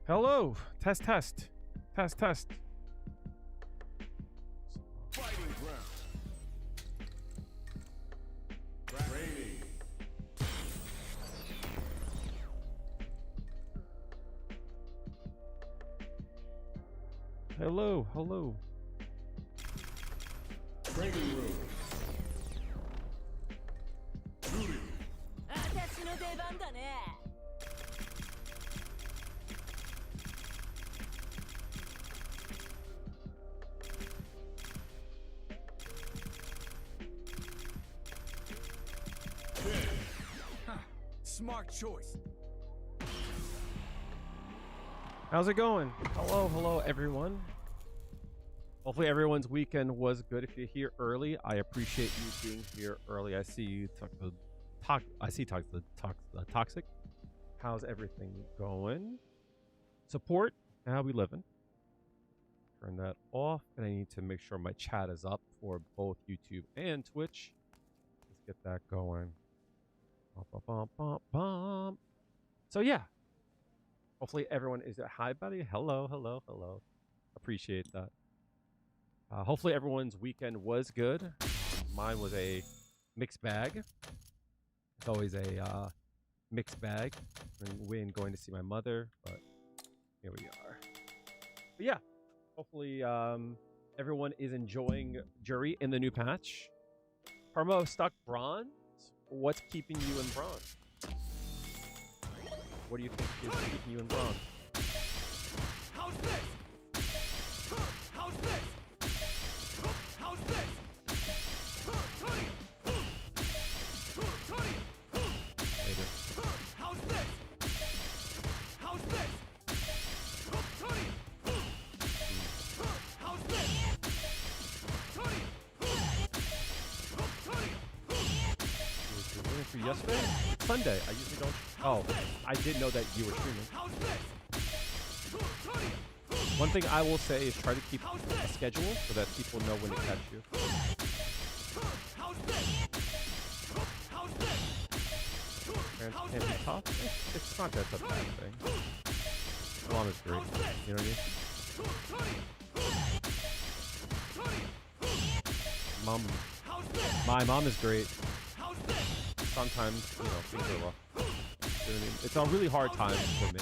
Hello. Test, test. Test, test. Fighting ground. Training. Hello, hello. Training room. Juri. 私の出番だね。Smart choice. How's it going? Hello, hello, everyone. Hopefully everyone's weekend was good. If you're here early, I appreciate you being here early. I see you toxic. How's everything going? Support. How we living? Turn that off, and I need to make sure my chat is up for both YouTube and Twitch. Let's get that going. So yeah, hopefully everyone is there. Hi, buddy. Hello, hello, hello. Appreciate that. Hopefully everyone's weekend was good. Mine was a mixed bag. It's always a mixed bag when going to see my mother, but here we are. But yeah, hopefully everyone is enjoying Juri in the new patch. Permo stuck bronze. What's keeping you in bronze? What do you think is keeping you in bronze? How's this? How's this? How's this? Later. How's this? How's this? How's this? You were waiting for yesterday? It's Sunday. I usually don't. Oh, I did know that you were streaming. How's this? One thing I will say is try to keep a schedule so that people know when to catch you. How's this? How's this? Parents can be tough. It's not that a bad thing. Mom is great. You know what I mean? My mom is great. Sometimes, things are rough. You know what I mean? It's a really hard time for me.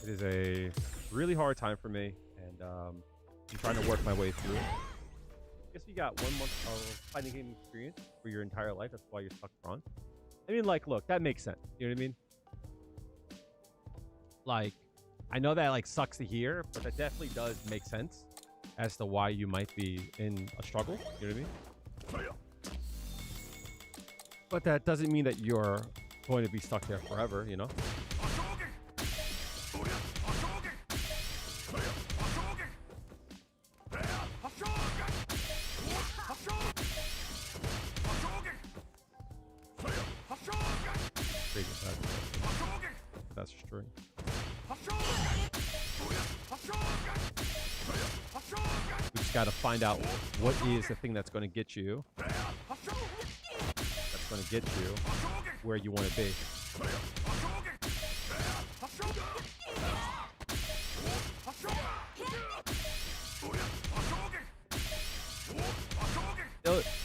It is a really hard time for me, and I'm trying to work my way through it. I guess you got 1 month of fighting game experience for your entire life. That's why you're stuck bronze. I mean, like, look, that makes sense. You know what I mean? Like, I know that sucks to hear, but that definitely does make sense as to why you might be in a struggle. You know what I mean? But that doesn't mean that you're going to be stuck there forever, you know? That's string. We just gotta find out what is the thing that's gonna get you. That's gonna get you where you want to be.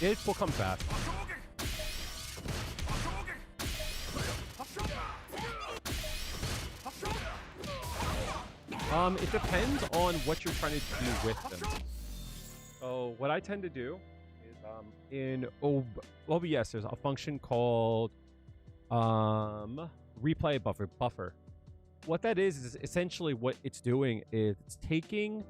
It will come fast. It depends on what you're trying to do with them. So what I tend to do is in OBS there's a function called replay buffer. What that is essentially what it's doing is it's taking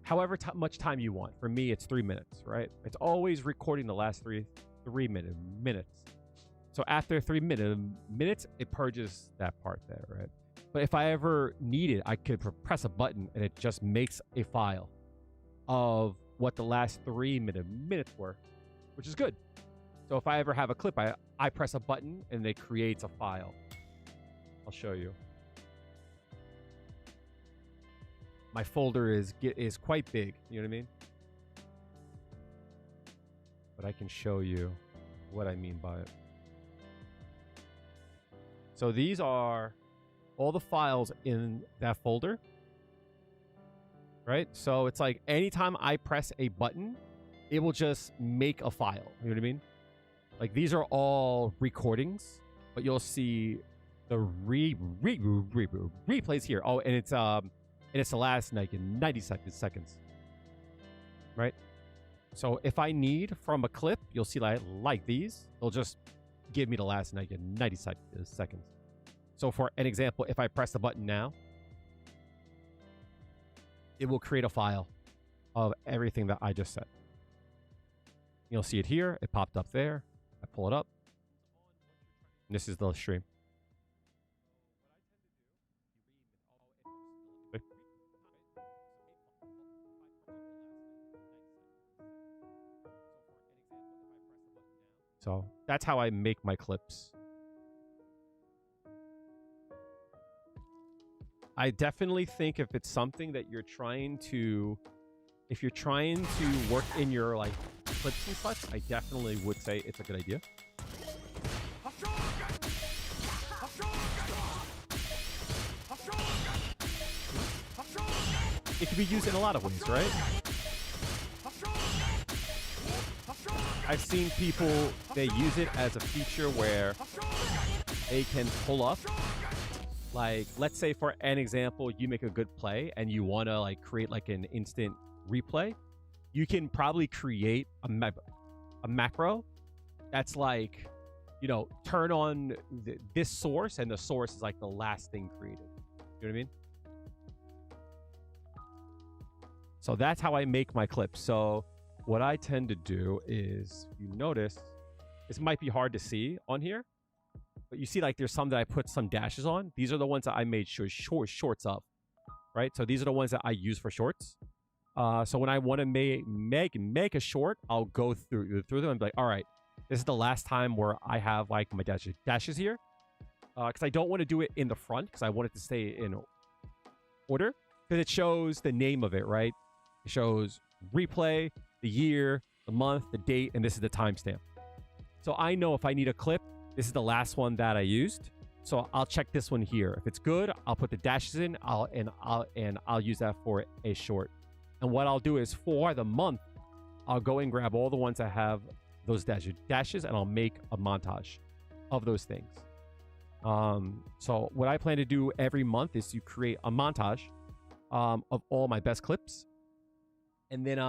however much time you want. For me, it's 3 minutes, right? It's always recording the last three minutes. So after 3 minutes, it purges that part there, right? But if I ever need it, I could press a button and it just makes a file of what the last 3 minutes were, which is good. So if I ever have a clip, I press a button and it creates a file. I'll show you. My folder is quite big, you know what I mean? But I can show you what I mean by it. So these are all the files in that folder, right? So it's like anytime I press a button, it will just make a file. You know what I mean? Like these are all recordings, but you'll see the replays here. Oh, and it's the last like 90 seconds, right? So if I need from a clip, you'll see like these, they'll just give me the last 90 seconds. So for an example, if I press the button now, it will create a file of everything that I just said. You'll see it here. It popped up there. I pull it up. And this is the stream. So that's how I make my clips. I definitely think if it's something that you're trying to, if you're trying to work in your like clips and such, I definitely would say it's a good idea. It can be used in a lot of ways, right? I've seen people, they use it as a feature where they can pull up, like, let's say for an example, you make a good play and you want to like create like an instant replay. You can probably create a macro that's like, you know, turn on this source, and the source is like the last thing created. You know what I mean? So that's how I make my clips. So what I tend to do is, you notice, this might be hard to see on here, but you see like there's some that I put some dashes on. These are the ones that I made sure shorts of, right? So these are the ones that I use for shorts. So when I want to make a short, I'll go through them and be like, all right, this is the last time where I have like my dashes here. Because I don't want to do it in the front, because I want it to stay in order. Because it shows the name of it, right? It shows replay, the year, the month, the date, and this is the timestamp. So I know if I need a clip, this is the last one that I used. So I'll check this one here. If it's good, I'll put the dashes in. I'll use that for a short. And what I'll do is for the month, I'll go and grab all the ones that have those dashes, and I'll make a montage of those things. So what I plan to do every month is to create a montage of all my best clips. And then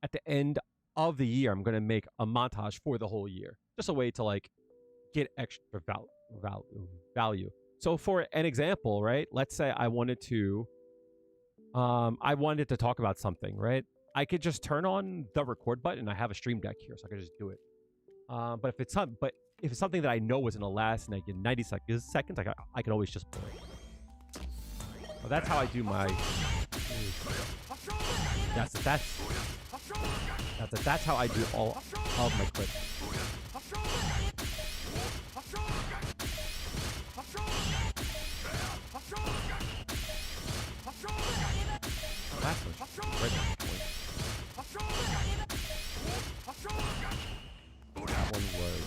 at the end of the year, I'm going to make a montage for the whole year. Just a way to like get extra value. So for an example, right? Let's say I wanted to talk about something, right? I could just turn on the record button. I have a stream deck here, so I could just do it. But if it's something that I know was in the last like 90 seconds, I can always just pull it. So that's how I do my. That's how I do all of my clips. Last one, right on point. That one was.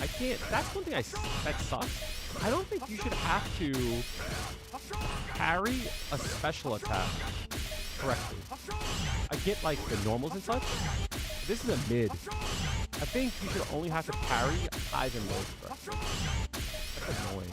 I can't. That's one thing that sucks. I don't think you should have to parry a special attack correctly. I get like the normals and such. This is a mid. I think you should only have to parry highs and lows correctly. That's annoying.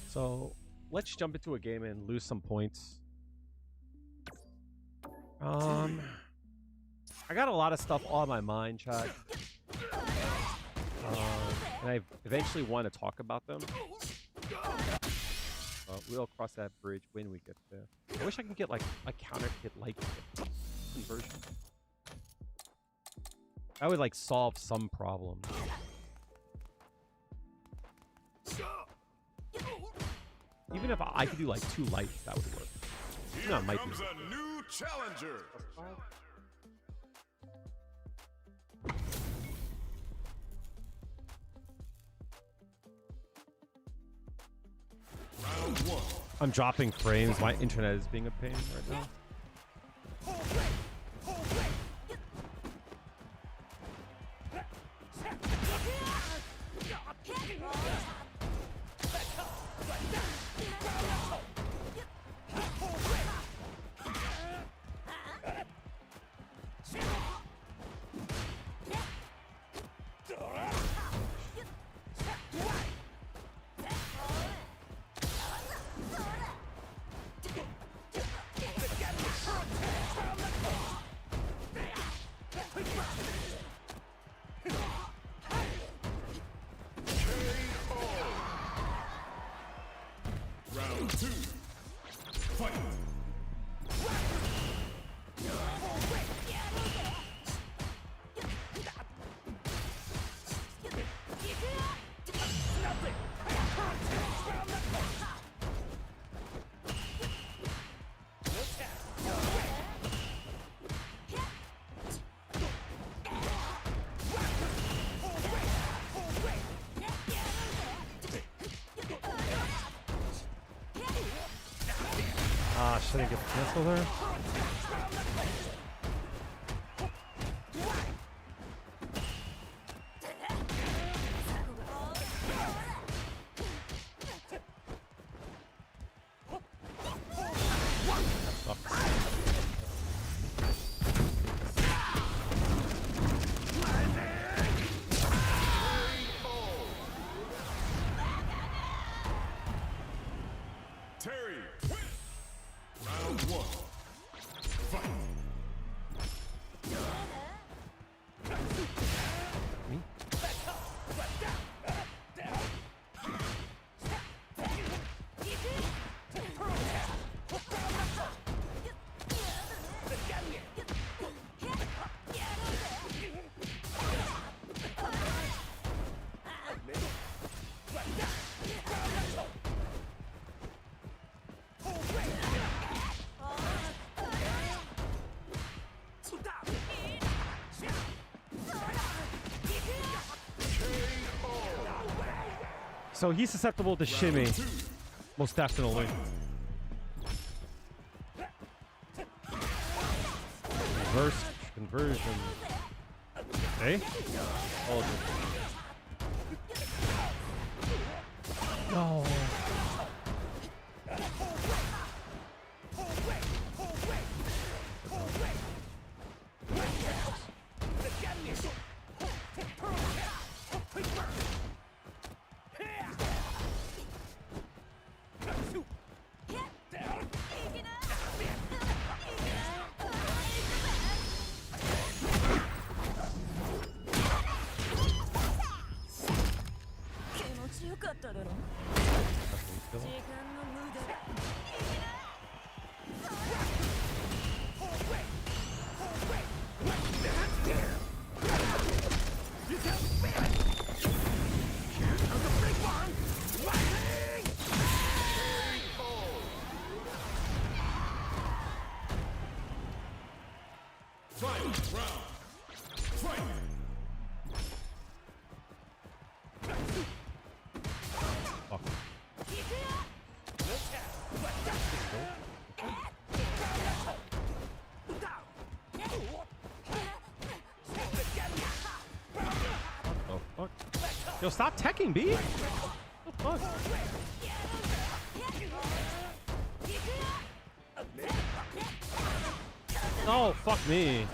So let's jump into a game and lose some points. I got a lot of stuff on my mind, chat. And I eventually want to talk about them. We'll cross that bridge when we get there. I wish I could get like a counterfeit like conversion. That would like solve some problem. Even if I could do like 2 lights, that would work. Here No, it might comes be. a new challenger. Round 1. I'm dropping frames. My internet is being a pain right now. Round 2. Fight. Ah, should I get the cancel there? That sucks. Terry, win. Round 1. Fight. Me? So he's susceptible to shimmy, most definitely. Reverse conversion. Hey? Oh, no. Fight. Round. Fight. Fuck. Oh, fuck. Yo, stop teching, B. What the fuck? Oh, fuck me.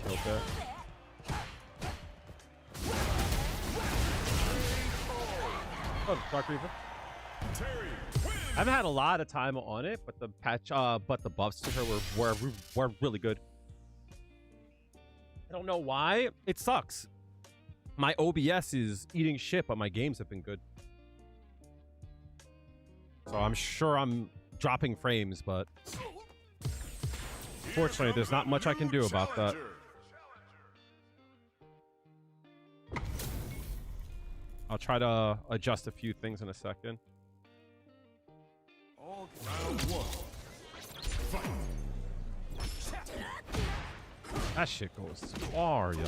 Killed that. Oh, Dark Reaver. Terry, win. I haven't had a lot of time on it, but the the buffs to her were really good. I don't know why. It sucks. My OBS is eating shit, but my games have been good. So I'm sure I'm dropping frames, but fortunately, there's not much I can do about that. I'll try to adjust a few things in a second. Round one. Fight. That shit goes far, yo.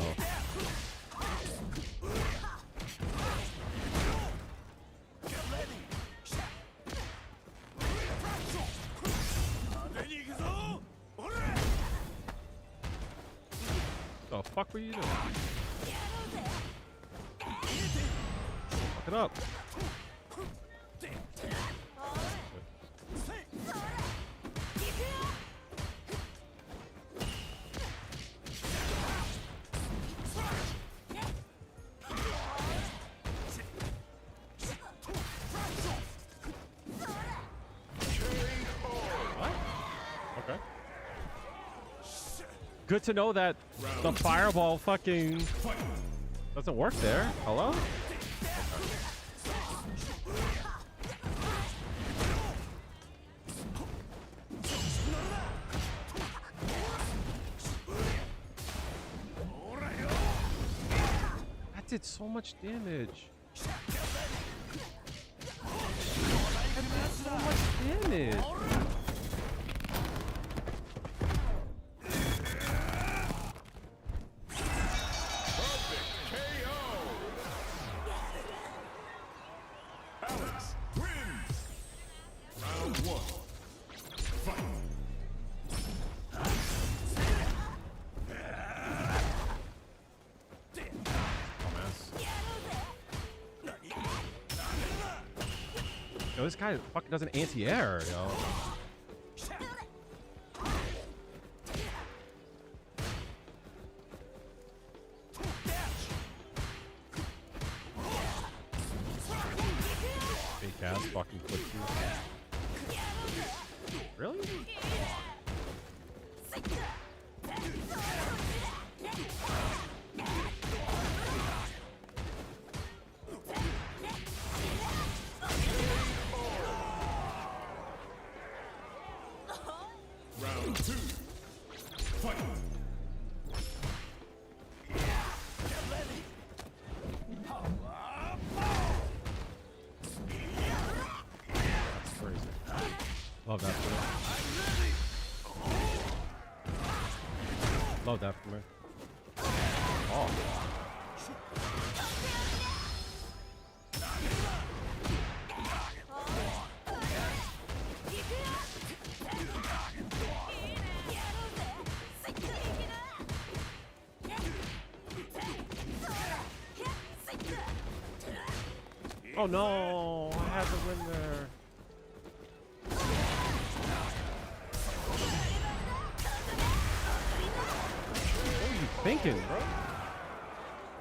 The fuck were you doing? Fuck it up. Okay. Good to know that the fireball fucking doesn't work there. Hello? That did so much damage. That did so much damage. Yo, this guy fucking does an anti-air, yo. Fake ass fucking flip you. Really? Round two. Fight. That's crazy. Love that for me. Love that for me. Oh. Oh no, I had to win there. What are you thinking, bro?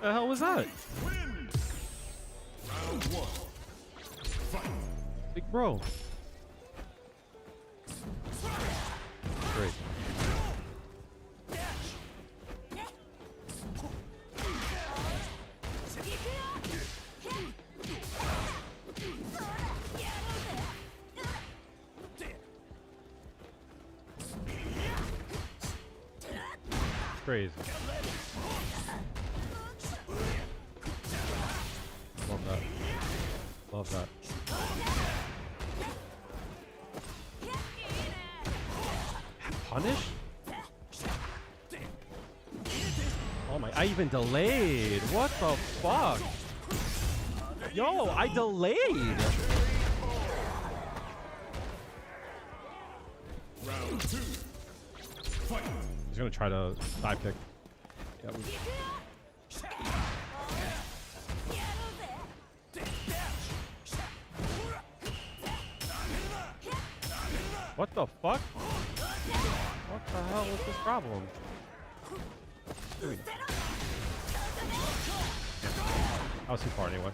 The hell was that? Wins. Round one. Fight. Big bro. Great. Crazy. Love that. Love that. Punish? Oh my, I even delayed. What the fuck? Yo, I delayed. Round two. Fight. He's gonna try to dive kick. Yeah, what the fuck? What the hell is this problem? Dude. I was too far anyway.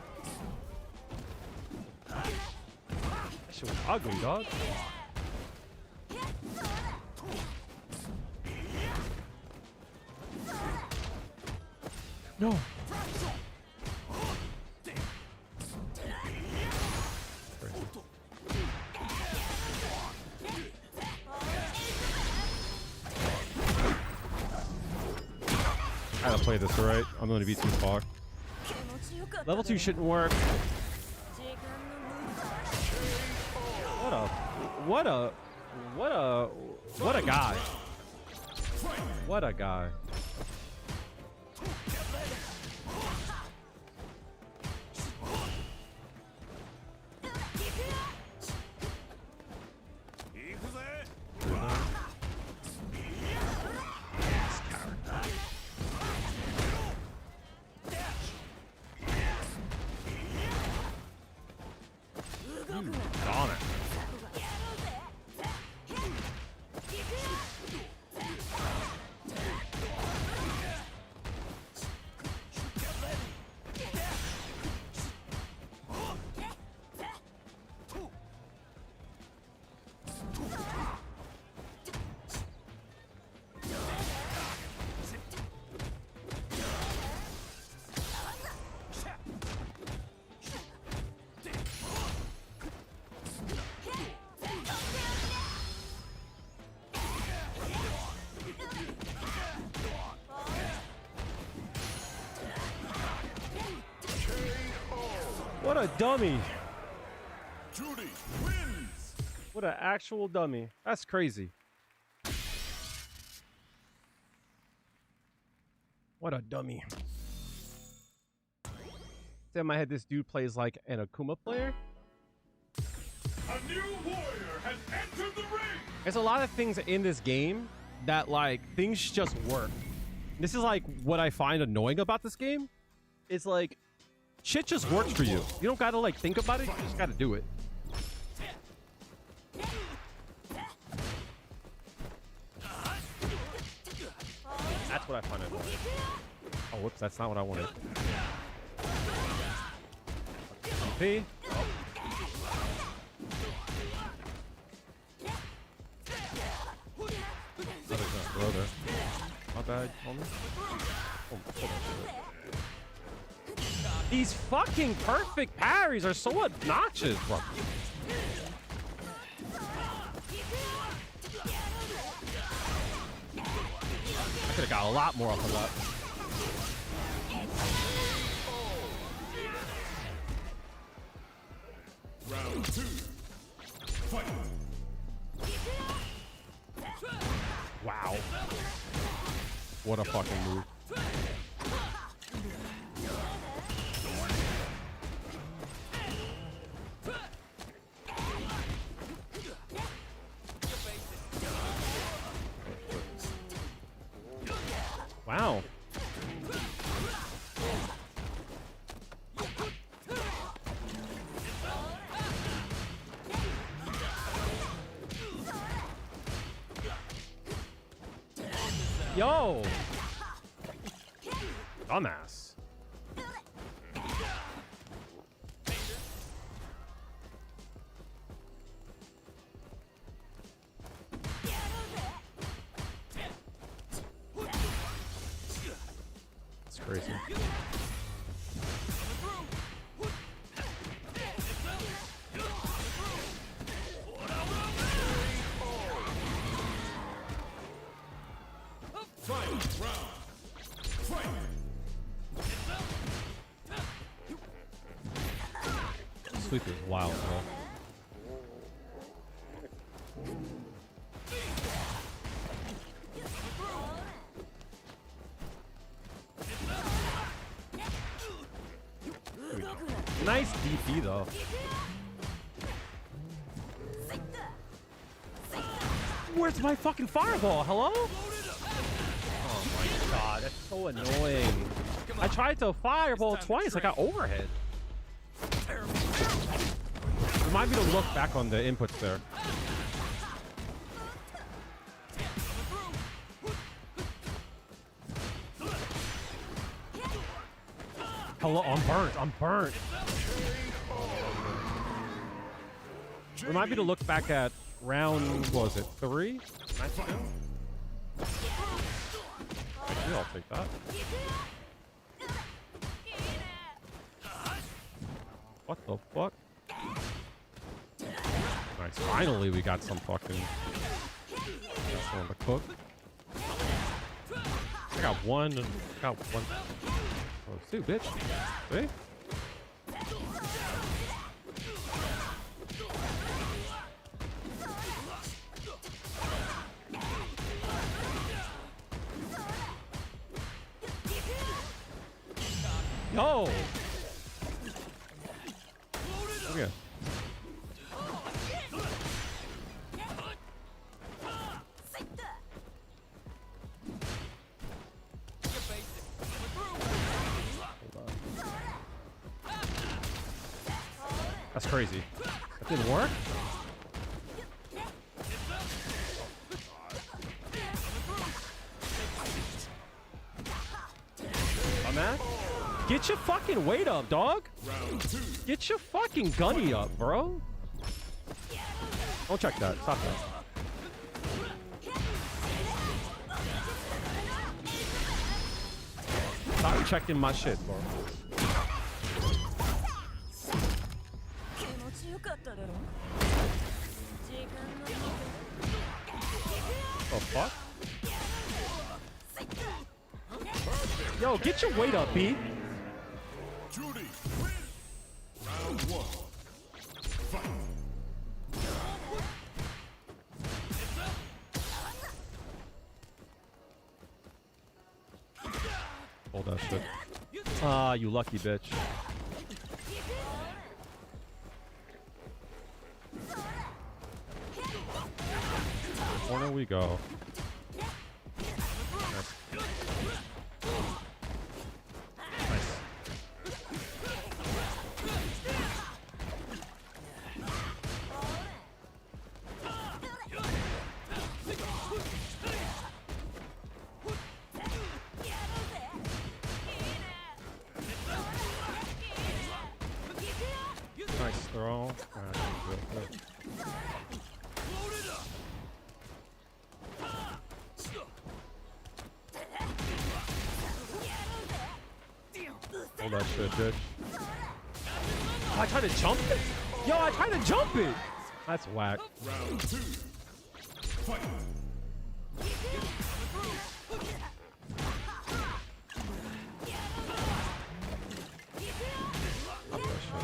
That shit was ugly, dog. No. I gotta play this right. I'm gonna be too far. 気持ちよかったね Level 2 shouldn't work. 時間の無駄 What a guy. What a guy. On it. What a dummy. Juri wins. What an actual dummy. That's crazy. What a dummy. In my head, this dude plays like an Akuma player. A new warrior has entered the ring. There's a lot of things in this game that, like, things just work. This is, like, what I find annoying about this game. It's like, shit just works for you. You don't gotta, like, think about it. You just gotta do it. That's what I find annoying. Oh, whoops, that's not what I wanted. MP. Throw there. My bad, homie. Oh, hold on. These fucking perfect parries are so obnoxious, bro. I could have got a lot more off of that. Round 2. Fight. Wow. What a fucking move. Wow. Yo! Dumbass. It's crazy. Final round. Fight. Sweep is wild, bro. Nice DP though. Where's my fucking fireball? Hello? Oh my god, that's so annoying. I tried to fireball twice. I got overhead. Remind me to look back on the inputs there. Hello, I'm burnt. I'm burnt. Remind me to look back at round, what was it, 3? Yeah, I'll take that. What the fuck? Nice. Finally, we got some fucking... Got someone to cook. I got one. Got one. Oh, see, bitch. See? Yo! Okay. That's crazy. That didn't work? My man? Get your fucking weight up, dog. Get your fucking gunny up, bro. Don't check that. Stop that. Stop checking my shit, bro. 気持ちよかっただろ時間の The fuck? Yo, get your weight up, B. Judy, win. Round 1. Fight. Hold that shit. Ah, you lucky bitch. Corner we go. Nice. Nice throw. Alright, good. Hold that shit, bitch. Oh, I tried to jump it? Yo, I tried to jump it! That's whack. Round 2. Fight. Stop that shit.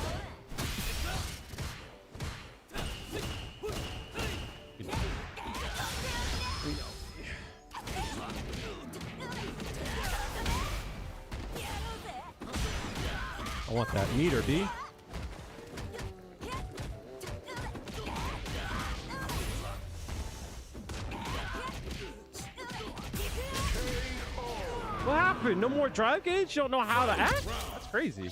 I want that meter, B. What happened? No more drive gauge? You don't know how to act? That's crazy.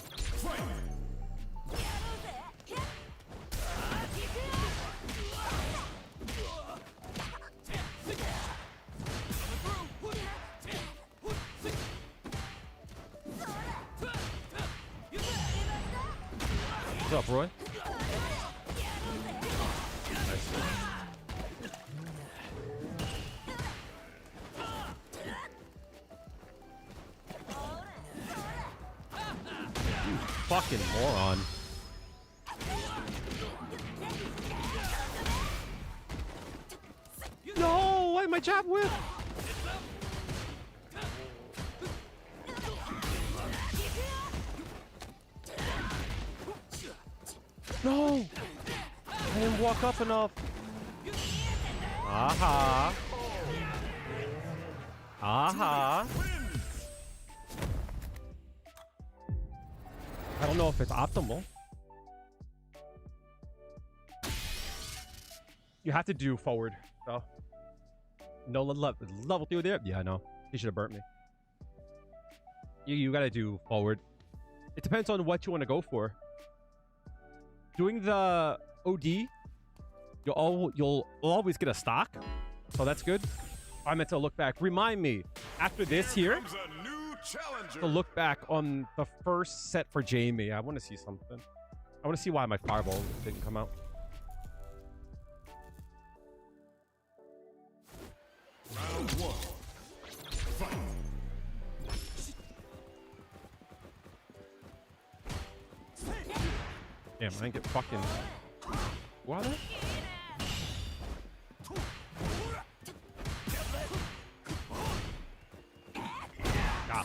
What's up, Roy? Nice. You fucking moron. No, why my jab whip? No! I didn't walk up enough. Aha. Aha. I don't know if it's optimal. You have to do forward, though. No level through there? Yeah, I know. He should have burnt me. You gotta do forward. It depends on what you want to go for. Doing the OD, you'll always get a stock, so that's good. I meant to look back. Remind me after this here to look back on the first set for Jamie. I want to see something. I want to see why my fireball didn't come out. Round 1. Fight. Damn, I didn't get fucking... What?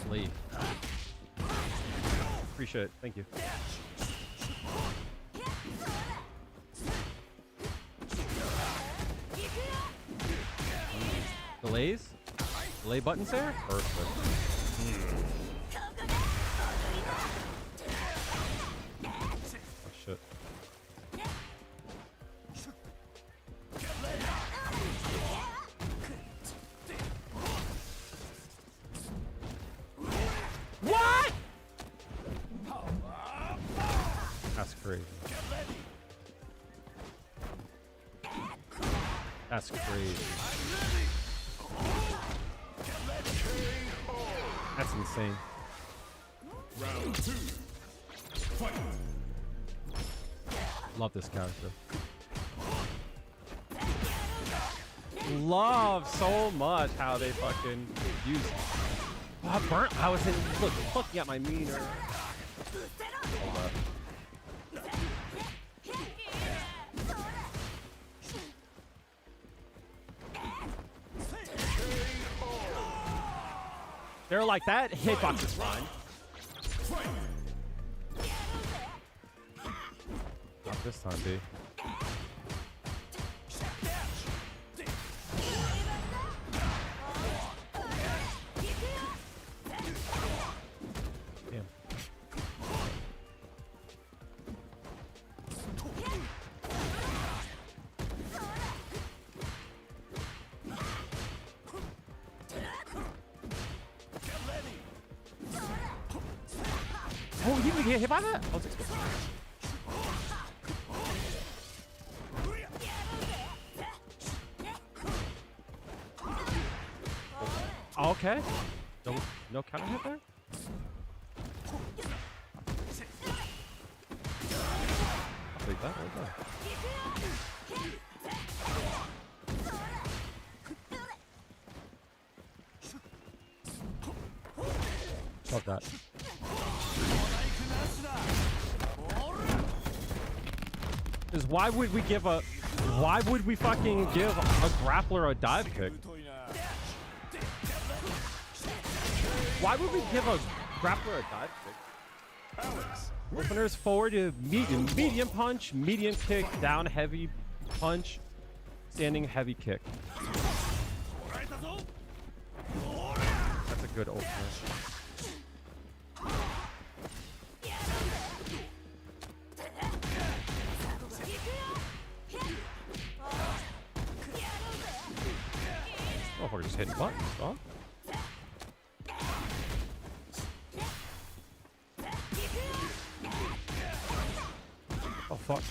Sleep. Appreciate it. Thank you. Delays? Delay buttons there? Perfect. Oh, shit. What? That's crazy. That's crazy. That's insane. Round 2. Fight. Love this character. Love so much how they fucking use. Oh, burnt. I was in. Look, looking at my meter. Hold up. They're like that. Hitbox is fine. Not this time, B. Damn. Oh, you didn't get hit by that? I was expecting that. Okay. No counter hit there? I'll take that right there. Love that. Is why would we fucking give a grappler a dive kick? Why would we give a grappler a dive kick? Openers forward to medium punch, medium kick, down heavy punch, standing heavy kick. That's a good opener. Oh, we're just hitting buttons, huh? Oh, fuck.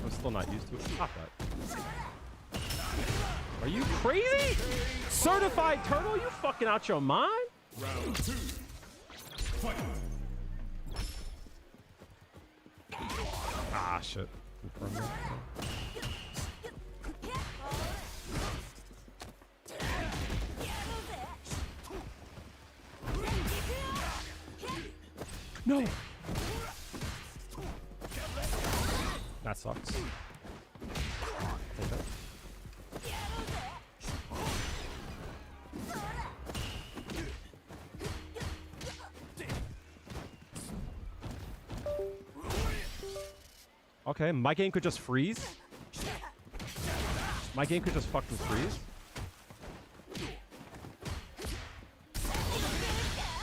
I'm still not used to it. Stop that. Are you crazy? Certified turtle? You fucking out your mind? Round 2. Fight. Ah, shit. Confirm that. No! That sucks. Take that. Okay, my game could just freeze. My game could just fucking freeze.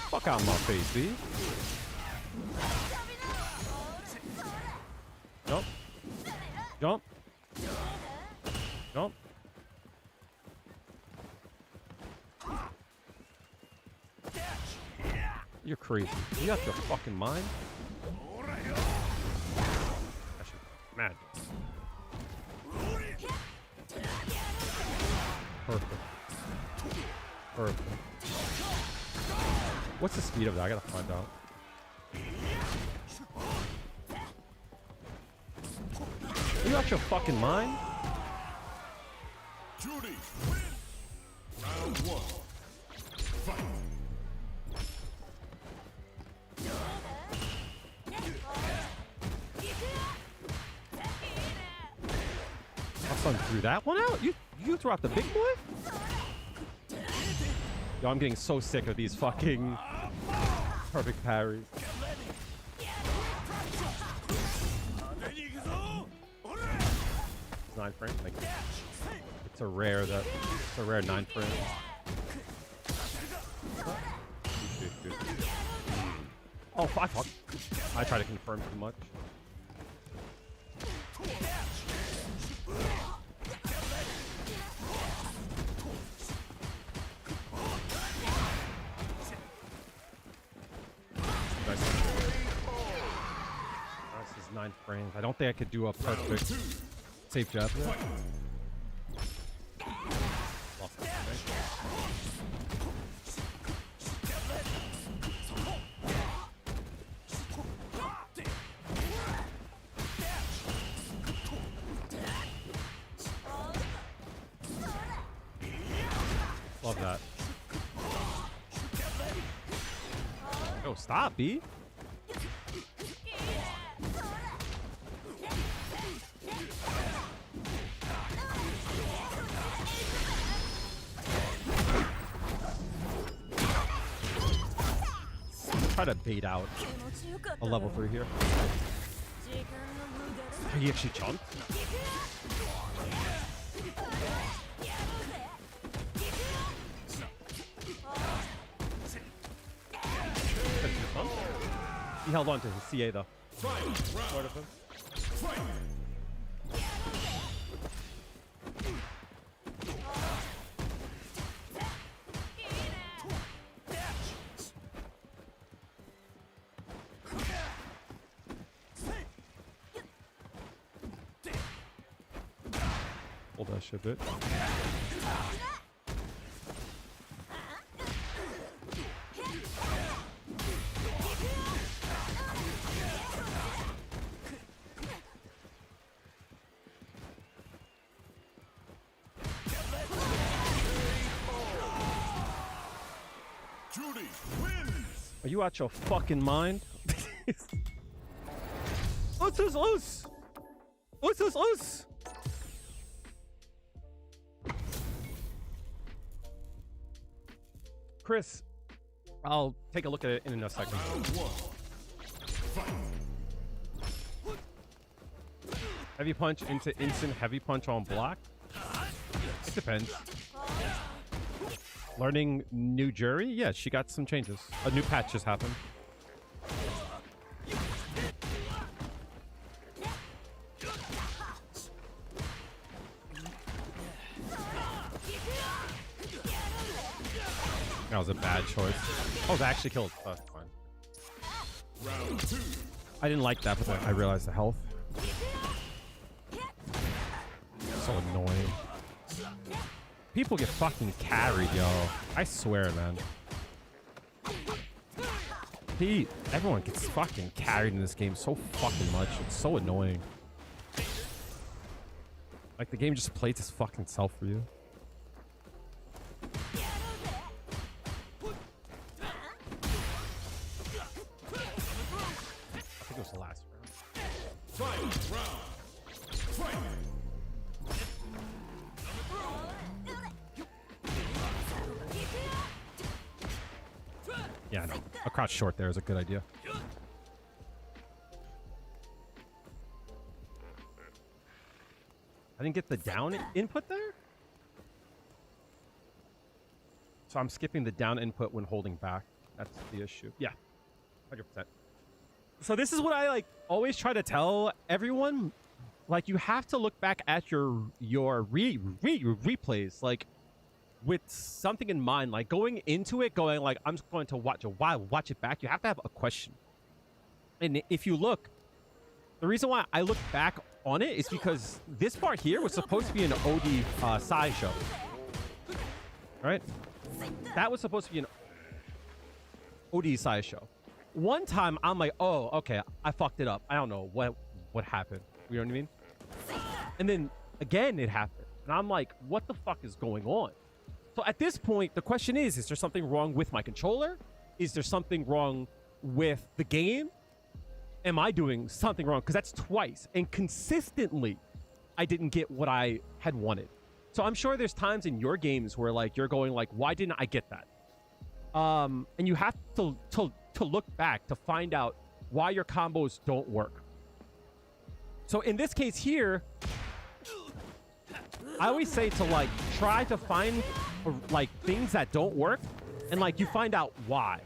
Fuck out of my face, B. Jump. Jump. Jump. You're crazy. You got your fucking mind? That shit mad. Perfect. Perfect. What's the speed of that? I gotta find out. You got your fucking mind? Juri win. Round 1. Fight. My son threw that one out? You threw out the big boy? Yo, I'm getting so sick of these fucking perfect parries. 9 frames. Like, it's a rare 9 frames. Shoot. Oh, fuck. I try to confirm too much. Nice. This is 9 frames. I don't think I could do a perfect safe jab there. Lost that, right? Love that. Oh, stop, B. Try to bait out a level 3 here. He actually jumped. He held on to his CA though. Smart of him. Hold that shit bit. Juri wins. Are you out your fucking mind? Us! Chris, I'll take a look at it in a second. Heavy punch into instant heavy punch on block? It depends. Learning new Juri? Yeah, she got some changes. A new patch just happened. That was a bad choice. I was actually killed. Oh, that's fine. Round 2. I didn't like that, but then I realized the health. So annoying. People get fucking carried, yo. I swear, man. Everyone gets fucking carried in this game so fucking much. It's so annoying. Like, the game just plays its fucking self for you. I think it was the last round. Fight. Yeah, I know. A crouch short there is a good idea. I didn't get the down input there? So I'm skipping the down input when holding back. That's the issue. Yeah, 100%. So this is what I like always try to tell everyone. Like, you have to look back at your replays, like, with something in mind, like going into it, going like, I'm just going to watch it back. You have to have a question. And if you look, the reason why I look back on it is because this part here was supposed to be an OD sideshow. Right? That was supposed to be an OD sideshow. One time I'm like, oh, okay, I fucked it up. I don't know what happened. You know what I mean? And then again it happened. And I'm like, what the fuck is going on? So at this point, the question is there something wrong with my controller? Is there something wrong with the game? Am I doing something wrong? Because that's twice. And consistently, I didn't get what I had wanted. So I'm sure there's times in your games where, like, you're going like, why didn't I get that? And you have to look back to find out why your combos don't work. So in this case here, I always say to like try to find like things that don't work, and like you find out why.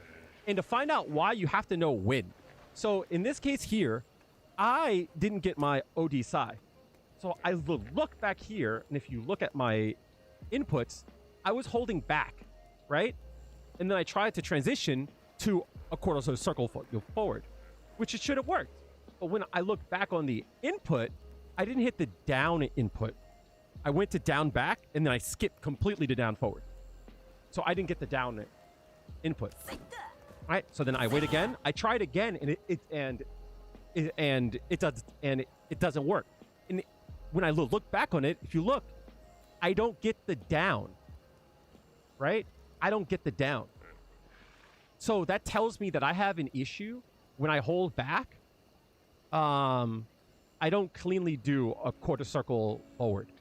And to find out why, you have to know when. So in this case here, I didn't get my OD Psi. So I look back here, and if you look at my inputs, I was holding back, right? And then I tried to transition to a quarter circle forward, which it should have worked. But when I look back on the input, I didn't hit the down input. I went to down back, and then I skipped completely to down forward. So I didn't get the down input. All right, so then I wait again. I tried again, and it doesn't work. And when I look back on it, if you look, I don't get the down, right? I don't get the down. So that tells me that I have an issue when I hold back. I don't cleanly do a quarter circle forward,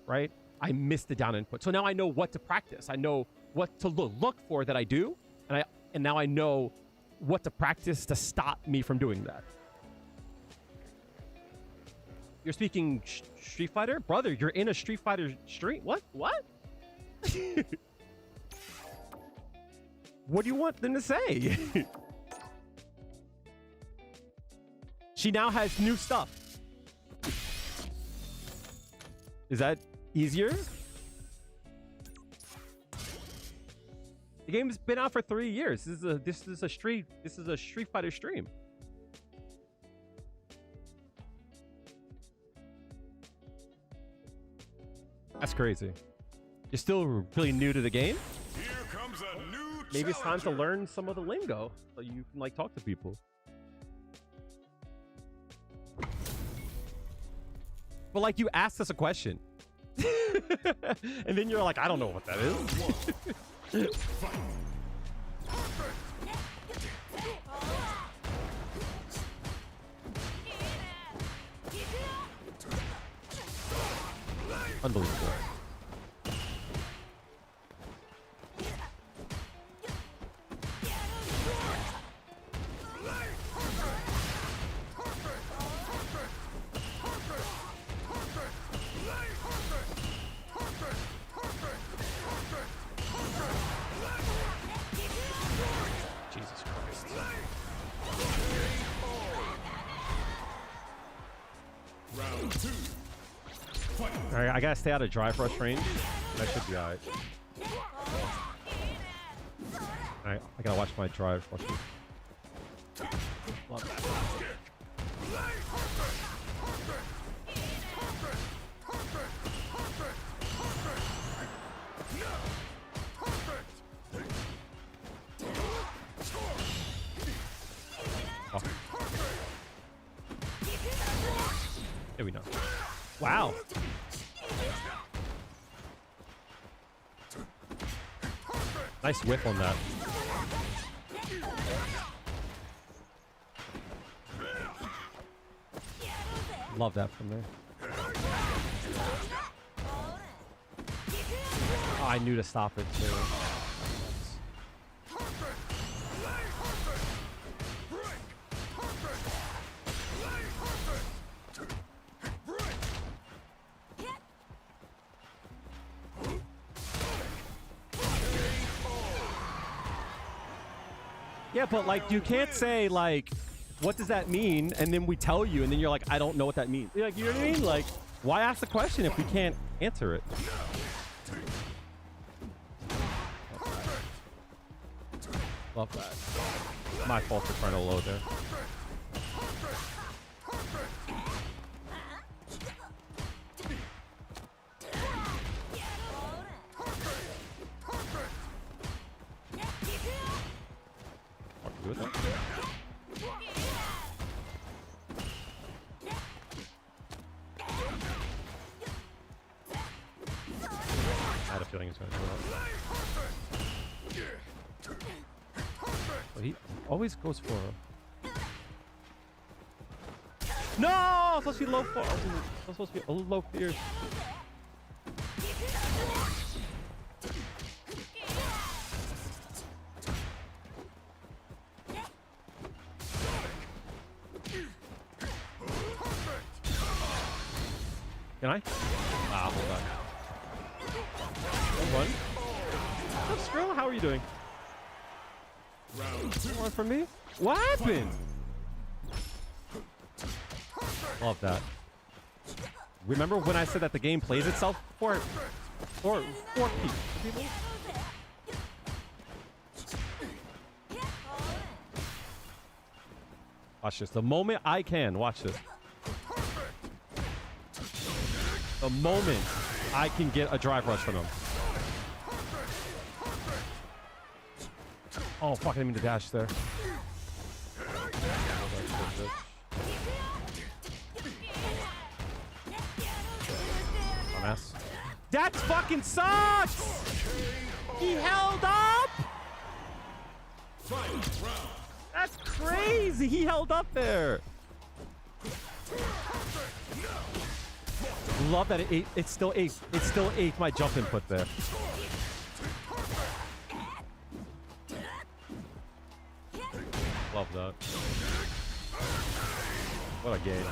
right? I miss the down input. So now I know what to practice. I know what to look for that I do, and now I know what to practice to stop me from doing that. You're speaking Street Fighter? Brother, you're in a Street Fighter stream? What? What? What do you want them to say? She now has new stuff. Is that easier? The game's been out for 3 years. This is a Street Fighter stream. That's crazy. You're still really new to the game? Here comes a new Maybe it's time to challenger. learn some of the lingo so you can like talk to people. But like you asked us a question. And then you're like, I don't know what that is. Unbelievable. Jesus Christ. Round 2. Fight. All right, I gotta stay out of drive rush range. That should be all right. All right, I gotta watch my drive rush range. Love that. Oh. There we go. Wow. Nice whip on that. Love that from there. Oh, I knew to stop it too. Yeah, but like you can't say like, what does that mean? And then we tell you, and then you're like, I don't know what that means. You're like, you know what I mean? Like, why ask the question if we can't answer it? Love that. My fault for trying to load there. Do it though. I had a feeling it's going to go up. But he always goes for a... No! I'm supposed to be low for... I'm supposed to be a low fears. Can I? Ah, hold on. One. What's up, Skrill? How are you doing? One from me? What happened? Love that. Remember when I said that the game plays itself for people? Watch this. The moment I can, watch this. The moment I can get a drive rush from him. Oh, fuck, I didn't mean to dash there. Dumbass. That fucking sucks! He held up! That's crazy! He held up there! Love that it still ate my jump input there. Love that. What a game.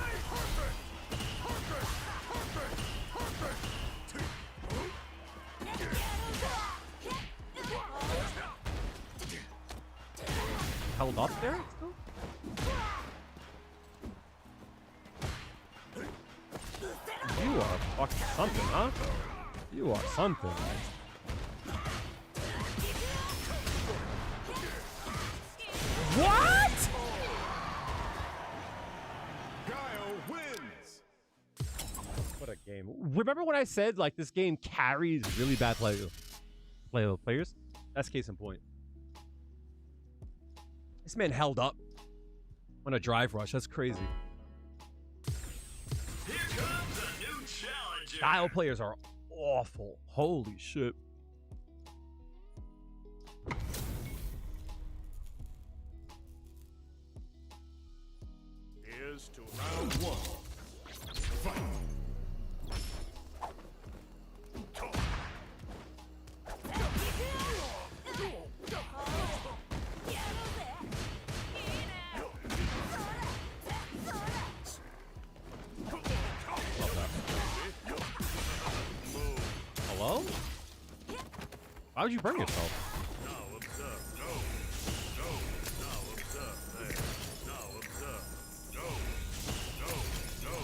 Held up there still? You are fucking something, huh? You are something. What? Guile wins. What a game. Remember when I said, like, this game carries really bad players? That's case in point. This man held up on a drive rush. That's crazy. Here comes a new challenger. Guile players are awful. Holy shit. Here's to round one. Fight. Hello? Why would you burn yourself? Now observe. No. No. Now observe. There. Now observe. No. No. No.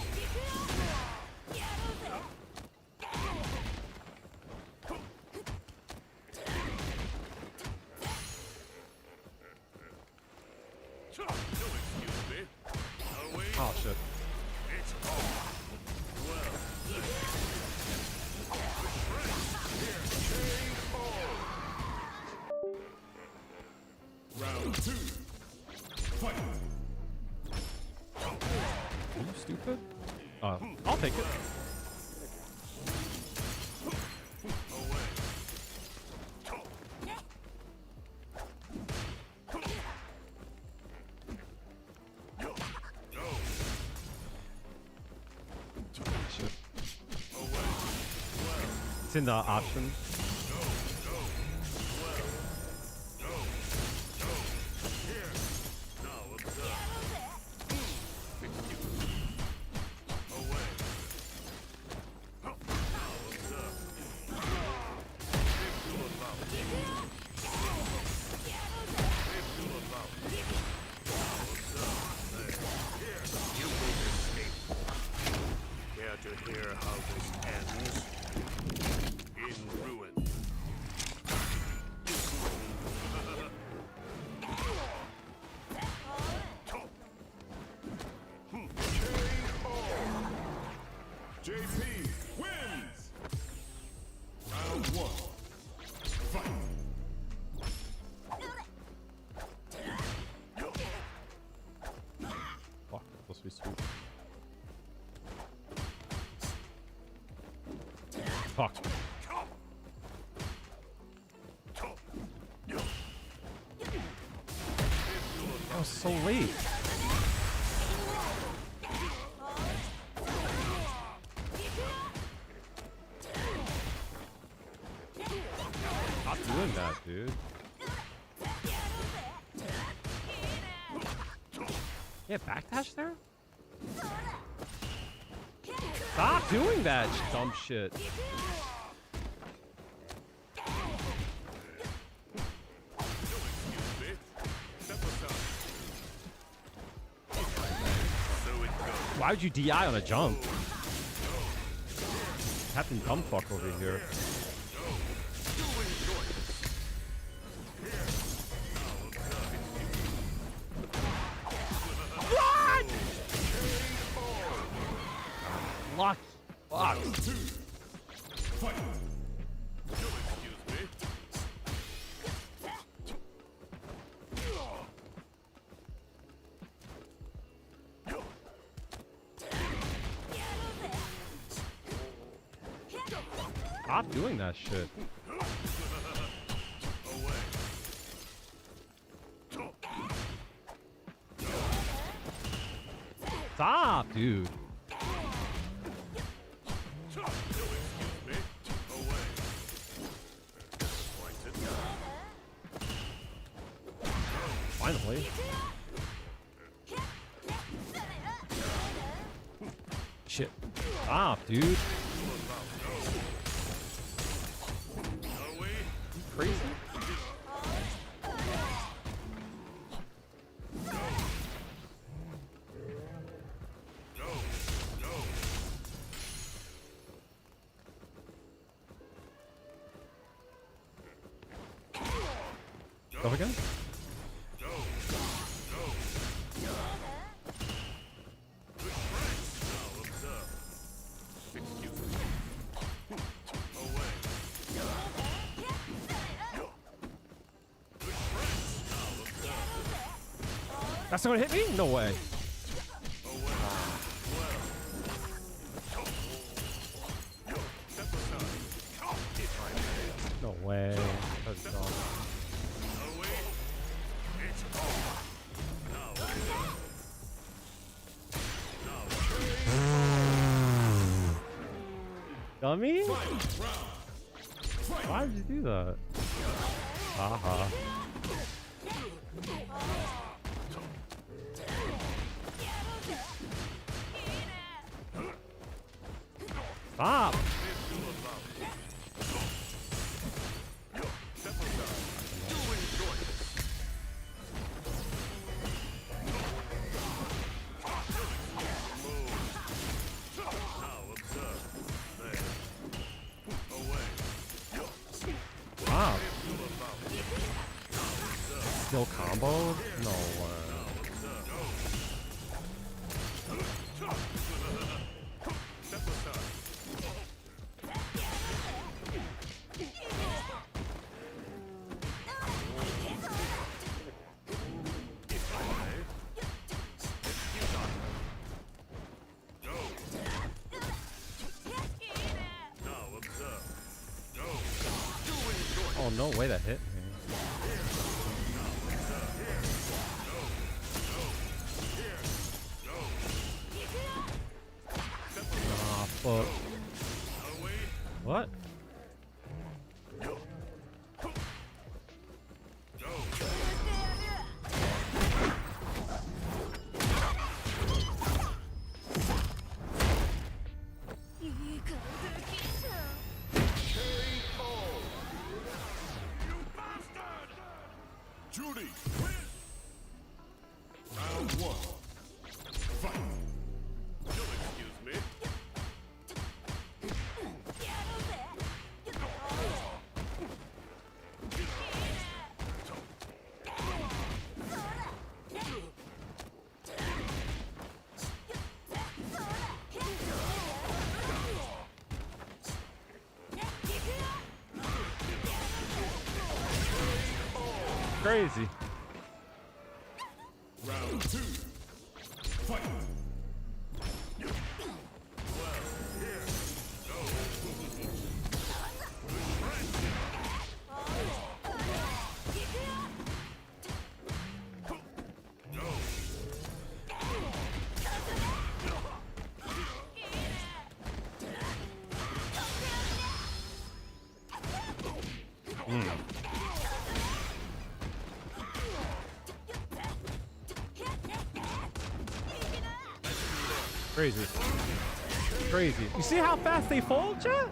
No excuse me. Away. Oh shit. It's over. Well. Round two. Fight. Are you stupid? I'll take it. Away. No. Shit. Away. It's in the option. Now observe. Away. Now observe. If you allow. If you allow. Now observe. There. Here. You will escape. Care to hear how this ends? In ruin. JP wins! Round one. Fight! Fuck, supposed to be sweet. Fuck. That was so late. Stop doing that, dude. Yeah, backdash there? Stop doing that dumb shit. Why would you DI on a jump? Captain Dumbfuck over here. What? Luck. Fuck. Stop doing that shit. Stop, dude. Finally. Shit. Stop, dude. Crazy. Go again? That's not gonna hit me? No way. No way. That's dumb. Dummy? Why did you do that? Haha. Stop! Stop! Still combo? No way. Oh, no way that hit me. Ah, fuck. What? Juri, win! Round one. Fight! You'll excuse me. Crazy. Round two. Fight! Crazy. Crazy. You see how fast they fall, chat?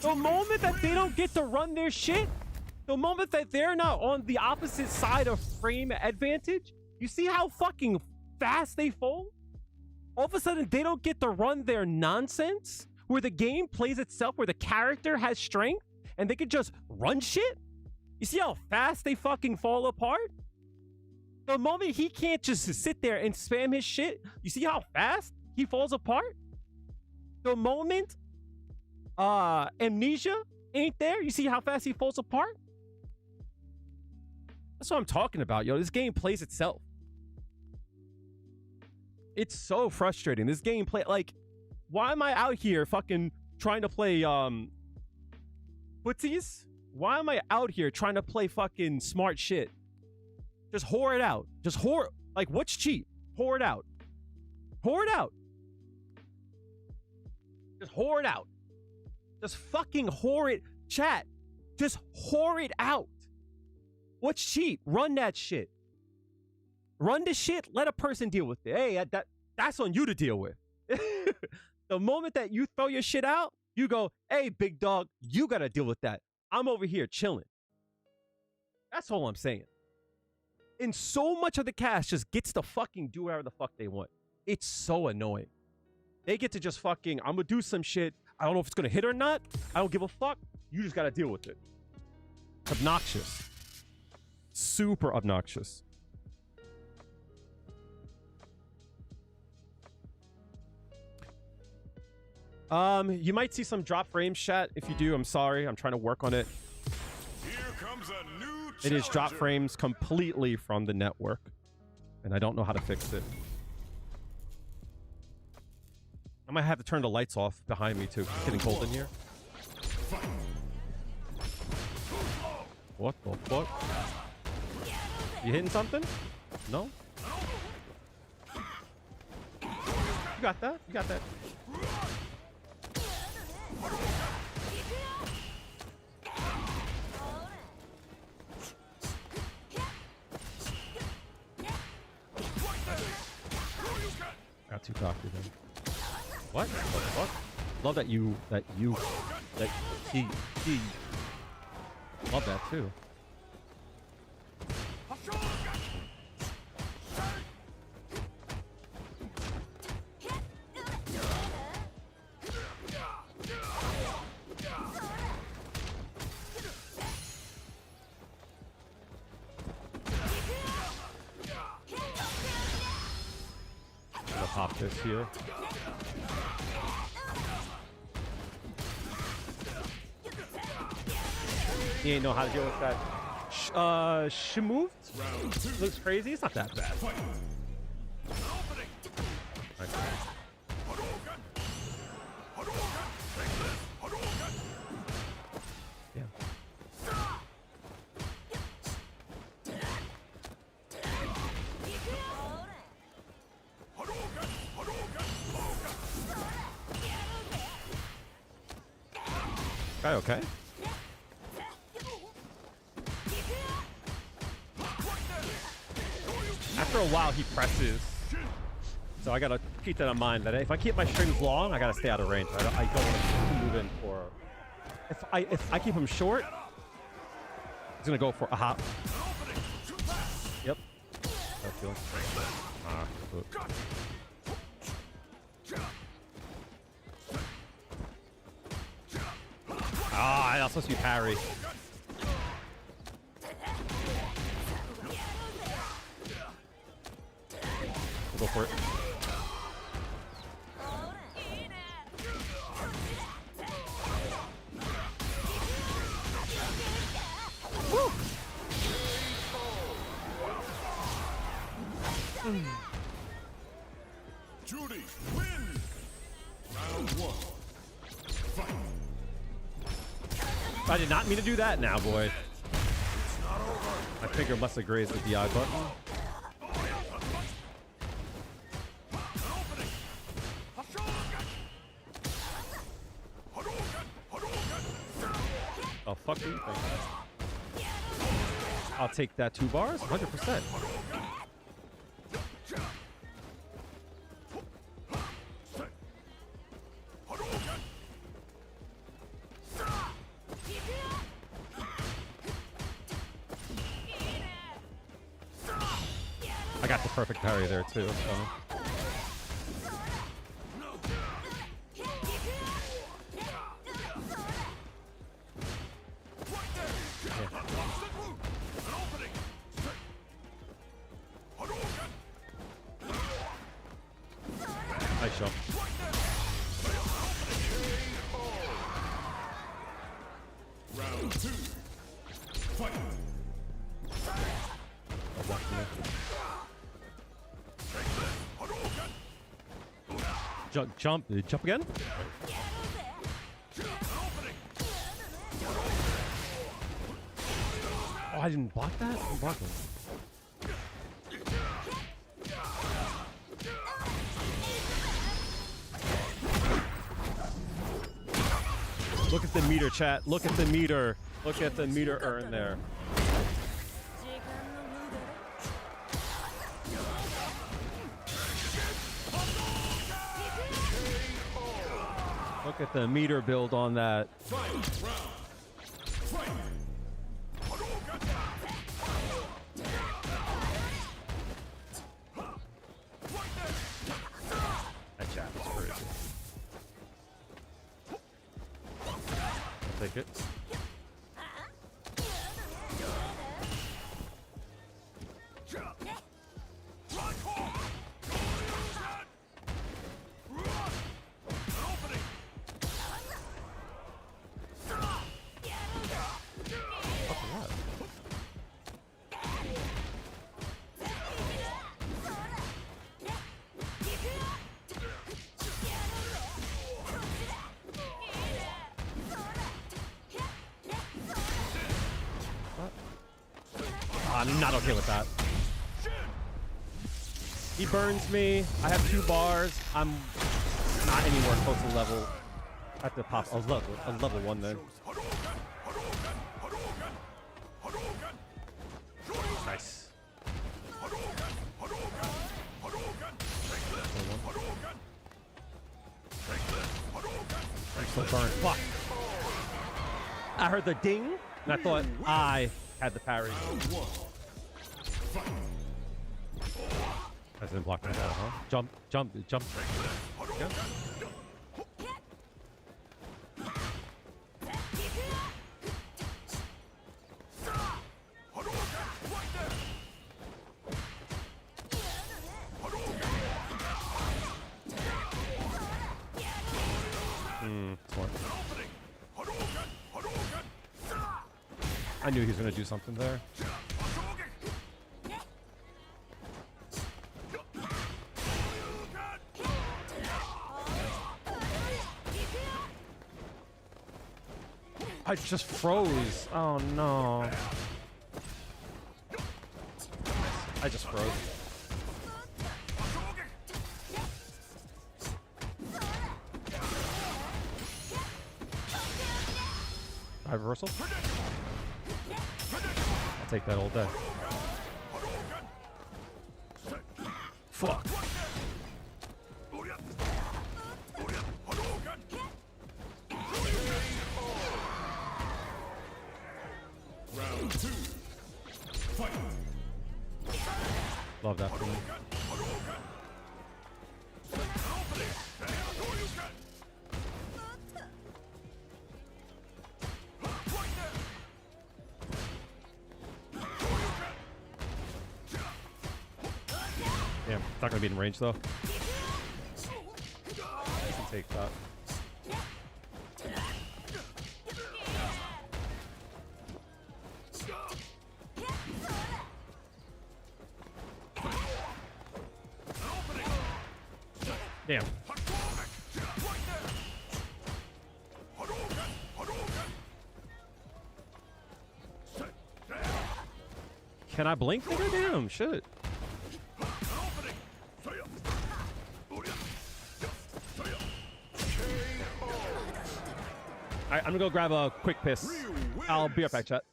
The moment that they don't get to run their shit, the moment that they're not on the opposite side of frame advantage, you see how fucking fast they fall? All of a sudden, they don't get to run their nonsense where the game plays itself, where the character has strength and they can just run shit. You see how fast they fucking fall apart? The moment he can't just sit there and spam his shit, you see how fast he falls apart? The moment Amnesia ain't there, you see how fast he falls apart? That's what I'm talking about, yo. This game plays itself. It's so frustrating. This game play, like, why am I out here fucking trying to play footsies? Why am I out here trying to play fucking smart shit? Just whore it out. Just whore, like, what's cheap? Whore it out. Whore it out. Just whore it out. Just fucking whore it. Chat. Just whore it out. What's cheap? Run that shit. Run the shit. Let a person deal with it. Hey, that's on you to deal with. The moment that you throw your shit out, you go, hey, big dog, you got to deal with that. I'm over here chilling. That's all I'm saying. And so much of the cast just gets to fucking do whatever the fuck they want. It's so annoying. They get to just fucking, I'm going to do some shit. I don't know if it's going to hit or not. I don't give a fuck. You just got to deal with it. Obnoxious. Super obnoxious. You might see some drop frames, chat. If you do, I'm sorry. I'm trying to work on it. Here comes a new It is drop challenger. frames completely from the network, and I don't know how to fix it. I might have to turn the lights off behind me too. It's getting cold in here. What the fuck? You hitting something? No? You got that? You got that. Got too cocky then. What? What the fuck? Love that he. Love that too. I'm gonna pop this here. He ain't know how to deal with that. She moved. Looks crazy. It's not that bad. Okay. Yeah. Guy okay? After a while, he presses. So I gotta keep that in mind. That if I keep my strings long, I gotta stay out of range. I don't want to move in for. If I keep him short, he's gonna go for a hop. Yep. That's supposed to be parry. Go for it. Woo! Juri wins. Round one. Fight. I did not mean to do that now, boy. My finger must have grazed the DI button. Oh, fuck you. I'll take that 2 bars, 100%. I got the perfect parry there too. That's funny. Nice jump. Round 2. Fight. Jump again? Oh, I didn't block that? I'm blocking. Look at the meter, chat. Look at the meter. Look at the meter earn there. 時間の無駄だ Look at the meter build on that. Final round. Fight. That chat is crazy. I'll take it. I'm not okay with that. He burns me. I have 2 bars. I'm not anywhere close to level. I have to pop a level 1 then. Nice. I'm still burned. Fuck. I heard the ding, and I thought I had the parry. I didn't block that, huh? Jump. Yeah. Smart. I knew he was going to do something there. I just froze. Oh no. I just froze. Reversal? I'll take that all day. Fuck. Round 2. Fight. Love that feeling. Damn, it's not gonna be in range though. I can take that. Damn. Can I blink, nigga? Damn, shit. Alright, I'm gonna go grab a quick piss. I'll be right back, chat.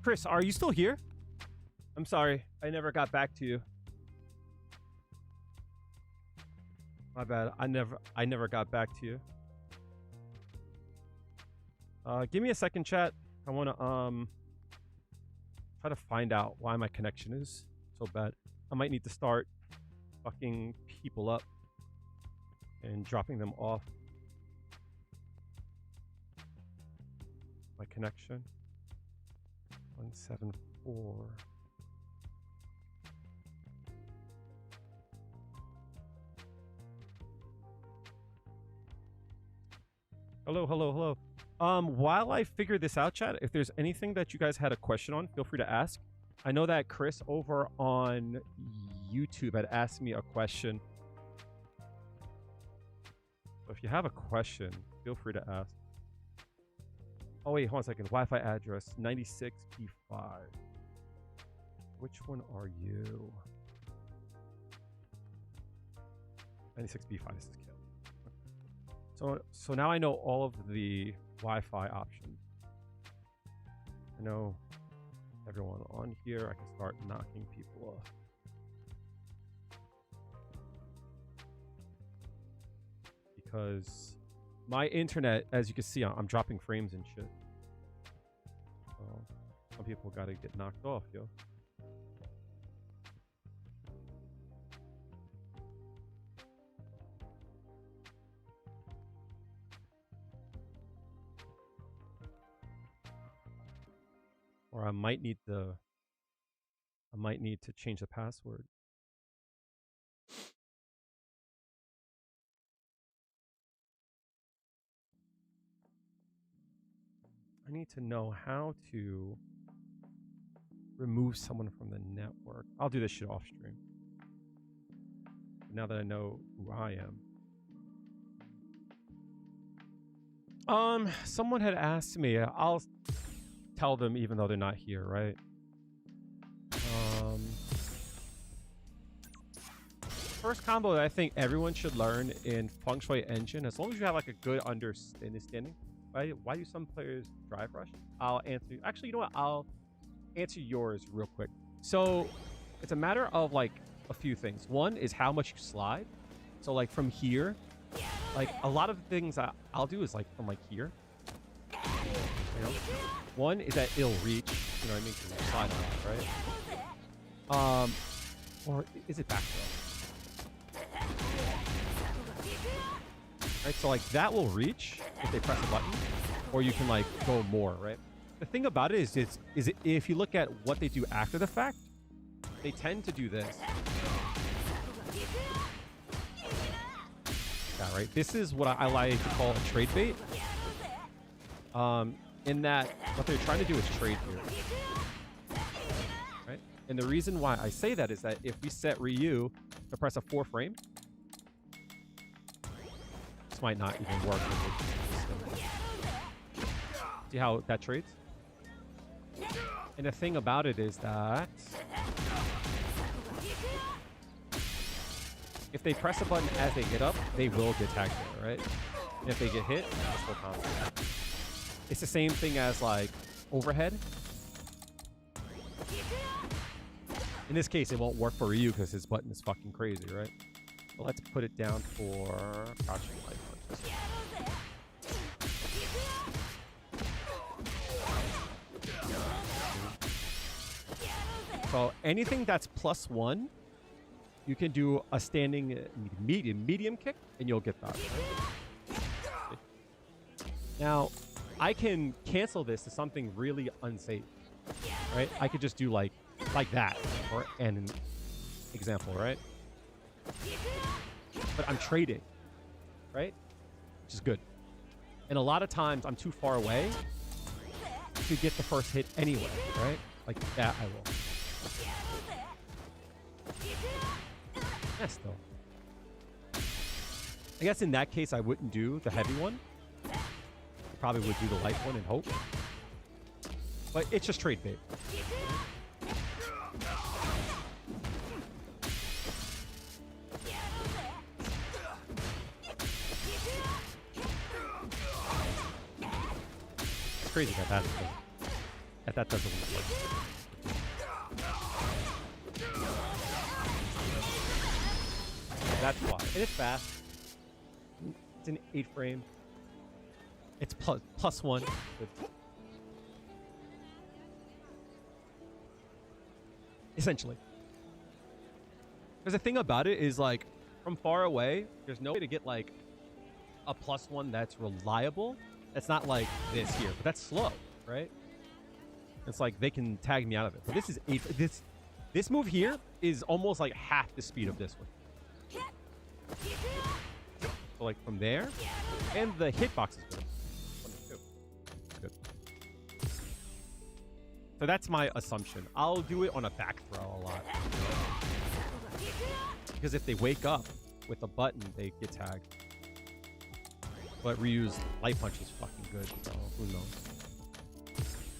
Chris, are you still here? I'm sorry, I never got back to you. My bad. I never got back to you. Give me a second, chat. I want to try to find out why my connection is so bad. I might need to start fucking people up and dropping them off. My connection. 174. Hello, hello, hello. While I figure this out, chat, if there's anything that you guys had a question on, feel free to ask. I know that Chris over on YouTube had asked me a question. So if you have a question, feel free to ask. Oh wait, hold on a second. Wi-Fi address 96p5. Which one are you? 96p5 is this kid. So now I know all of the Wi-Fi options. I know everyone on here. I can start knocking people off. Because my internet, as you can see, I'm dropping frames and shit. So some people gotta get knocked off, yo. Or I might need to change the password. I need to know how to remove someone from the network. I'll do this shit off stream. Now that I know who I am. Someone had asked me. I'll tell them even though they're not here, right? First combo that I think everyone should learn in Feng Shui Engine, as long as you have like a good understanding. Why do some players drive rush? I'll answer. Actually, you know what? I'll answer yours real quick. So it's a matter of like a few things. One is how much you slide. So like from here, like a lot of the things I'll do is like from like here. You know? One is that it'll reach. You know what I mean? Because you slide a lot, right? Or is it back throw? Right, so like that will reach if they press a button, or you can like go more, right? The thing about it is if you look at what they do after the fact, they tend to do this. Yeah, right. This is what I like to call a trade bait. In that what they're trying to do is trade here, right? And the reason why I say that is that if we set Ryu to press a 4 frame. Might not even work with it. See how that trades? And the thing about it is that if they press a button as they get up, they will get tagged there, right? And if they get hit, that's full combo. It's the same thing as like overhead. In this case, it won't work for Ryu because his button is fucking crazy, right? But let's put it down for crouching light. So anything that's +1, you can do a standing medium kick, and you'll get that. Right? Now, I can cancel this to something really unsafe, right? I could just do like that, or an example, right? But I'm trading, right? Which is good. And a lot of times I'm too far away to get the first hit anyway, right? Like that I will. Yeah, still. I guess in that case I wouldn't do the heavy one. I probably would do the light one and hope. But it's just trade bait. Crazy that that's That doesn't work. That's why. And it's fast. It's an 8 frame. It's plus 1. Good. Essentially. Because the thing about it is, like, from far away, there's no way to get, like, a +1 that's reliable. That's not like this here, but that's slow, right? It's like they can tag me out of it. But this is this move here is almost like half the speed of this one. So like from there, and the hitbox is good. Good. So that's my assumption. I'll do it on a back throw a lot. Because if they wake up with a button, they get tagged. But Ryu's light punch is fucking good, so who knows?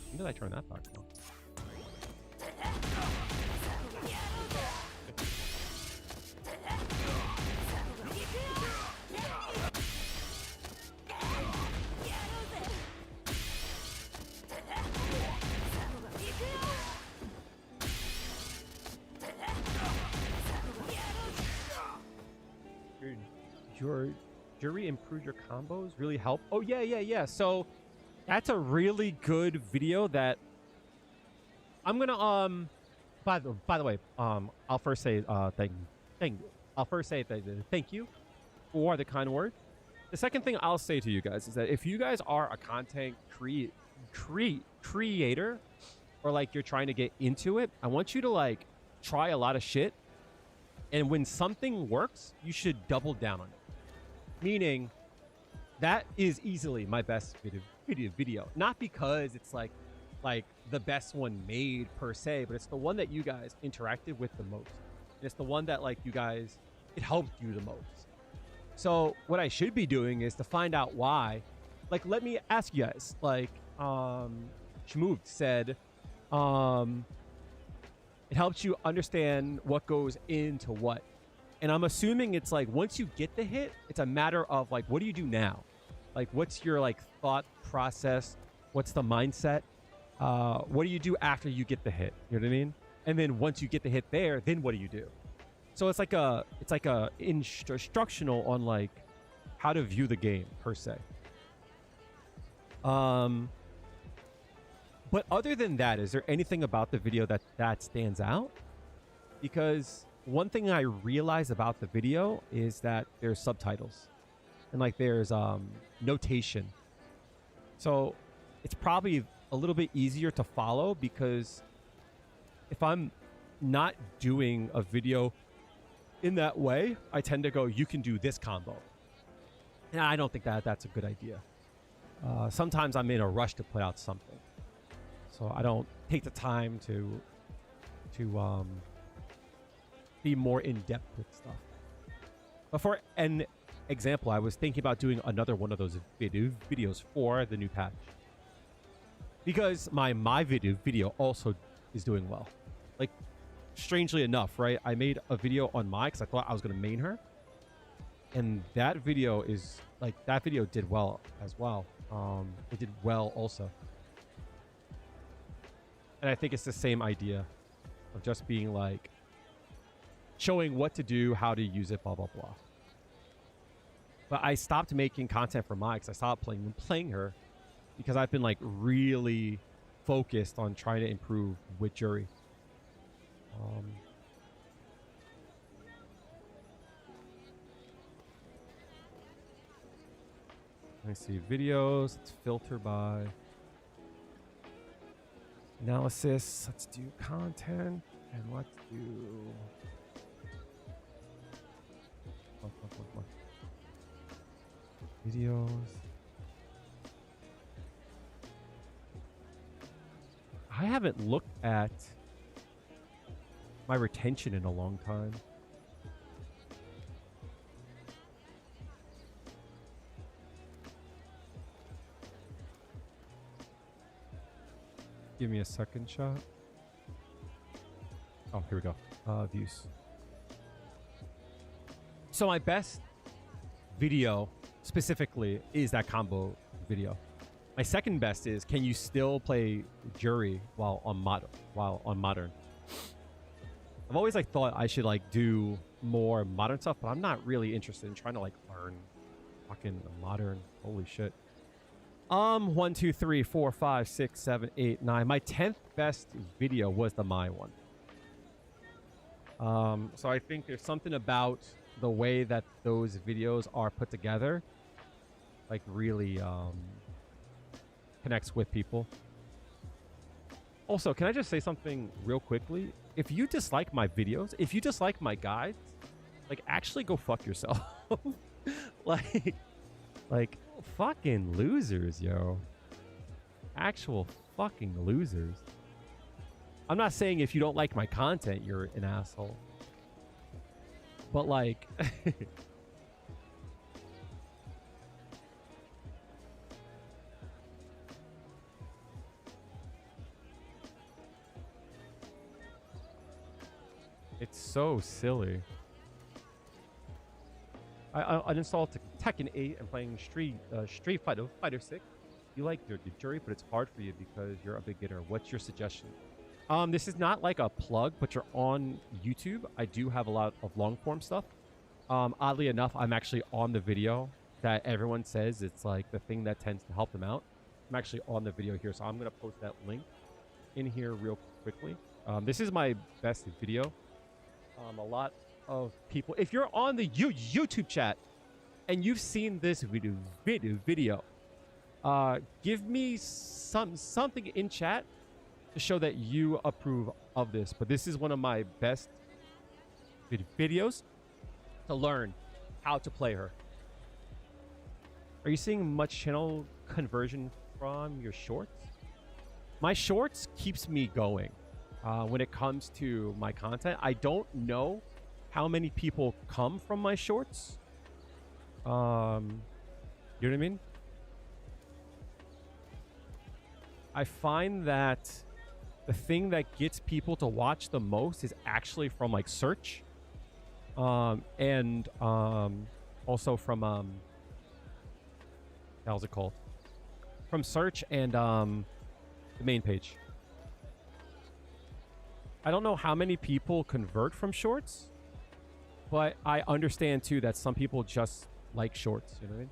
When did I turn that back on? Your Juri improved your combos, really help. Oh yeah. So that's a really good video that I'm gonna by the way, I'll first say thank you for the kind word. The second thing I'll say to you guys is that if you guys are a content creator, or like you're trying to get into it, I want you to like try a lot of shit, and when something works, you should double down on it. Meaning, that is easily my best video. Not because it's like the best one made per se, but it's the one that you guys interacted with the most. And it's the one that like you guys, it helped you the most. So what I should be doing is to find out why. Like, let me ask you guys. Like, Shmooved said, it helps you understand what goes into what. And I'm assuming it's like once you get the hit, it's a matter of like, what do you do now? Like, what's your like thought process? What's the mindset? What do you do after you get the hit? You know what I mean? And then once you get the hit there, then what do you do? So it's like a instructional on like how to view the game per se. But other than that, is there anything about the video that stands out? Because one thing I realized about the video is that there's subtitles and like there's notation. So it's probably a little bit easier to follow, because if I'm not doing a video in that way, I tend to go, you can do this combo. And I don't think that that's a good idea. Sometimes I'm in a rush to put out something, so I don't take the time to be more in-depth with stuff. But for an example, I was thinking about doing another one of those videos for the new patch, because my video also is doing well. Like, strangely enough, right? I made a video on Mai because I thought I was going to main her, and that video is like, that video did well as well. It did well also, and I think it's the same idea of just being like showing what to do, how to use it, blah blah blah. But I stopped making content for Mai because I stopped playing her, because I've been like really focused on trying to improve with Juri. Let me see videos. Let's filter by analysis. Let's do content, and let's do videos. I haven't looked at my retention in a long time. Give me a second shot. Oh, here we go. Views. So my best video specifically is that combo video. My second best is, can you still play Juri while on modern? I've always like thought I should like do more modern stuff, but I'm not really interested in trying to like learn fucking modern. Holy shit. 1, 2, 3, 4, 5, 6, 7, 8, 9. My 10th best video was the Mai one. So I think there's something about the way that those videos are put together, like really connects with people. Also, can I just say something real quickly? If you dislike my videos, if you dislike my guides, like actually go fuck yourself. like fucking losers, yo. Actual fucking losers. I'm not saying if you don't like my content, you're an asshole. But like... It's so silly. I uninstalled Tekken 8 and playing Street Fighter 6. You like your Juri, but it's hard for you because you're a beginner. What's your suggestion? This is not like a plug, but you're on YouTube. I do have a lot of long form stuff. Oddly enough, I'm actually on the video that everyone says it's like the thing that tends to help them out. I'm actually on the video here, so I'm gonna post that link in here real quickly. This is my best video. A lot of people, if you're on the YouTube chat and you've seen this video, give me something in chat to show that you approve of this. But this is one of my best videos to learn how to play her. Are you seeing much channel conversion from your shorts? My shorts keeps me going. When it comes to my content, I don't know how many people come from my shorts. You know what I mean? I find that the thing that gets people to watch the most is actually from like search, and also from how's it called? From search and the main page. I don't know how many people convert from shorts, but I understand too that some people just like shorts, you know what I mean?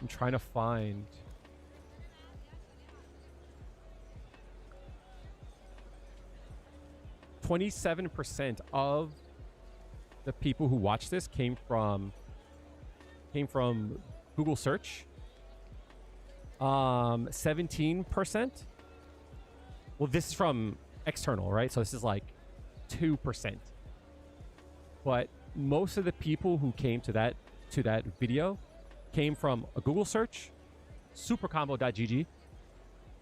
I'm trying to find... .27% of the people who watch this came from Google search. 17%. Well, this is from external, right? So this is like 2%. But most of the people who came to that video came from a Google search, supercombo.gg,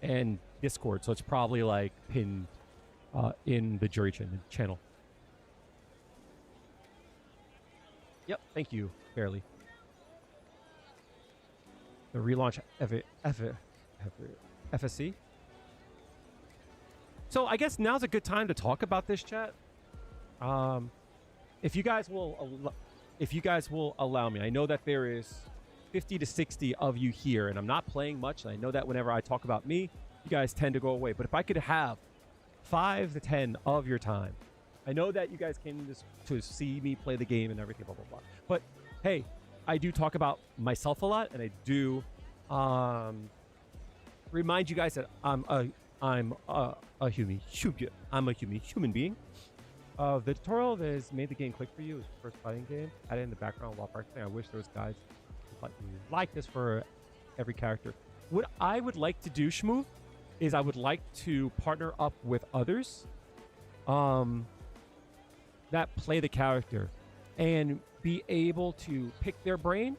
and Discord. So it's probably like pinned in the Juri channel. Yep, thank you, Barely. The relaunch FSC. So I guess now's a good time to talk about this, chat. If you guys will allow me, I know that there is 50 to 60 of you here, and I'm not playing much. And I know that whenever I talk about me, you guys tend to go away. But if I could have 5 to 10 of your time, I know that you guys came to see me play the game and everything, blah blah blah. But hey, I do talk about myself a lot, and I do remind you guys that I'm a human being. The tutorial that has made the game click for you is the first fighting game. Add it in the background while practicing. I wish there was guides like this for every character. What I would like to do, Shmoo, is I would like to partner up with others that play the character and be able to pick their brain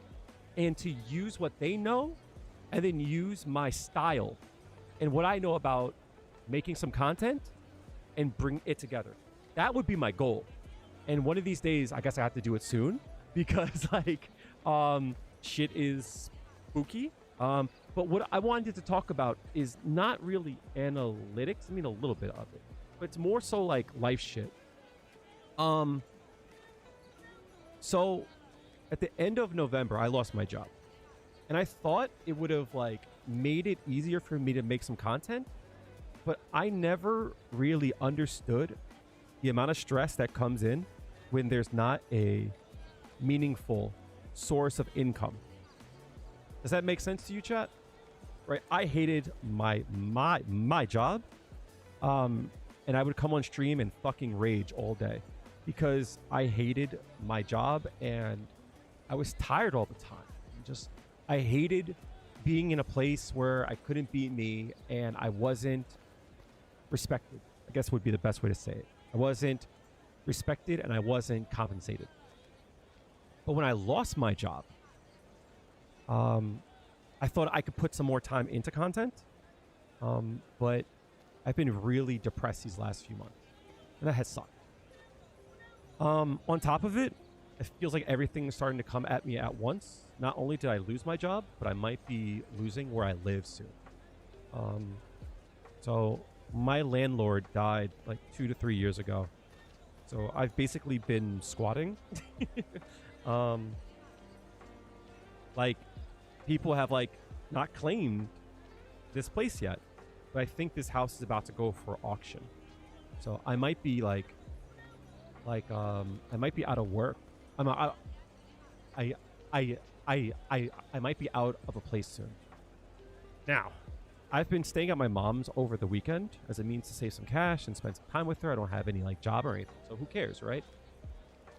and to use what they know and then use my style and what I know about making some content and bring it together. That would be my goal. And one of these days, I guess I have to do it soon because like shit is spooky. But what I wanted to talk about is not really analytics. I mean, a little bit of it, but it's more so like life shit. So at the end of November, I lost my job. And I thought it would have like made it easier for me to make some content, but I never really understood the amount of stress that comes in when there's not a meaningful source of income. Does that make sense to you, chat? Right? I hated my job. And I would come on stream and fucking rage all day because I hated my job and I was tired all the time. I hated being in a place where I couldn't be me and I wasn't respected, I guess would be the best way to say it. I wasn't respected and I wasn't compensated. But when I lost my job, I thought I could put some more time into content, but I've been really depressed these last few months, and that has sucked. On top of it, it feels like everything's starting to come at me at once. Not only did I lose my job, but I might be losing where I live soon. So my landlord died like 2 to 3 years ago. So I've basically been squatting. Like people have like not claimed this place yet, but I think this house is about to go for auction. So I might be I might be out of work. I might be out of a place soon. Now, I've been staying at my mom's over the weekend as a means to save some cash and spend some time with her. I don't have any like job or anything, so who cares, right?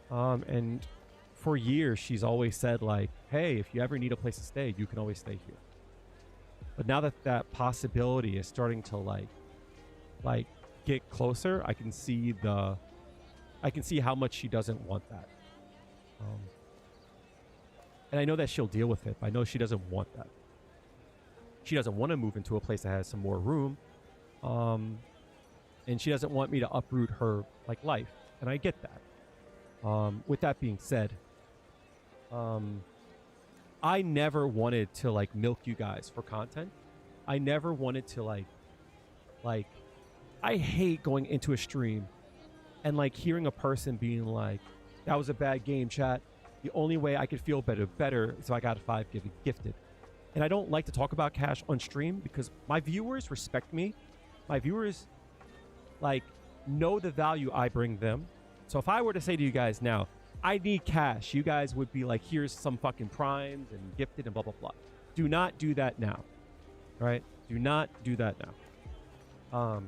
And for years, she's always said like, hey, if you ever need a place to stay, you can always stay here. But now that that possibility is starting to like get closer, I can see how much she doesn't want that. And I know that she'll deal with it, but I know she doesn't want that. She doesn't want to move into a place that has some more room. And she doesn't want me to uproot her like life. And I get that. With that being said, I never wanted to like milk you guys for content. I never wanted to like I hate going into a stream and like hearing a person being like, that was a bad game, chat. The only way I could feel better is if I got a 5 gifted. And I don't like to talk about cash on stream because my viewers respect me. My viewers like know the value I bring them. So if I were to say to you guys now, I need cash, you guys would be like, here's some fucking primes and gifted and blah, blah, blah. Do not do that now. Right? Do not do that now.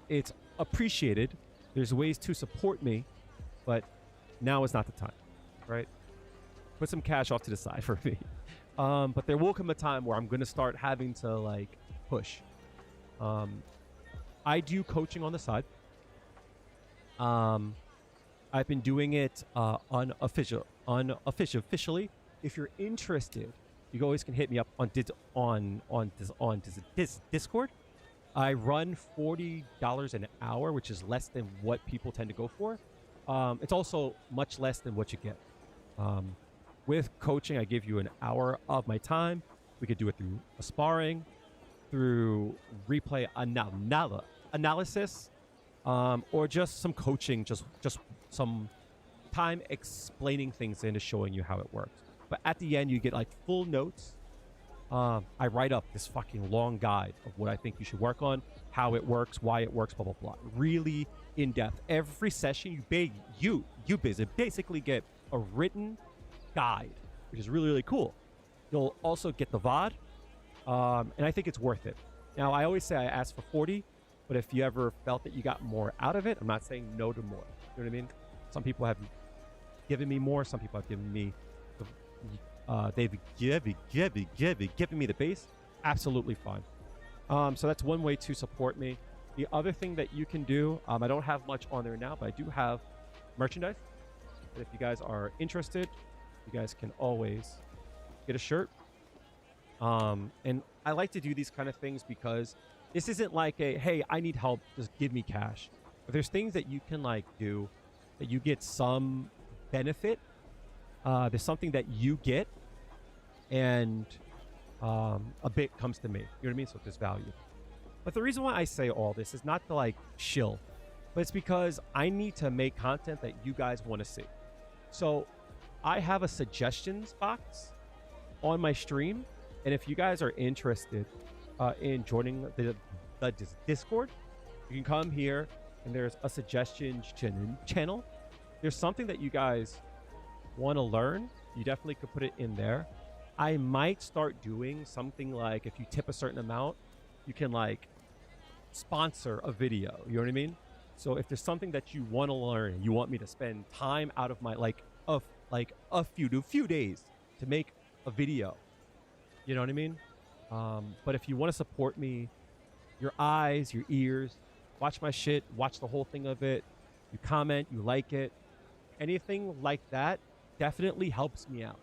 It's appreciated. There's ways to support me, but now is not the time. Right? Put some cash off to the side for me. But there will come a time where I'm going to start having to like push. I do coaching on the side. I've been doing it unofficially. If you're interested, you always can hit me up on Discord. I run $40 an hour, which is less than what people tend to go for. It's also much less than what you get. With coaching, I give you an hour of my time. We could do it through a sparring, through replay analysis, or just some coaching, just some time explaining things and showing you how it works. But at the end, you get like full notes. I write up this fucking long guide of what I think you should work on, how it works, why it works, blah, blah, blah. Really in depth. Every session, you basically get a written guide, which is really, really cool. You'll also get the VOD, and I think it's worth it. Now, I always say I ask for 40, but if you ever felt that you got more out of it, I'm not saying no to more. You know what I mean? Some people have given me more. Some people have given me, they've given me the base. Absolutely fine. So that's one way to support me. The other thing that you can do, I don't have much on there now, but I do have merchandise. And if you guys are interested, you guys can always get a shirt. And I like to do these kind of things because this isn't like a, hey, I need help, just give me cash. But there's things that you can like do that you get some benefit. There's something that you get and a bit comes to me. You know what I mean? So there's value. But the reason why I say all this is not to like shill, but it's because I need to make content that you guys want to see. So I have a suggestions box on my stream, and if you guys are interested in joining the Discord, you can come here, and there's a suggestions channel. There's something that you guys want to learn, you definitely could put it in there. I might start doing something like, if you tip a certain amount, you can like sponsor a video. You know what I mean? So if there's something that you want to learn, you want me to spend time out of my a few days to make a video. You know what I mean? But if you want to support me, your eyes, your ears, watch my shit, watch the whole thing of it, you comment, you like it, anything like that definitely helps me out.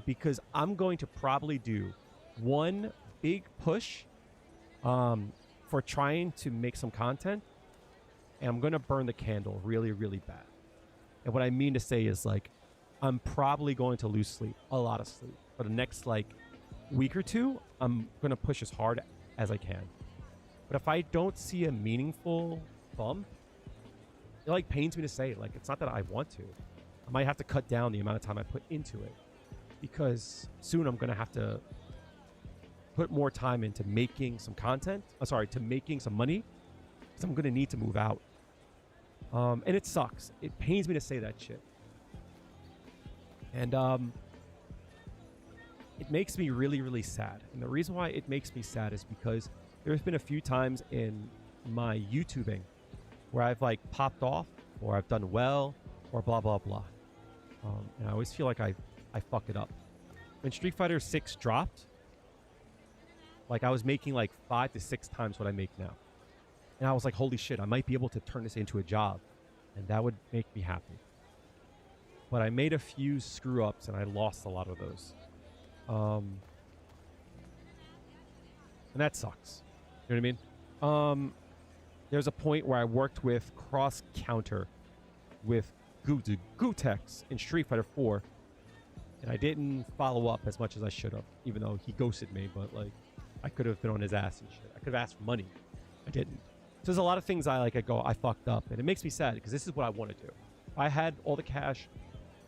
Because I'm going to probably do one big push for trying to make some content, and I'm going to burn the candle really, really bad. And what I mean to say is, like, I'm probably going to lose sleep, a lot of sleep. For the next, like, week or two, I'm going to push as hard as I can. But if I don't see a meaningful bump, it, like, pains me to say, like, it's not that I want to. I might have to cut down the amount of time I put into it, because soon I'm going to have to put more time into making some content. To making some money, because I'm going to need to move out. And it sucks. It pains me to say that shit. And it makes me really, really sad. And the reason why it makes me sad is because there's been a few times in my YouTubing where I've like popped off, or I've done well, or blah, blah, blah. And I always feel like I fuck it up. When Street Fighter 6 dropped, like, I was making like 5 to 6 times what I make now. And I was like, holy shit, I might be able to turn this into a job. And that would make me happy. But I made a few screw ups and I lost a lot of those. And that sucks. You know what I mean? There's a point where I worked with Cross Counter with Gutex in Street Fighter 4. And I didn't follow up as much as I should have, even though he ghosted me. But, like, I could have been on his ass and shit. I could have asked for money. I didn't. So there's a lot of things I go, I fucked up. And it makes me sad, because this is what I want to do. If I had all the cash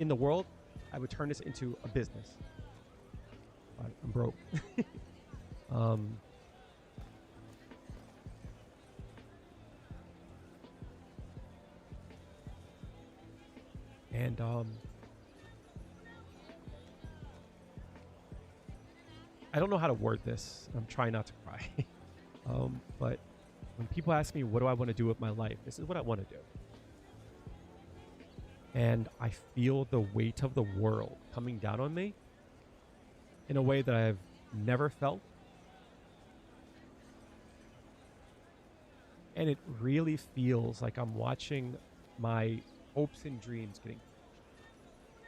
in the world, I would turn this into a business. But I'm broke. And I don't know how to word this. I'm trying not to cry. But when people ask me, what do I want to do with my life? This is what I want to do. And I feel the weight of the world coming down on me in a way that I've never felt. And it really feels like I'm watching my hopes and dreams getting crushed.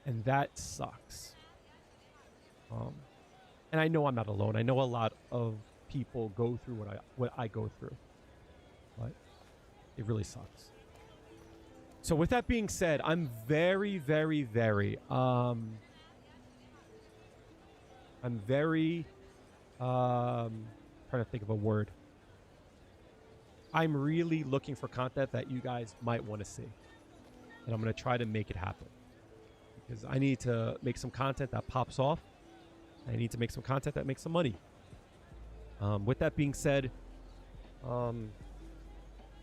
And that sucks. And I know I'm not alone. I know a lot of people go through what I go through. But it really sucks. So with that being said, I'm very, very, very trying to think of a word. I'm really looking for content that you guys might want to see. And I'm going to try to make it happen. Because I need to make some content that pops off. I need to make some content that makes some money. With that being said,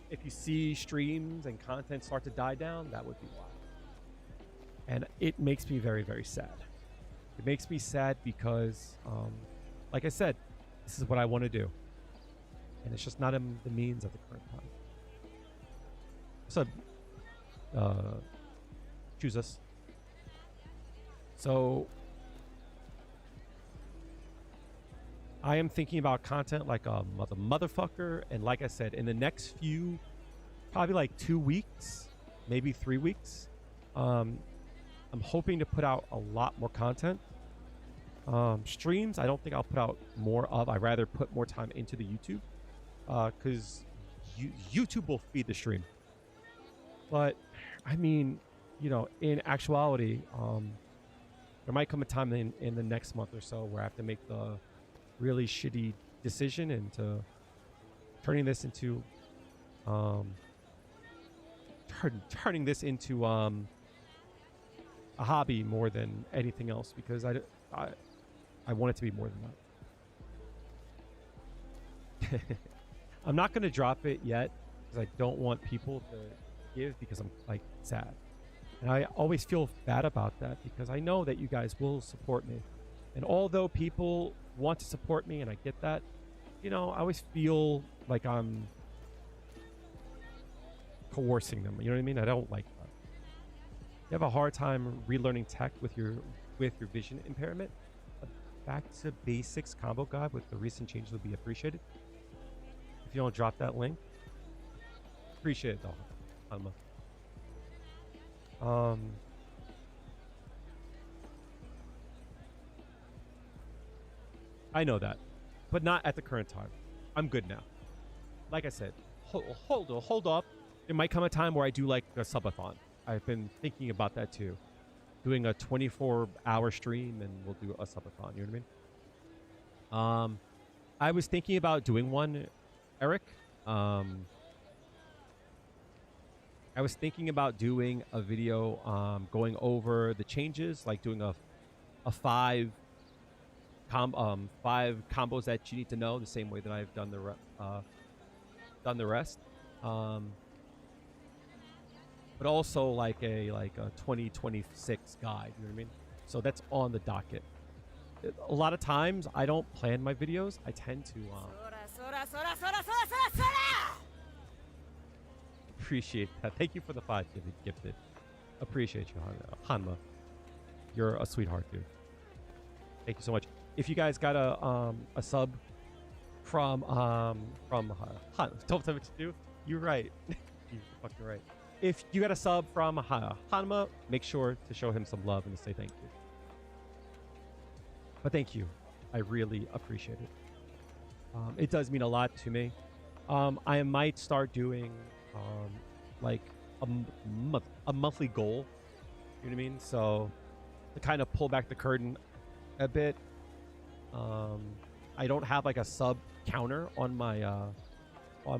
if you see streams and content start to die down, that would be why. And it makes me very, very sad. It makes me sad because, like I said, this is what I want to do. And it's just not in the means of the current time. So, choose us. So, I am thinking about content like a motherfucker. And like I said, in the next few, probably like 2 weeks, maybe 3 weeks, I'm hoping to put out a lot more content. Streams, I don't think I'll put out more of. I'd rather put more time into the YouTube. Because YouTube will feed the stream. But, I mean, you know, in actuality, there might come a time in the next month or so where I have to make the really shitty decision into turning this into a hobby more than anything else because I want it to be more than that. I'm not going to drop it yet because I don't want people to give because I'm like sad. And I always feel bad about that because I know that you guys will support me. And although people want to support me and I get that, you know, I always feel like I'm coercing them. You know what I mean? I don't like that. You have a hard time relearning tech with your vision impairment? A back to basics combo guide with the recent changes would be appreciated. If you don't drop that link, appreciate it, though. I know that, but not at the current time. I'm good now. Like I said, hold up. There might come a time where I do like a subathon. I've been thinking about that too. Doing a 24-hour stream and we'll do a subathon. You know what I mean? I was thinking about doing one, Eric. I was thinking about doing a video going over the changes, like doing a five combos that you need to know, the same way that I've done the rest. But also like a 2026 guide, you know what I mean? So that's on the docket. A lot of times I don't plan my videos. I tend to appreciate that. Thank you for the 5 gifted. Appreciate you, Hanma. You're a sweetheart, dude. Thank you so much. If you guys got a sub from Han, don't tell me what to do. You're right. You're fucking right. If you got a sub from Hanma, make sure to show him some love and to say thank you. But thank you. I really appreciate it. It does mean a lot to me. I might start doing like a monthly goal. You know what I mean? So to kind of pull back the curtain a bit. I don't have like a sub counter on my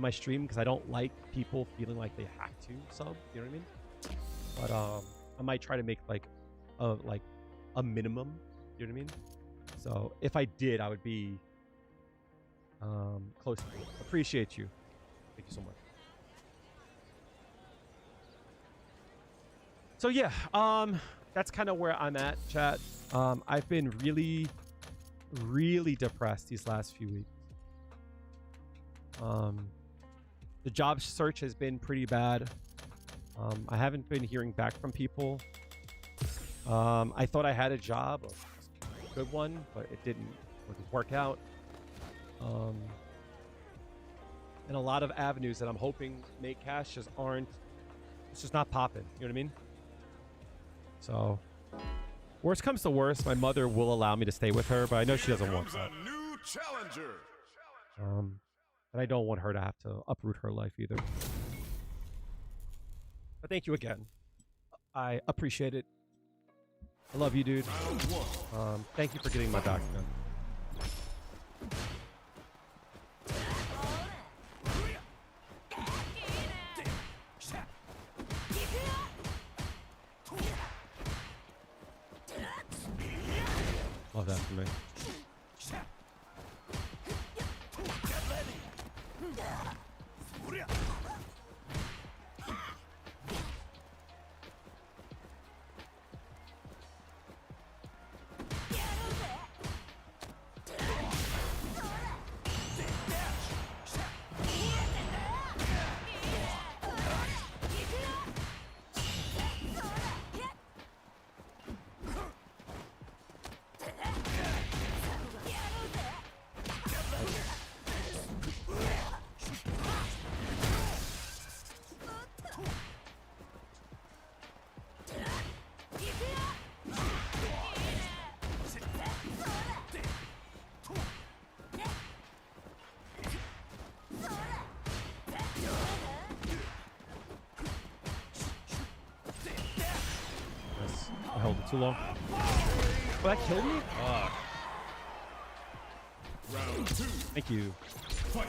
stream because I don't like people feeling like they have to sub. You know what I mean? But I might try to make like a minimum. You know what I mean? So if I did, I would be close to it. Appreciate you. Thank you so much. So yeah, that's kind of where I'm at, chat. I've been really depressed these last few weeks. The job search has been pretty bad. I haven't been hearing back from people. I thought I had a job, a good one, but it didn't work out. And a lot of avenues that I'm hoping make cash just aren't. It's just not popping. You know what I mean? So, worst comes to worst, my mother will allow me to stay with her, but I know she doesn't want that. New challenger. And I don't want her to have to uproot her life either. But thank you again. I appreciate it. I love you, dude. Thank you for getting my document. Love that for me. I held it too long. Oh, that killed me? Round 2. Thank you. Fight.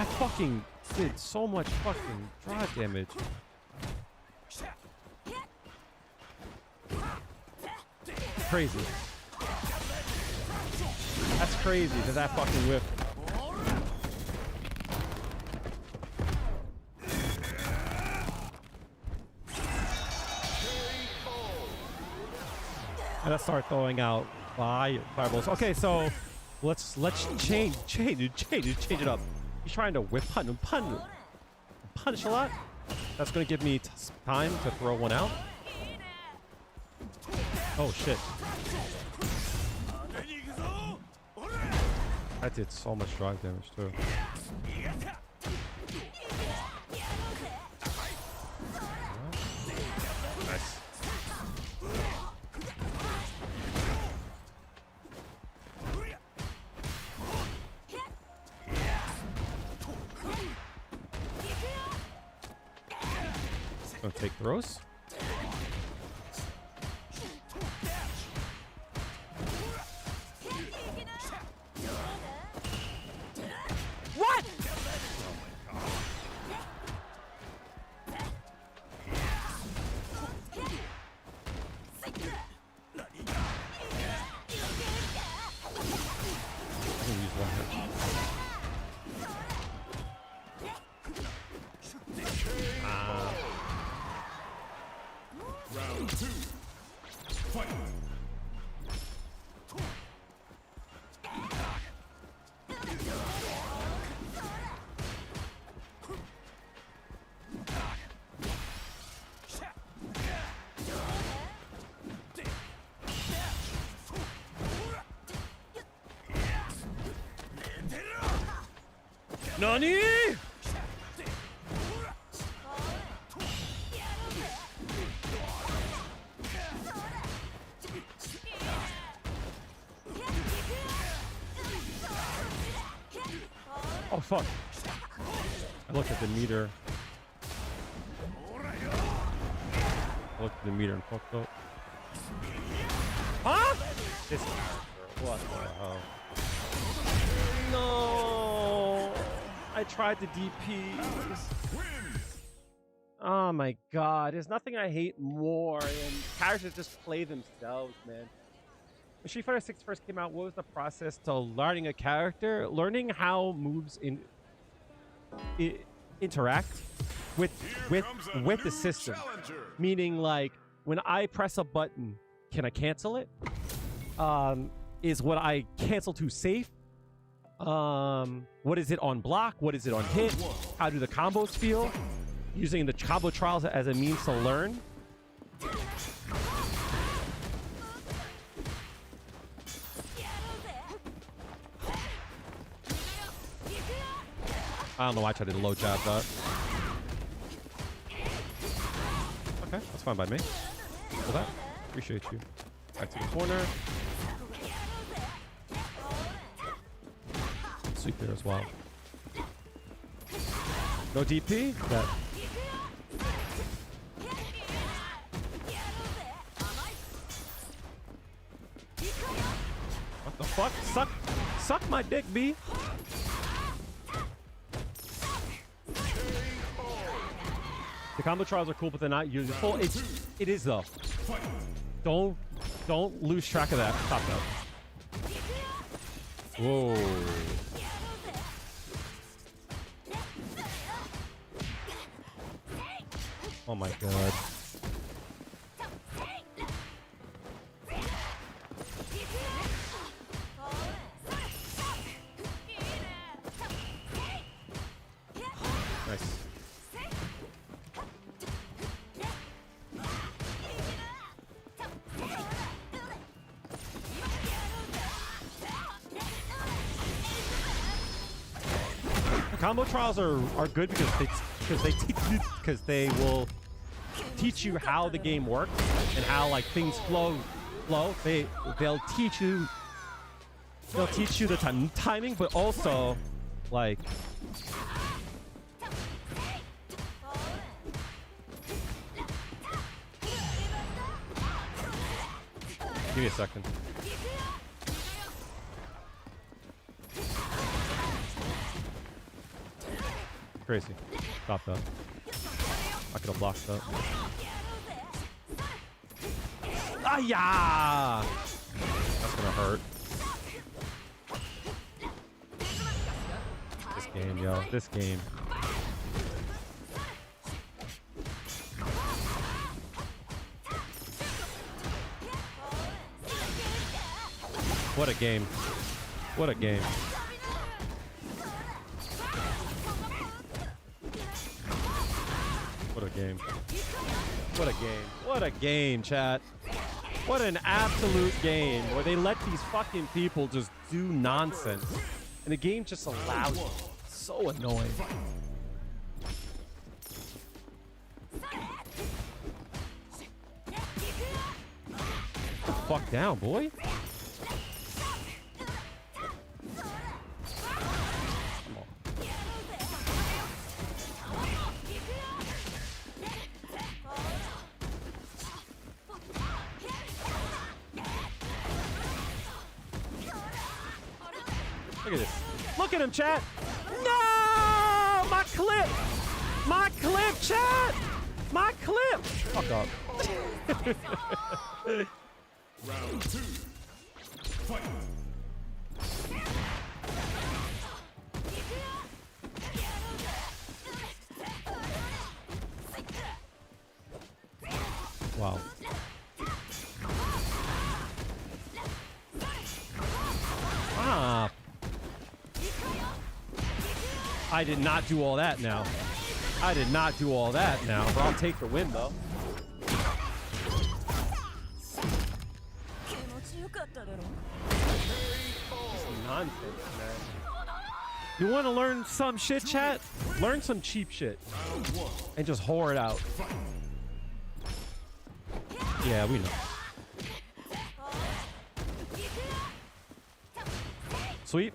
That fucking did so much fucking drive damage. Crazy. That's crazy that that fucking whip. And let's start throwing out fireballs. Okay, so let's change it up. He's trying to whip punish a lot. That's gonna give me time to throw one out. Oh shit! That did so much drive damage too. Nice. Gonna take throws. What? I'm gonna use one hit. Round 2. Fight. Nani? Oh fuck. I looked at the meter. I looked at the meter and fucked up. Huh? This what the hell? No. I tried the DP. Oh my god. There's nothing I hate more than characters just play themselves, man. When Street Fighter 6 first came out, what was the process to learning a character? Learning how moves interact with the system. Challenger. Meaning, like, when I press a button, can I cancel it? Is what I cancel too safe? What is it on block? What is it on hit? How do the combos feel? Using the combo trials as a means to learn. I don't know why I tried to low jab that. Okay, that's fine by me. For that, appreciate you. Back to the corner. Sweep there as well. No DP? That. What the fuck? Suck my dick, B. The combo trials are cool, but they're not useful. It is though. Don't lose track of that. Stop that. Whoa. Oh my god. Nice. Combo trials are good because they will teach you how the game works and how like things flow. They'll teach you the timing, but also like give me a second. crazy. Stop that. I could have blocked that. Ah, yeah! That's gonna hurt. This game, yo. This game. What a game. What a game. What a game. What a game. What a game, chat. What an absolute game where they let these fucking people just do nonsense. And the game just allows it. It's so annoying. Get the fuck down, boy. Look at this. Look at him, chat. No! My clip! My clip, chat! My clip! Fuck up. Round 2. Fight. Wow. Ah. I did not do all that now. I did not do all that now, but I'll take the win, though. Nonsense, man. You want to learn some shit, chat? Learn some cheap shit. And just whore it out. Yeah, we know. Sweet.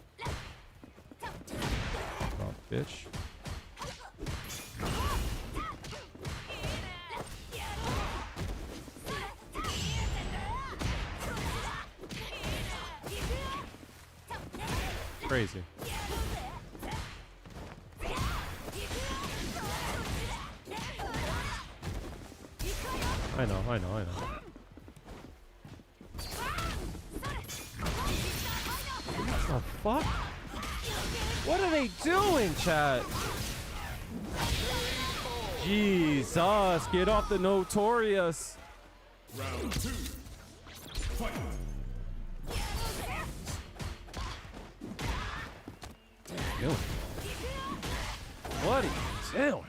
Oh, bitch. Crazy. I know. What the fuck? What are they doing, chat? Jesus, get off the Notorious. Round 2. Fight. Doing? What are you doing?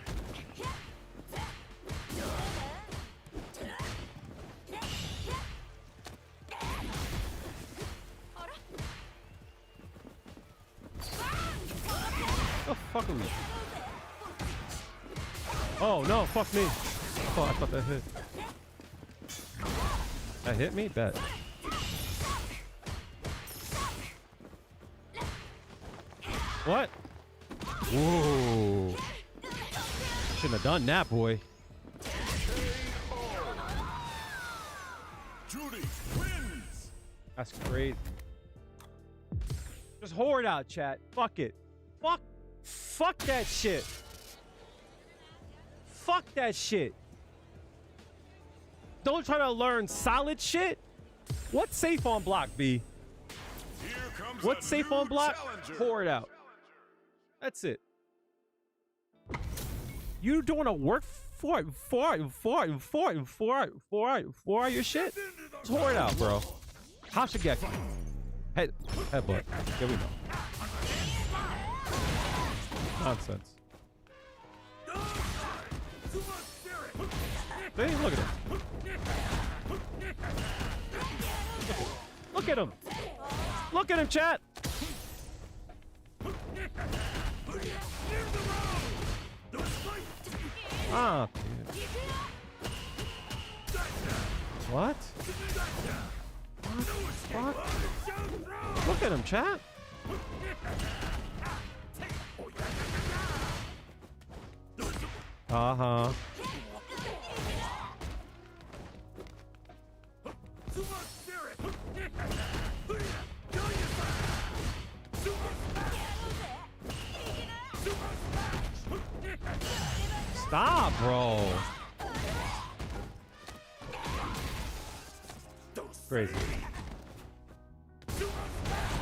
Oh, fuck me. Oh, no, fuck me. Oh, I thought that hit. That hit me? Bet. What? Whoa. Shouldn't have done that, boy. Juri wins. That's crazy. Just whore it out, chat. Fuck it. Fuck that shit. Fuck that shit. Don't try to learn solid shit. What's safe on block, B? Here comes What's a safe new on block? challenger. Whore it out. That's it. You don't want to work for your shit? Just whore it out, bro. Hashigeki. Headbutt. Here we go. Nonsense. See? Look at him. Look at him. Look at him, chat. Ah, dude. What? What? Look at him, chat. Uh-huh. Stop, bro. Crazy.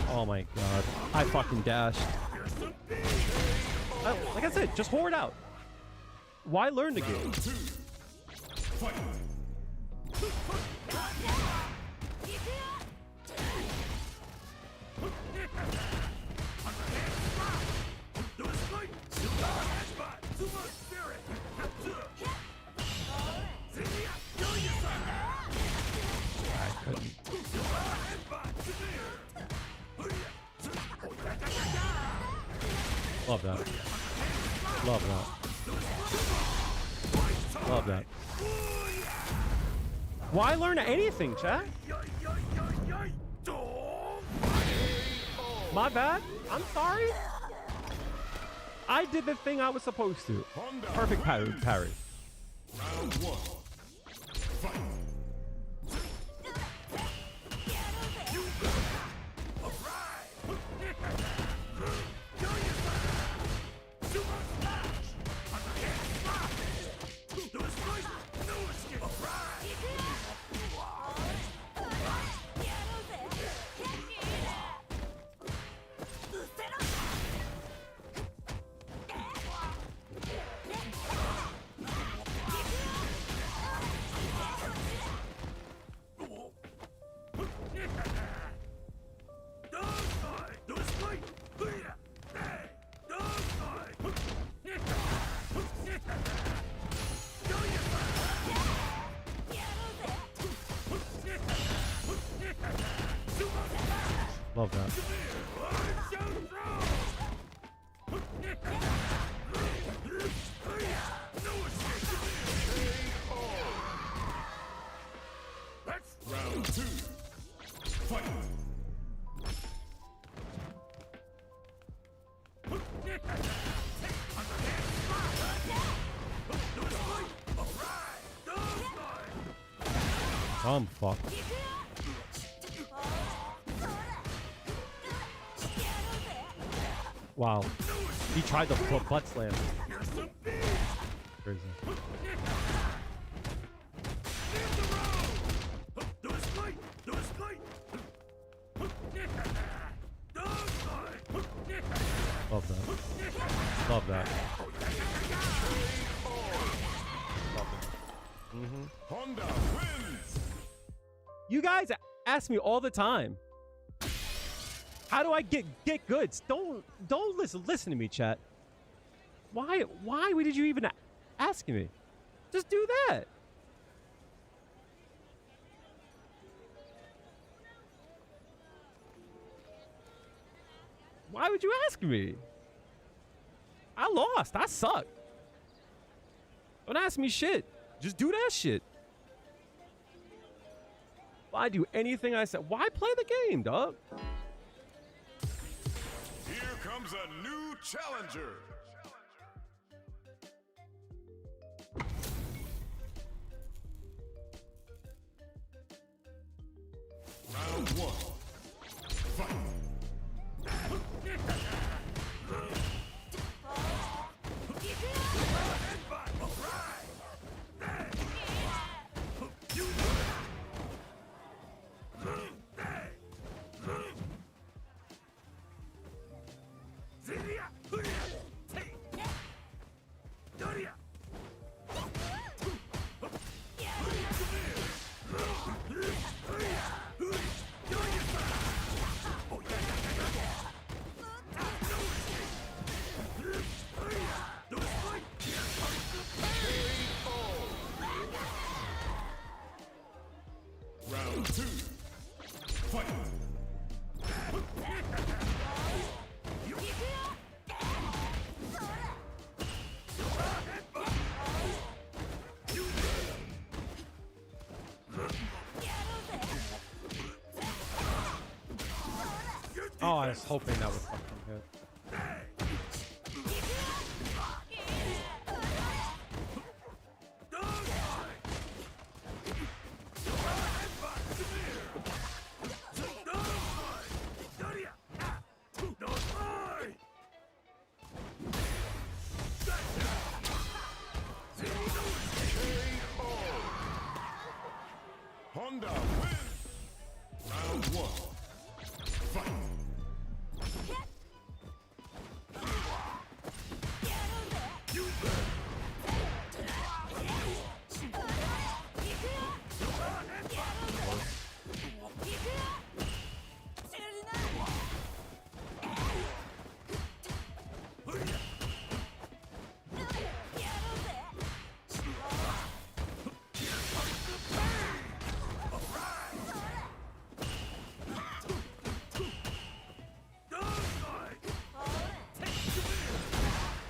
Oh my god. I fucking dashed. Like I said, just whore it out. Why learn the game? Love that. Love that. Love that. Why learn anything, chat? My bad. I'm sorry. I did the thing I was supposed to. Perfect parry. Round 1. Fight. Love that. Round 2. Fight. I'm fucked. Wow. He tried the butt slam. Crazy. Love that. Love that. Love it. Honda wins. You guys ask me all the time. How do I get goods? Don't listen to me, chat. Why did you even ask me? Just do that. Why would you ask me? I lost. I suck. Don't ask me shit. Just do that shit. Why do anything I said? Why play the game, dog? Here comes a new challenger. Round 1. Fight. Round 2. Fight. Oh, I was hoping that would fucking hit. Honda wins. Round 1. Fight.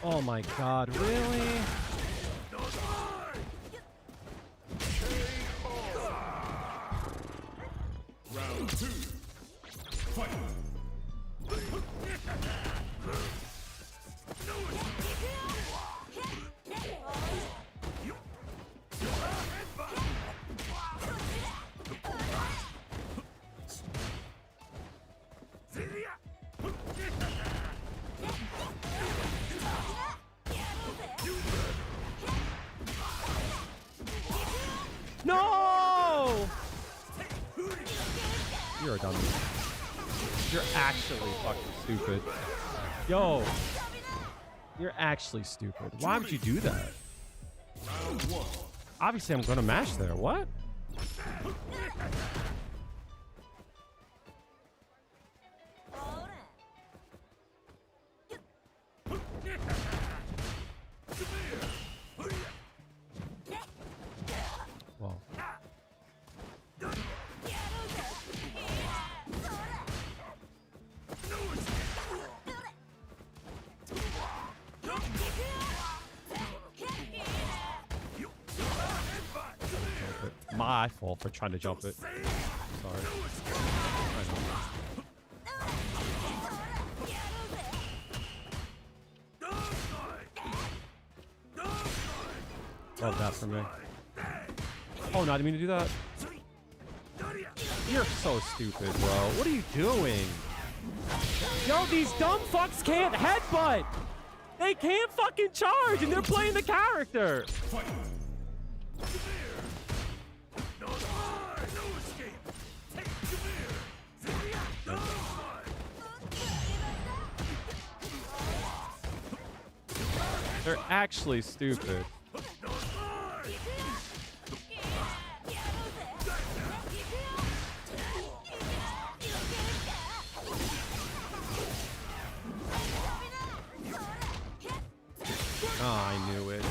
Oh my god, really? Round 2. Fight. No! You're a dummy. You're actually fucking stupid. Yo. You're actually stupid. Why would you do that? Round 1. Obviously, I'm gonna mash there. What? Well. My fault for trying to jump it. Sorry. Love that for me. Oh, no, I didn't mean to do that. You're so stupid, bro. What are you doing? Yo, these dumb fucks can't headbutt. They can't fucking charge, and they're playing the character. Fight. They're actually stupid. Oh, I knew it.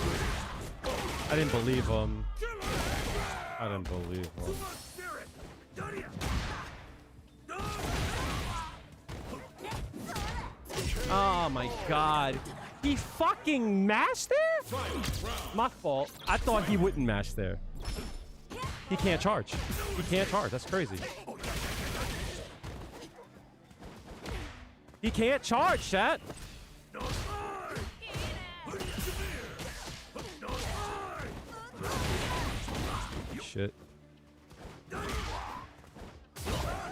I didn't believe him. I didn't believe him. Oh my god. He fucking mashed there? My fault. I thought he wouldn't mash there. He can't charge. He can't charge. That's crazy. He can't charge, chat. Shit.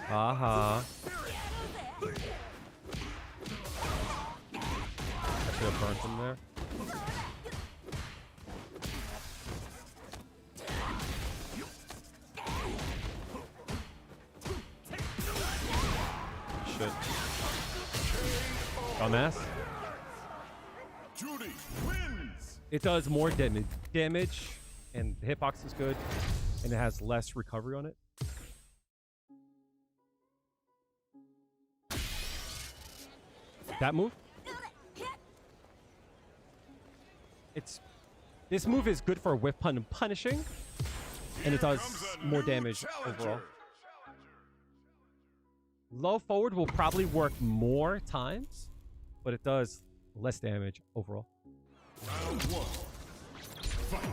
Haha. I should have burnt him there. Shit. Dumbass. Juri wins. It does more damage, and the hitbox is good, and it has less recovery on it. That move? This move is good for whiff pun and punishing, and it does more damage overall. Low forward will probably work more times, but it does less damage overall. Round 1. Fight.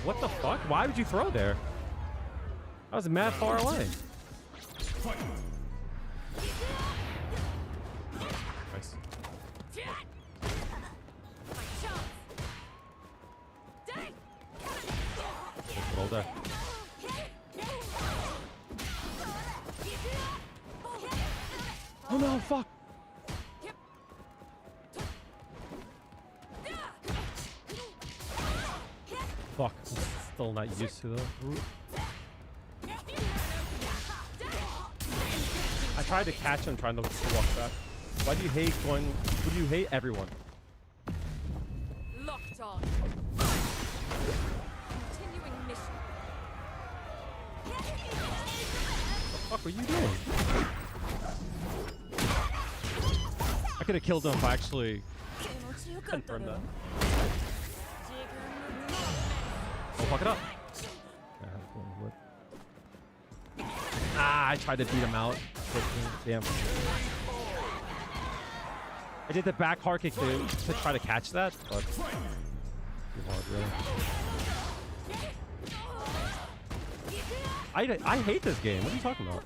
What the fuck? Why would you throw there? I was mad far away. Fight. Nice. Roll there. Oh no, fuck. Fuck. I'm still not used to that. I tried to catch him trying to walk back. Why do you hate going? Who do you hate? Everyone. Locked on. Continuing mission. What the fuck were you doing? I could have killed him if I actually confirmed that. Oh, fuck it up. Ah, I tried to beat him out. Damn. I did the back hard kick to try to catch that, but too hard, really. I hate this game. What are you talking about?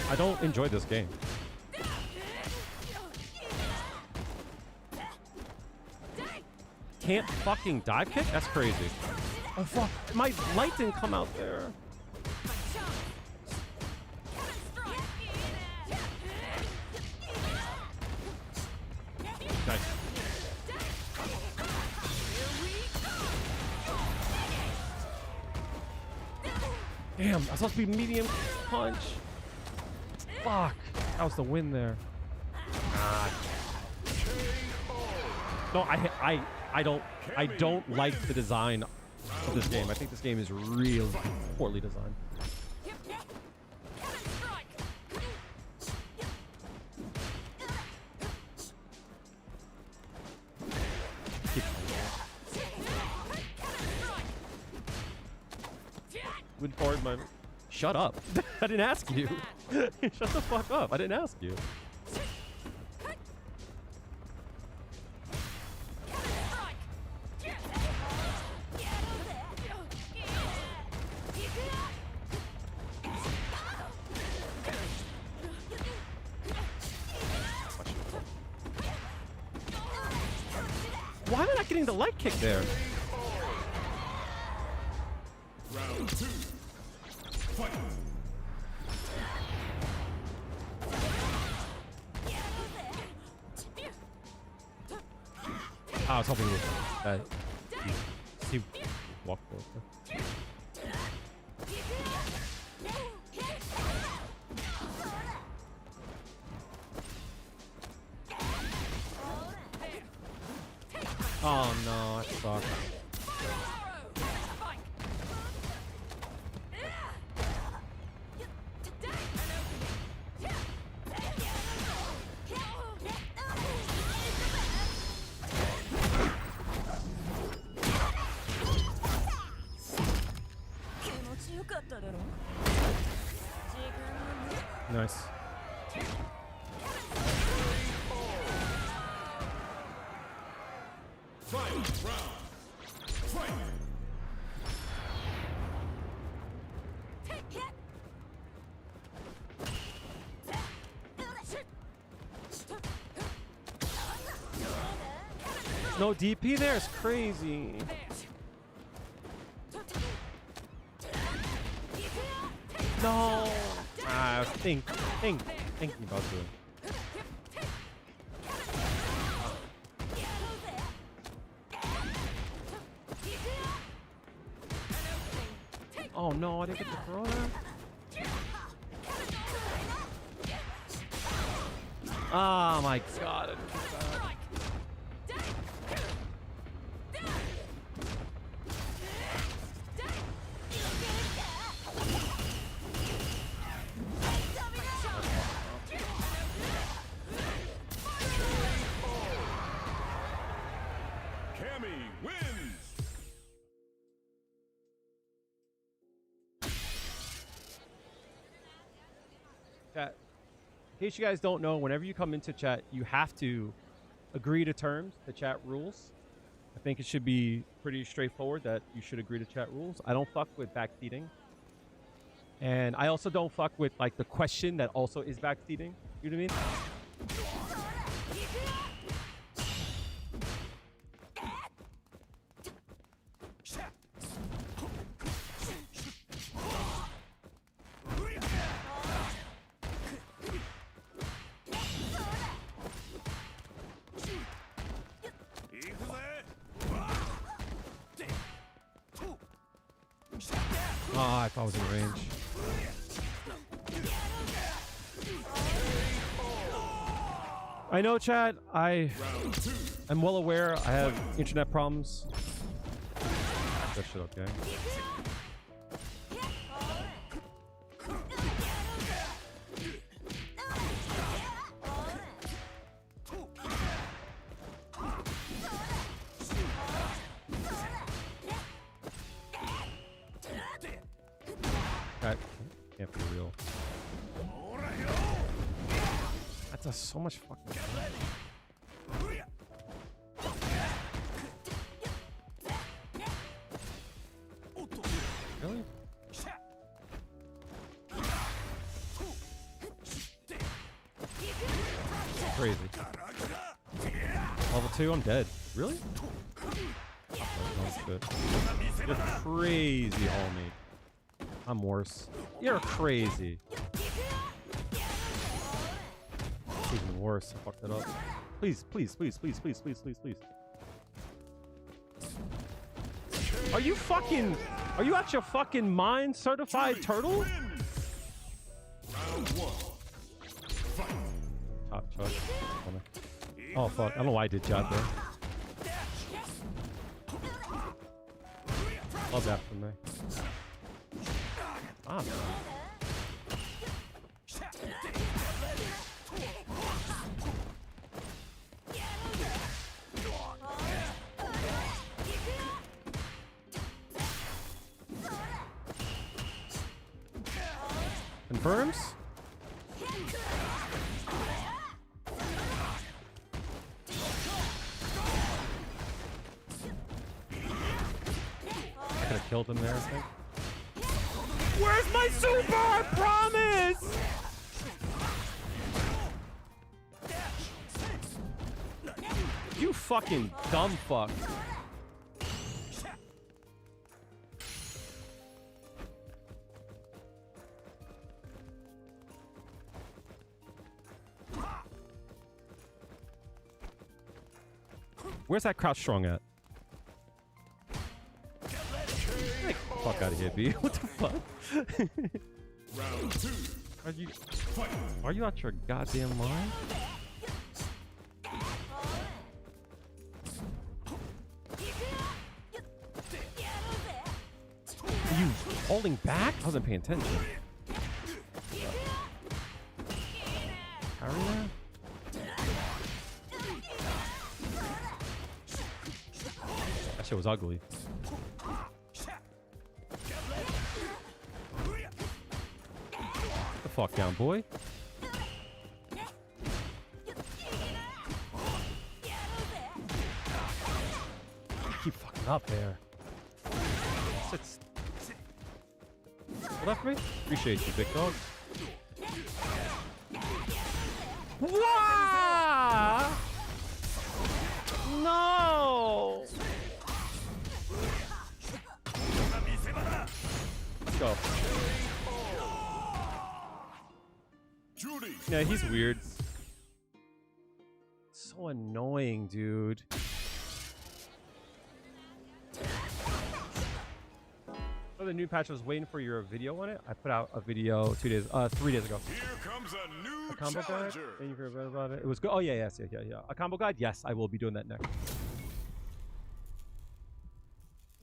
I don't enjoy this game. Can't fucking dive kick? That's crazy. Oh fuck. My light didn't come out there. Nice. Damn, I was supposed to be medium punch. Fuck. That was the win there. No, I don't like the design of this game. I think this game is real poorly designed. Went forward, my. Shut up! I didn't ask you. Shut the fuck up! I didn't ask you. Why am I not getting the light kick there? Round 2. Fight. I was hoping he walk forward. Oh no, that sucks. Nice. Final round. Fight. No DP there is crazy. No. I was thinking about doing. Oh no, I didn't get to throw that. Oh my god. Chat. In case you guys don't know, whenever you come into chat, you have to agree to terms, the chat rules. I think it should be pretty straightforward that you should agree to chat rules. I don't fuck with backseating. And I also don't fuck with like the question that also is backseating. You know what I mean? Ah, I thought I was in range. I know, Chad. I am well aware I have internet problems. That shit okay. That can't be real. That does so much fucking damage. Really? Crazy. Level 2, I'm dead. Really? Oh, shit. You're crazy, homie. I'm worse. You're crazy. Even worse. I fucked it up. Please, please, please, please, please, please, please, please. Are you fucking... Are you out your fucking mind, certified turtle? Round 1. Fight. Top charge. Oh fuck. I don't know why I did jab there. Love that from me. Ah, man. Confirms? I could have killed him there, I think. Where's my super? I promise! You fucking dumb fuck. Where's that crouch strong at? Like, fuck out of here, B. What the fuck? Round 2. Fight. Are you out your goddamn mind? Are you holding back? I wasn't paying attention. Parry there? That shit was ugly. Get the fuck down, boy. Keep fucking up there. Sit. Left me? Appreciate you, big dog. Wow! No! Let's go. Juri. Yeah, he's weird. So annoying, dude. Oh, the new patch. I was waiting for your video on it. I put out a video 3 days ago. Here comes a new Combo guide. challenger. Thank you for read about it. It was good. Oh yeah, yes, yeah. A combo guide. Yes, I will be doing that next.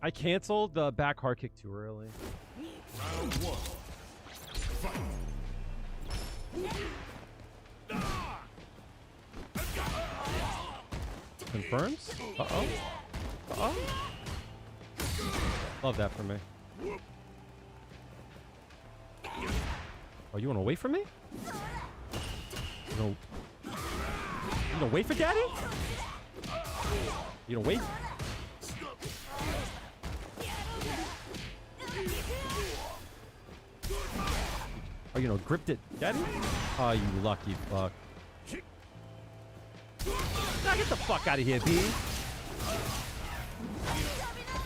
I canceled the back hard kick too early. Round 1. Fight. Confirms? Uh-oh. Uh-oh. Love that for me. Oh, you want to wait for me? You don't wait for daddy? You don't wait? or you know, gripped it. Get it? Oh, you lucky fuck. Now get the fuck out of here, B.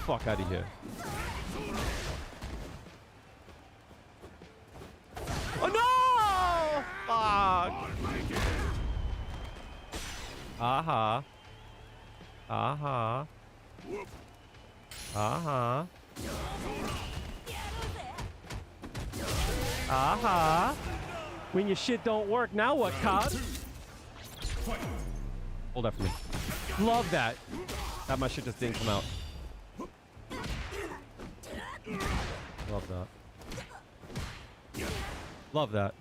Fuck out of here. Oh no! Fuck. Aha. Aha. Aha. Aha. When your shit don't work, now what, cop? Hold that for me. Love that. That my shit just didn't come out. Love that. Love that.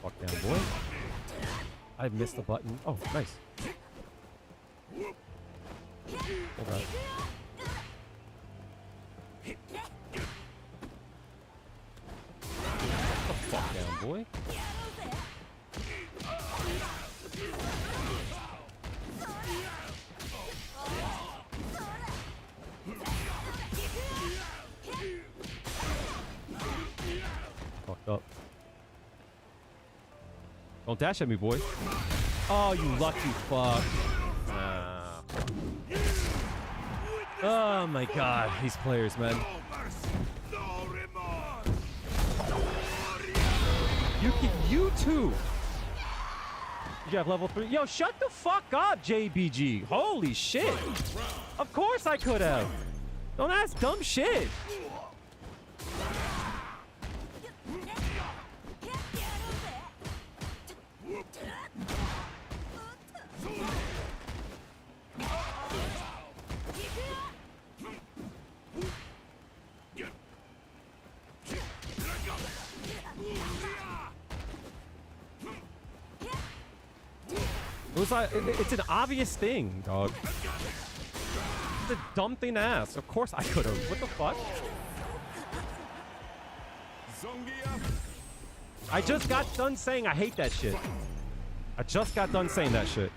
Fuck down, boy. I missed the button. Oh, nice. Hold that. Get the fuck down, boy. Fucked up. Don't dash at me, boy. Oh, you lucky fuck. Oh my god, these players, man. You too. Did you have level 3? Yo, shut the fuck up, JBG. Holy shit. Of course I could have. Don't ask dumb shit. It was like, it's an obvious thing, dog. It's a dumb thing to ask. Of course I could have. What the fuck? I just got done saying I hate that shit. I just got done saying that shit.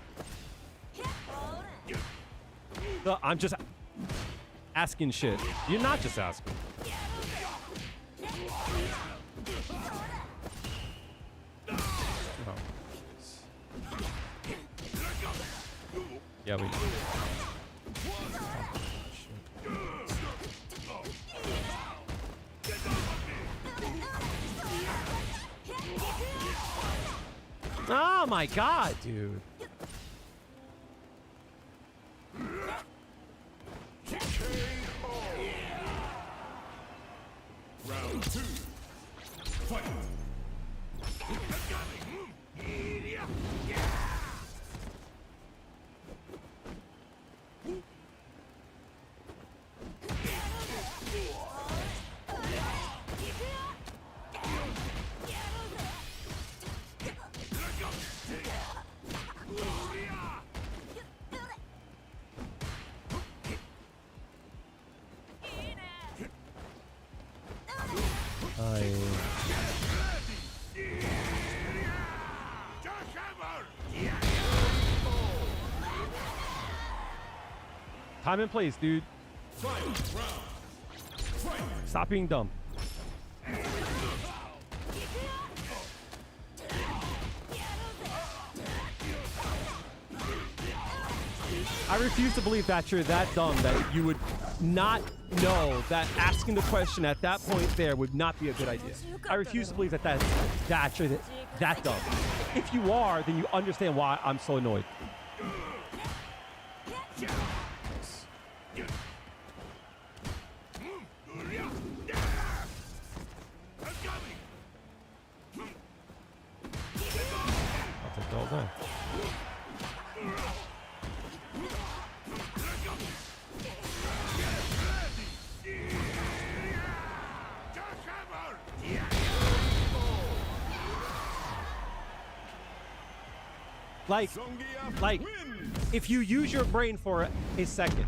I'm just asking shit. You're not just asking. Yeah, we. Oh my god, dude. Round 2. Fight. Time and place, dude. Stop being dumb. I refuse to believe that you're that dumb that you would not know that asking the question at that point there would not be a good idea. I refuse to believe that you're that dumb. If you are, then you understand why I'm so annoyed. I'll take it all day. Like, if you use your brain for a second,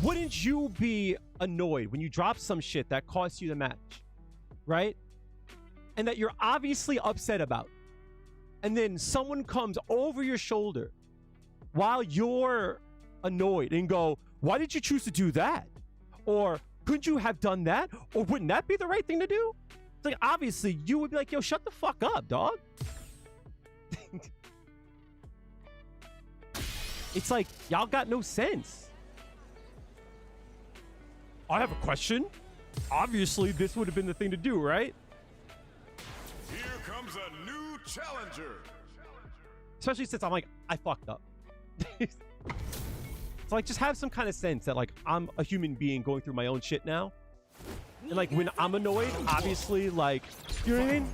wouldn't you be annoyed when you drop some shit that costs you the match, right? And that you're obviously upset about, and then someone comes over your shoulder while you're annoyed and go, "Why did you choose to do that?" Or, "Couldn't you have done that?" Or, "Wouldn't that be the right thing to do?" It's like, obviously, you would be like, yo, shut the fuck up, dog. It's like, y'all got no sense. I have a question. Obviously, this would have been the thing to do, right? Here comes a new challenger. Especially since I'm like, I fucked up. It's like, just have some kind of sense that, like, I'm a human being going through my own shit now. And, like, when I'm annoyed, obviously, like, you know what I mean?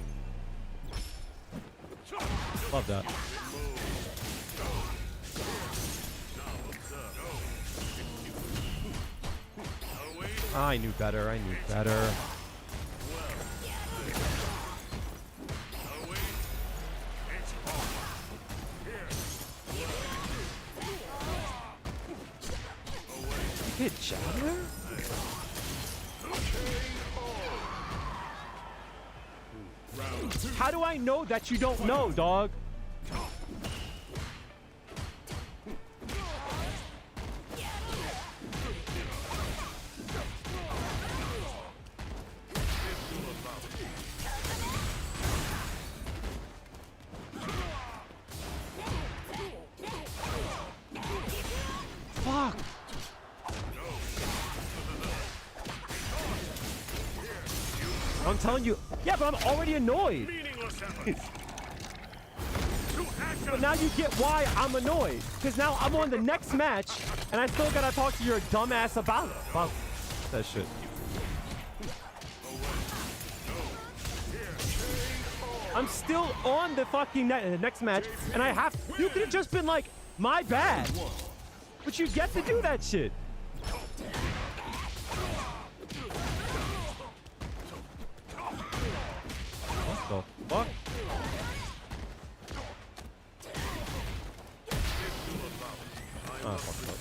Love that. I knew better. I knew better. Hit Jabber? How do I know that you don't know, dog? Fuck. I'm telling you. Yeah, but I'm already annoyed. But now you get why I'm annoyed. Because now I'm on the next match, and I still gotta talk to your dumbass about it. Fuck that shit. I'm still on the fucking next match, and I have. You could have just been like, my bad. But you get to do that shit. What the fuck? Oh, fuck.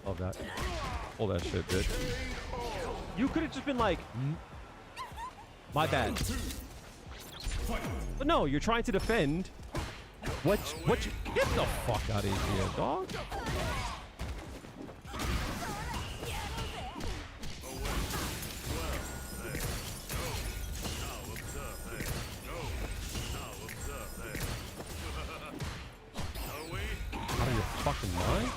Love that. Pull that shit, bitch. You could have just been like, my bad. But no, you're trying to defend. What you get the fuck out of here, dog? Out of your fucking mind?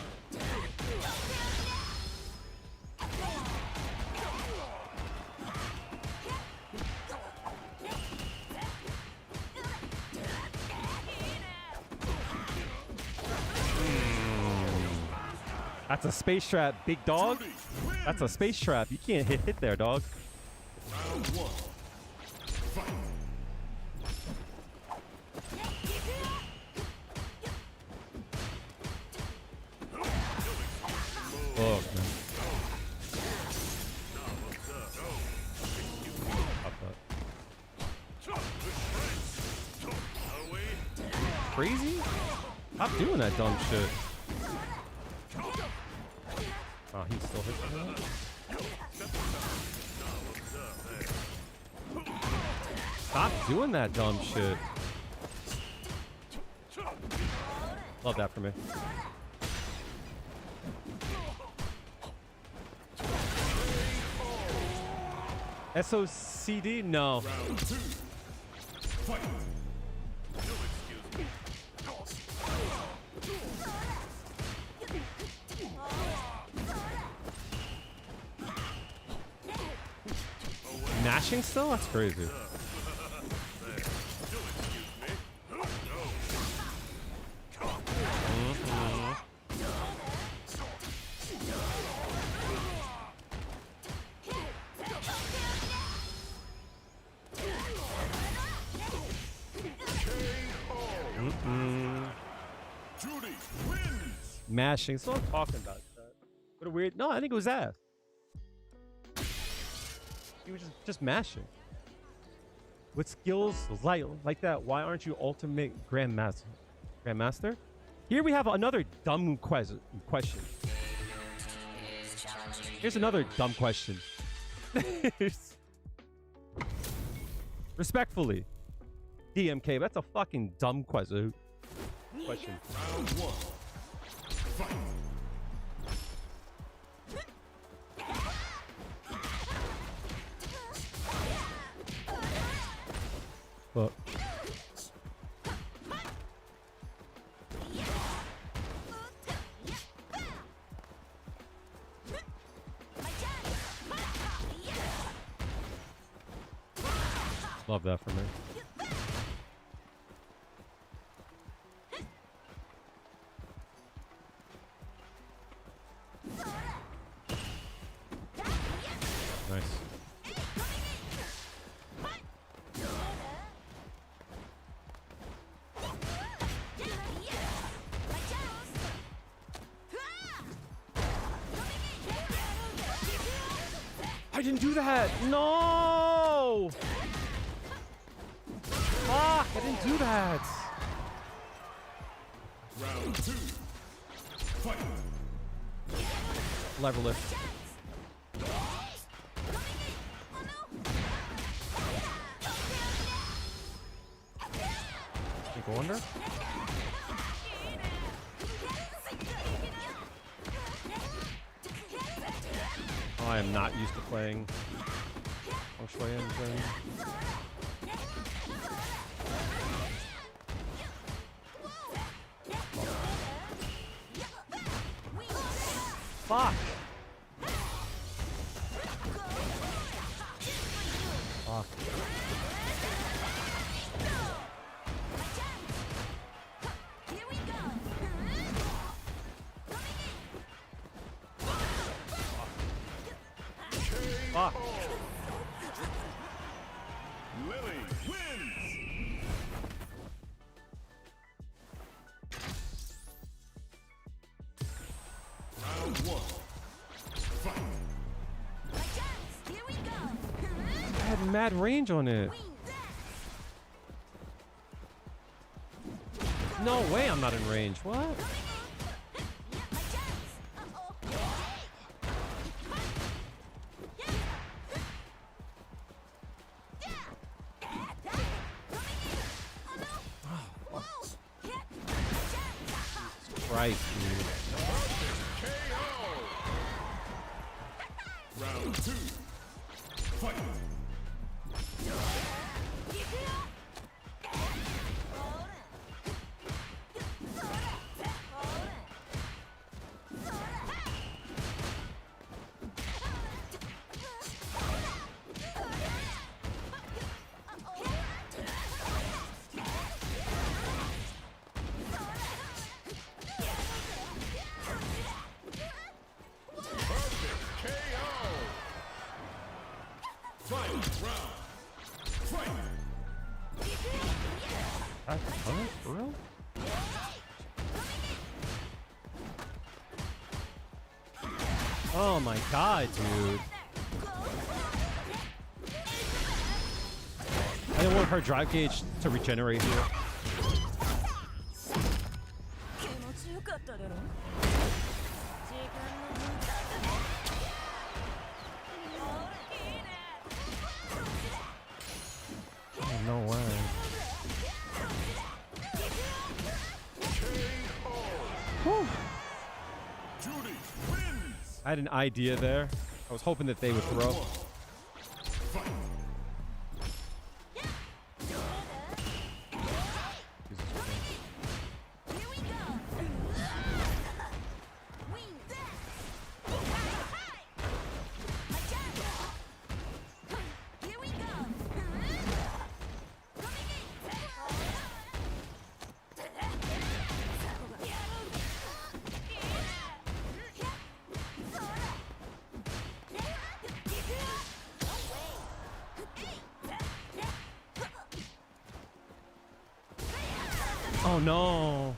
That's a space trap, big dog. That's a space trap. You can't hit there, dog. Round one. Fight. Oh, man. Crazy? Stop doing that dumb shit. Oh, he's still hitting that? Stop doing that dumb shit. Love that for me. SOCD? No. Round two. Fight. Mashing still? That's crazy. Juri wins. Mashing. So I'm talking about that. What a weird. No, I think it was ass. He was just mashing. With skills like that, why aren't you ultimate grandmaster? Here we have another dumb question. Here's another dumb question. Respectfully, DMK, that's a fucking dumb question. Round one. Fight. But love that for me. Nice. I didn't do that. No. Fuck! I didn't do that. Round 2. Fight. Lever lift. Think wonder. Oh, I am not used to playing Feng Shui Engine. Fuck! Fuck. Fuck. Lily wins. Round 1. Fight. I had mad range on it. No way I'm not in range. What? Christ, dude. Round 2. Fight. That's fun, for real? Oh my god, dude. I didn't want her drive gauge to regenerate here. Oh, no way. Whew. Juri wins. I had an idea there. I was hoping that they would throw. Fight. Oh no!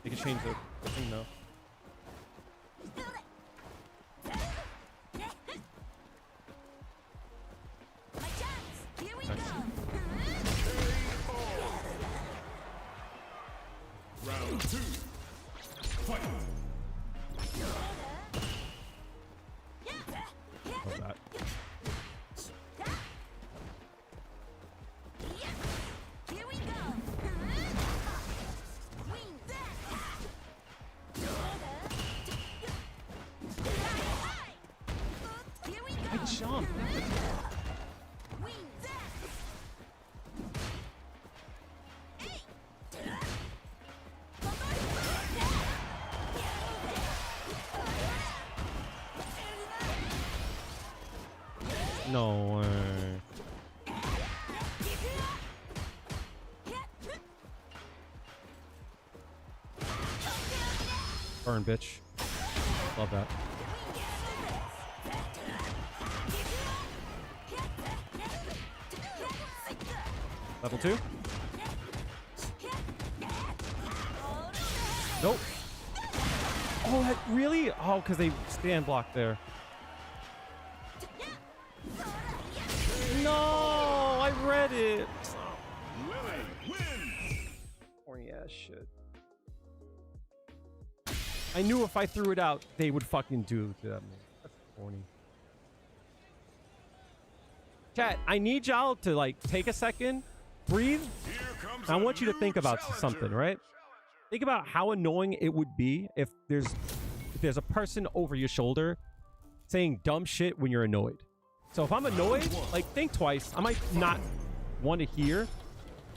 They can change the thing though. Round 2. Fight. Love that. I jumped. No way. Burn, bitch. Love that. Level 2. Nope. Oh, that really? Oh, because they stand block there. No, I read it. Lily wins. Corny ass shit. I knew if I threw it out, they would fucking do that. That's corny. Chat, I need y'all to like take a second, breathe. Here comes I a want you to new think about challenger. something, right? Think about how annoying it would be if there's a person over your shoulder saying dumb shit when you're annoyed. So if I'm annoyed, like think twice. I might not want to hear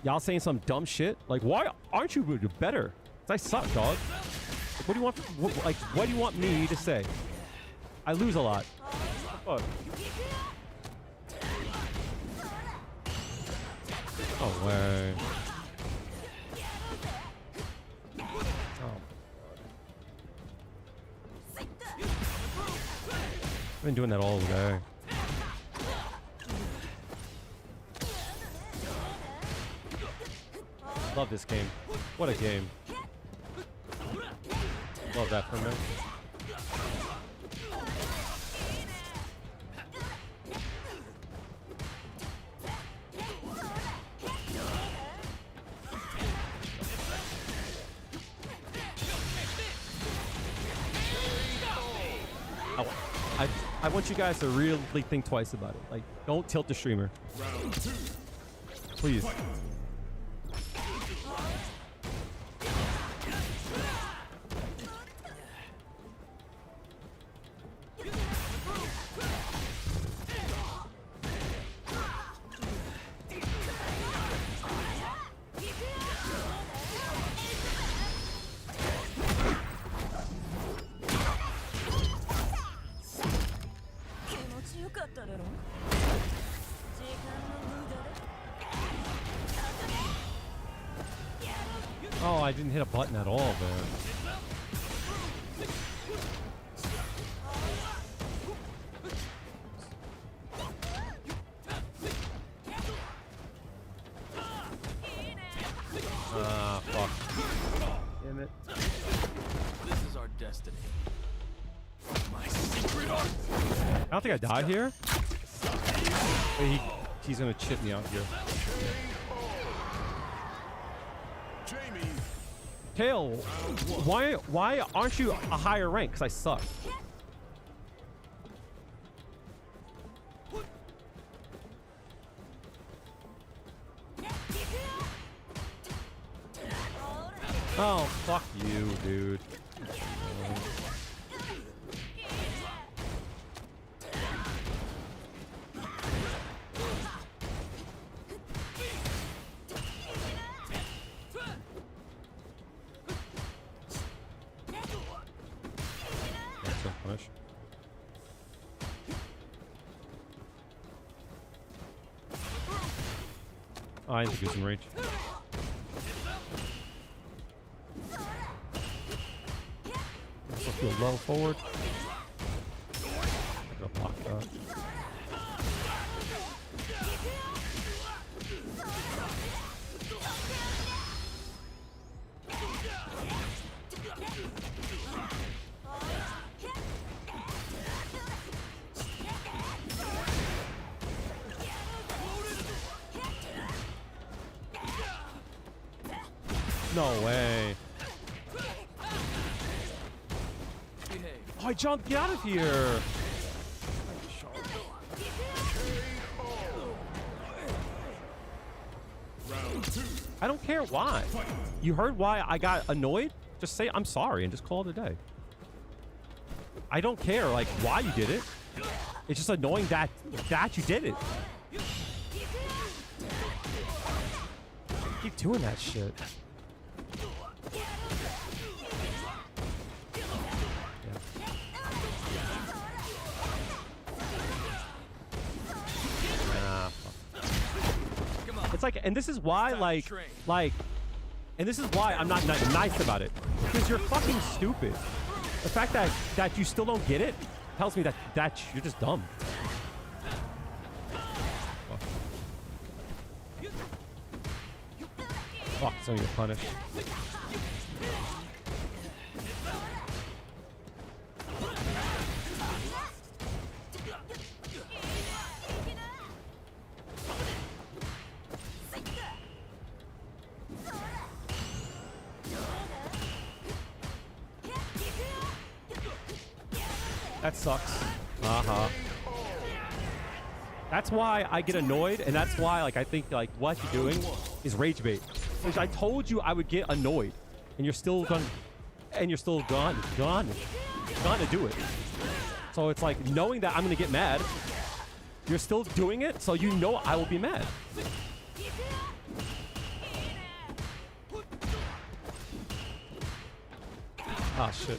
y'all saying some dumb shit. Like, why aren't you better? 'Cause I suck, dog. Like, what do you want? What do you want me to say? I lose a lot. What the fuck? Oh way. Oh. I've been doing that all day. Love this game. What a game. Love that for me. I want you guys to really think twice about it. Like, don't tilt the streamer. Round 2. Please. Fight. Oh, I didn't hit a button at all there. Ah, fuck. Damn it. This is our destiny. My secret art. I don't think I died here. Wait, he's gonna chip me out here. Jamie. Kale, why aren't you a higher rank? Because I suck. Oh, fuck you, dude. That's a punish. Oh, I need to do some rage. So feel low forward. I'm gonna block that. No way. Oh, I jumped. Get out of here. Round 2. I don't care why. Fight. You heard why I got annoyed? Just say I'm sorry and just call it a day. I don't care like why you did it. It's just annoying that you did it. Keep doing that shit. like, and this is why, and this is why I'm not nice about it, because you're fucking stupid. The fact that you still don't get it tells me that you're just dumb. Fuck, so you get punished. That sucks. That's why I get annoyed, and that's why, like, I think, like, what you're doing is rage bait. Because I told you I would get annoyed, and you're still gone to do it. So it's like, knowing that I'm gonna get mad, you're still doing it, so you know I will be mad. Ah, shit.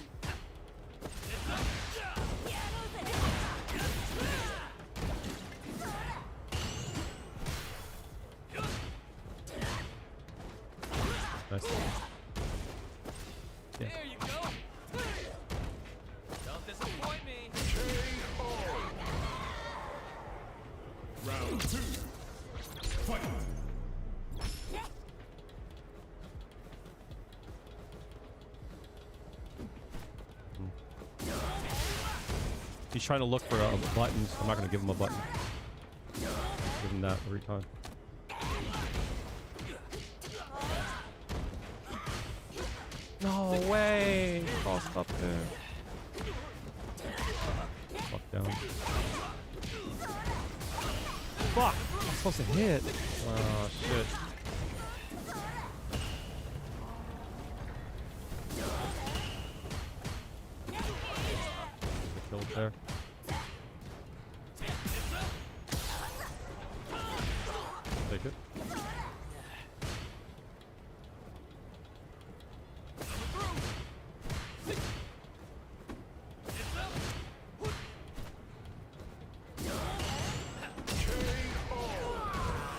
Nice. Yeah. There you go. Don't disappoint me. Round 2. Fight. He's trying to look for buttons. I'm not going to give him a button. Give him that every time. No way! Crossed up there. Fuck down. Fuck! I'm supposed to hit. Oh shit. Killed there. Take it.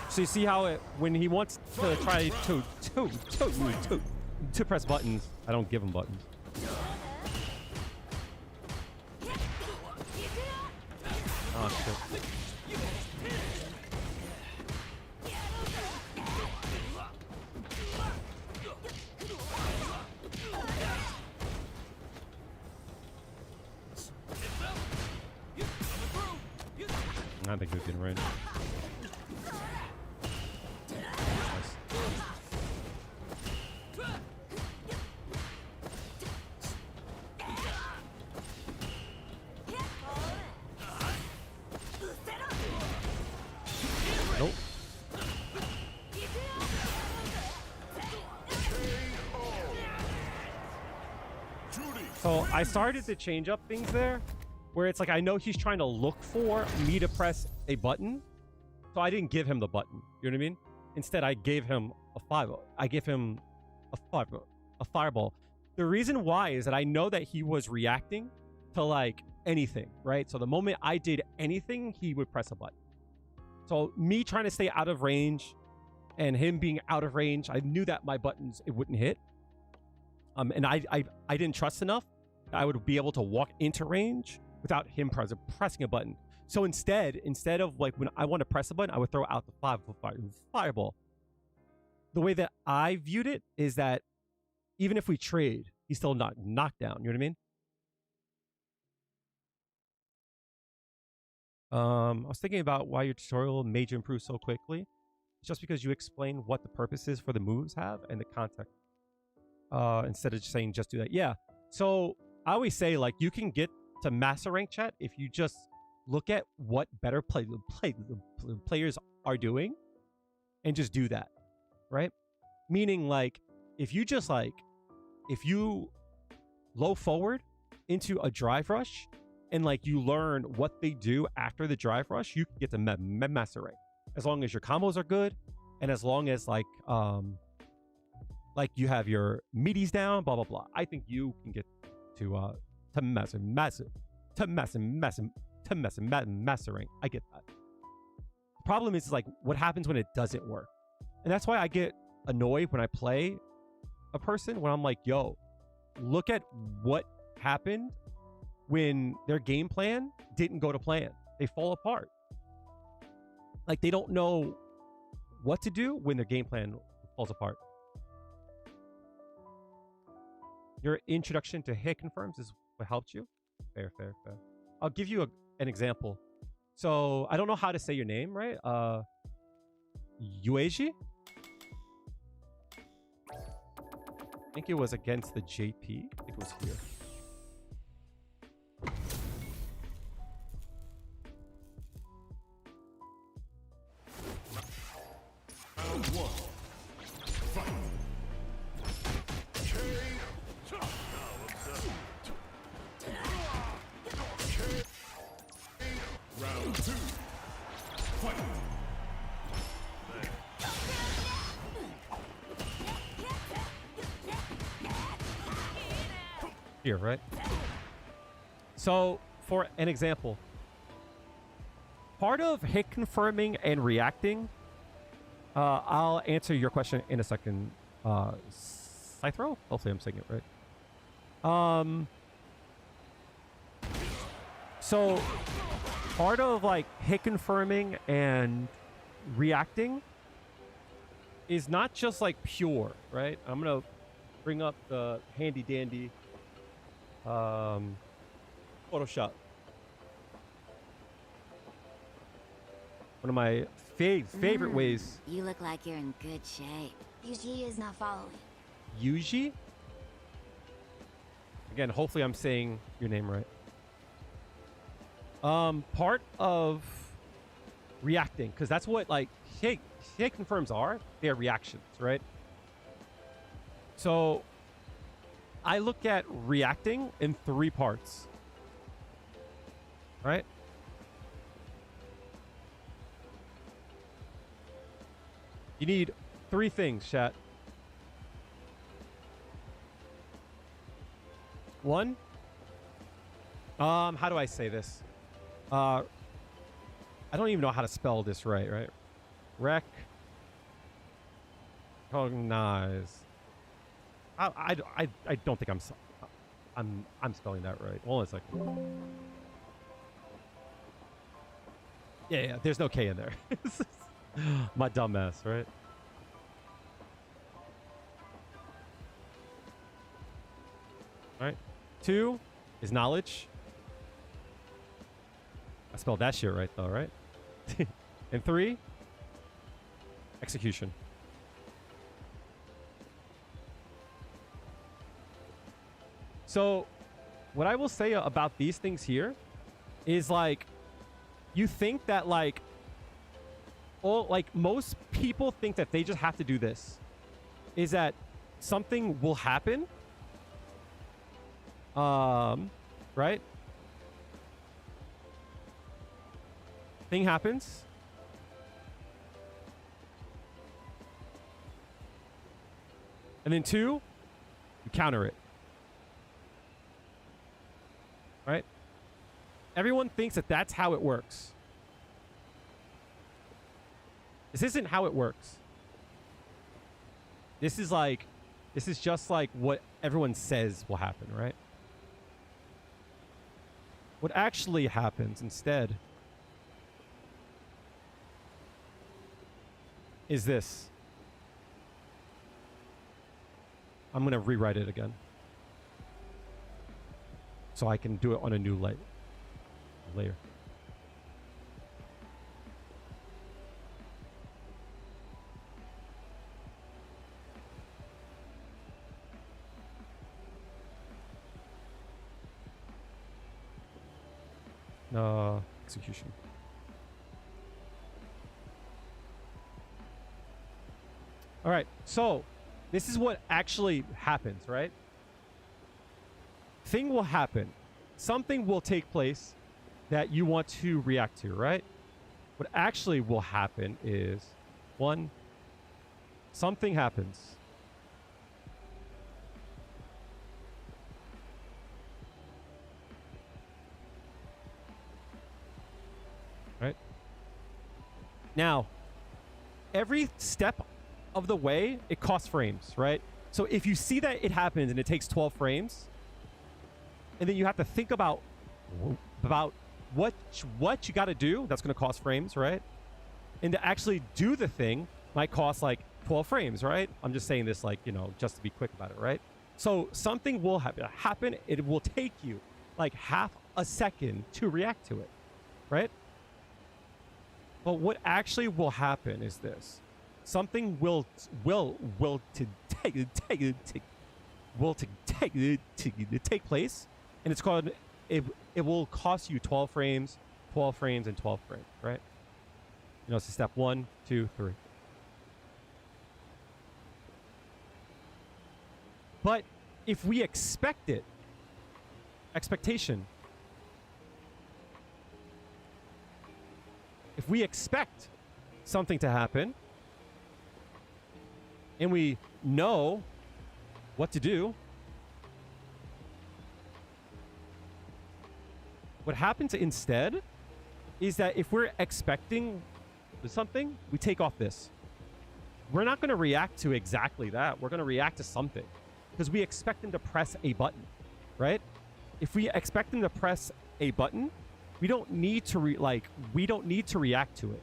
So you see how it, when he wants to try to press buttons, I don't give him buttons. Oh shit. I think he was getting range. Nope. So I started to change up things there, where it's like I know he's trying to look for me to press a button, so I didn't give him the button. You know what I mean? Instead, I gave him a fireball. A fireball. The reason why is that I know that he was reacting to like anything, right? So the moment I did anything, he would press a button. So me trying to stay out of range and him being out of range, I knew that my buttons, it wouldn't hit. And I didn't trust enough that I would be able to walk into range without him pressing a button. So instead of like when I want to press a button, I would throw out the fireball. The way that I viewed it is that even if we trade, he's still not knocked down. You know what I mean? I was thinking about why your tutorial made you improve so quickly. It's just because you explain what the purposes for the moves have and the context. Instead of just saying just do that. Yeah. So I always say like you can get to master rank chat if you just look at what better players are doing and just do that, right? Meaning like if you just like if you low forward into a drive rush and like you learn what they do after the drive rush, you can get to master rank as long as your combos are good and as long as like you have your meaties down, blah blah blah. I think you can get to mastering. I get that. The problem is like what happens when it doesn't work. And that's why I get annoyed when I play a person, when I'm like, yo, look at what happened when their game plan didn't go to plan. They fall apart. Like, they don't know what to do when their game plan falls apart. Your introduction to hit confirms is what helped you. Fair. I'll give you an example. So I don't know how to say your name, right? Yueji? I think it was against the JP. I think it was here. Round one. Fight. Round two. Fight. Here, right? So, for an example, part of hit confirming and reacting, I'll answer your question in a second. Scythro? Hopefully I'm saying it right. So, part of like hit confirming and reacting is not just like pure, right? I'm gonna bring up the handy dandy Photoshop. One of my favorite ways. You look like you're in good shape. Yuji is not following. Yuji? Again, hopefully I'm saying your name right. Part of reacting, because that's what like hit confirms are. They're reactions, right? So I look at reacting in 3 parts. Right? You need 3 things, chat. 1. How do I say this? I don't even know how to spell this right? Recognize. I don't think I'm spelling that right. Hold on a second. Yeah, there's no K in there. My dumbass, right? All right. 2 is knowledge. I spelled that shit right though, right? And 3, execution. So what I will say about these things here is like, you think that like, most people think that they just have to do this. Is that something will happen? Right? Thing happens. And then 2, you counter it. Right? Everyone thinks that that's how it works. This isn't how it works. This is just like what everyone says will happen, right? What actually happens instead is this. I'm going to rewrite it again, so I can do it on a new layer. Execution. All right, so this is what actually happens, right? Thing will happen. Something will take place that you want to react to, right? What actually will happen is, 1, something happens. Right? Now, every step of the way, it costs frames, right? So if you see that it happens and it takes 12 frames, and then you have to think about what you got to do, that's going to cost frames, right? And to actually do the thing might cost like 12 frames, right? I'm just saying this like, you know, just to be quick about it, right? So something will happen. It will take you like half a second to react to it, right? But what actually will happen is this. Something will take place, and it's called it will cost you 12 frames, 12 frames, and 12 frames, right? You know, it's step 1, 2, 3. But if we expect it, expectation, if we expect something to happen and we know what to do, what happens instead is that if we're expecting something, we take off this. We're not going to react to exactly that. We're going to react to something because we expect them to press a button, right? If we expect them to press a button, we don't need to we don't need to react to it.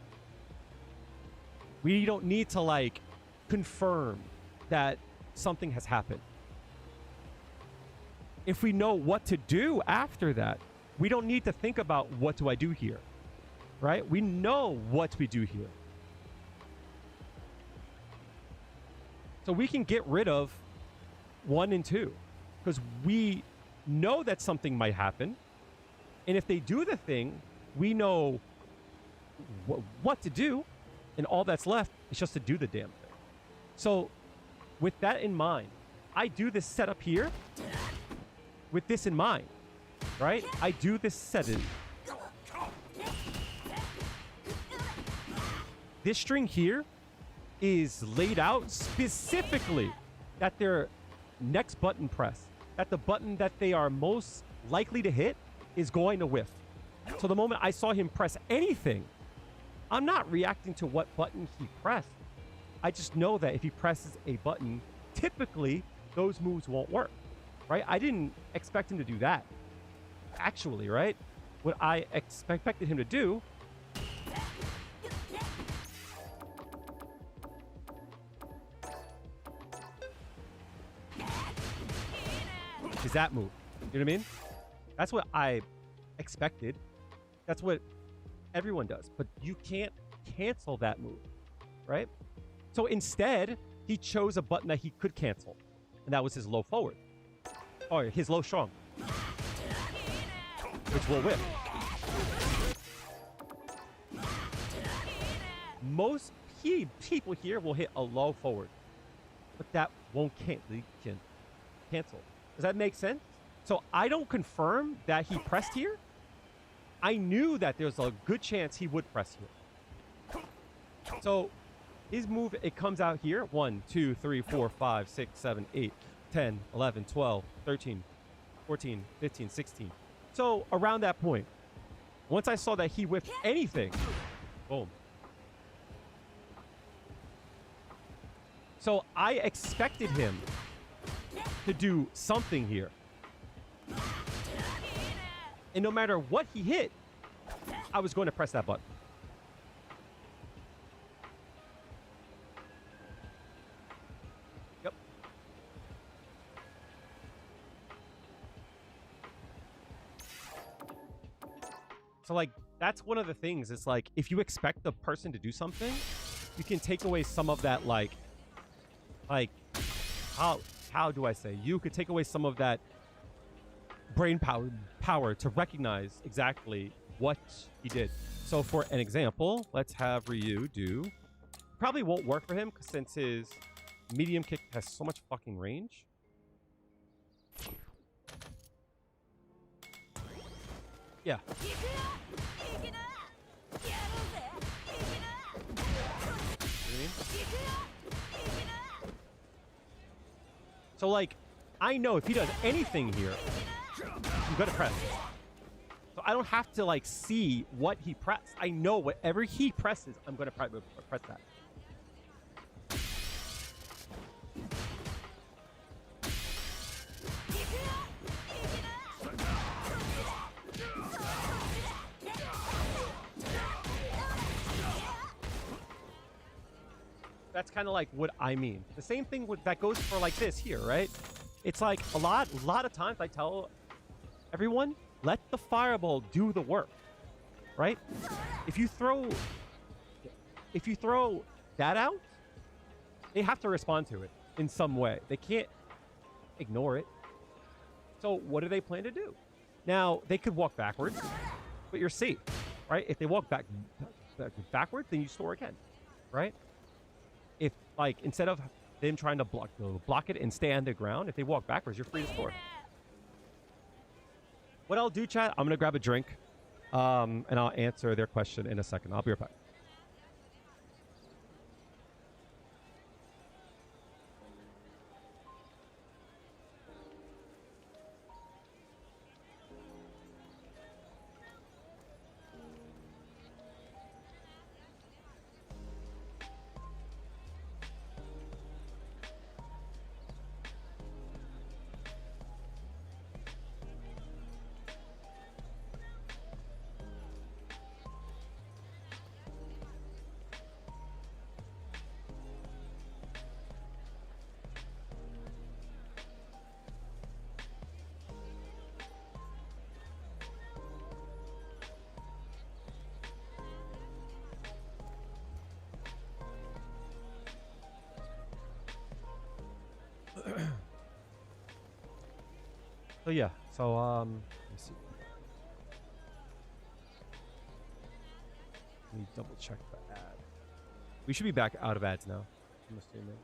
We don't need to like confirm that something has happened. If we know what to do after that, we don't need to think about what do I do here, right? We know what we do here. So we can get rid of 1 and 2 because we know that something might happen. And if they do the thing, we know what to do. And all that's left is just to do the damn thing. So with that in mind, I do this setup here with this in mind, right? I do this setting. This string here is laid out specifically that their next button press, that the button that they are most likely to hit is going to whiff. So the moment I saw him press anything, I'm not reacting to what button he pressed. I just know that if he presses a button, typically those moves won't work, right? I didn't expect him to do that, actually, right? What I expected him to do is that move. You know what I mean? That's what I expected. That's what everyone does. But you can't cancel that move, right? So instead, he chose a button that he could cancel. And that was his low forward. Or his low strong. Which will whip. Most people here will hit a low forward. But that won't cancel. Does that make sense? So I don't confirm that he pressed here. I knew that there's a good chance he would press here. So his move, it comes out here. 1, 2, 3, 4, 5, 6, 7, 8, 10, 11, 12, 13, 14, 15, 16. So around that point, once I saw that he whipped anything, boom. So I expected him to do something here. And no matter what he hit, I was going to press that button. Yep. So like, that's one of the things. It's like, if you expect the person to do something, you can take away some of that, like how do I say? You could take away some of that brain power to recognize exactly what he did. So for an example, let's have Ryu do. Probably won't work for him since his medium kick has so much fucking range. Yeah. So like, I know if he does anything here, I'm gonna press. So I don't have to like see what he pressed. I know whatever he presses, I'm gonna press that. That's kind of like what I mean. The same thing that goes for like this here, right? It's like a lot of times I tell everyone, let the fireball do the work, right? If you throw that out, they have to respond to it in some way. They can't ignore it. So what do they plan to do? Now, they could walk backwards, but you're safe, right? If they walk backwards, then you store again, right? If, like, instead of them trying to block it and stay on the ground, if they walk backwards, you're free to store. What I'll do, chat, I'm going to grab a drink, and I'll answer their question in a second. I'll be right back. So yeah, let me see. Let me double check the ad. We should be back out of ads now, I'm assuming.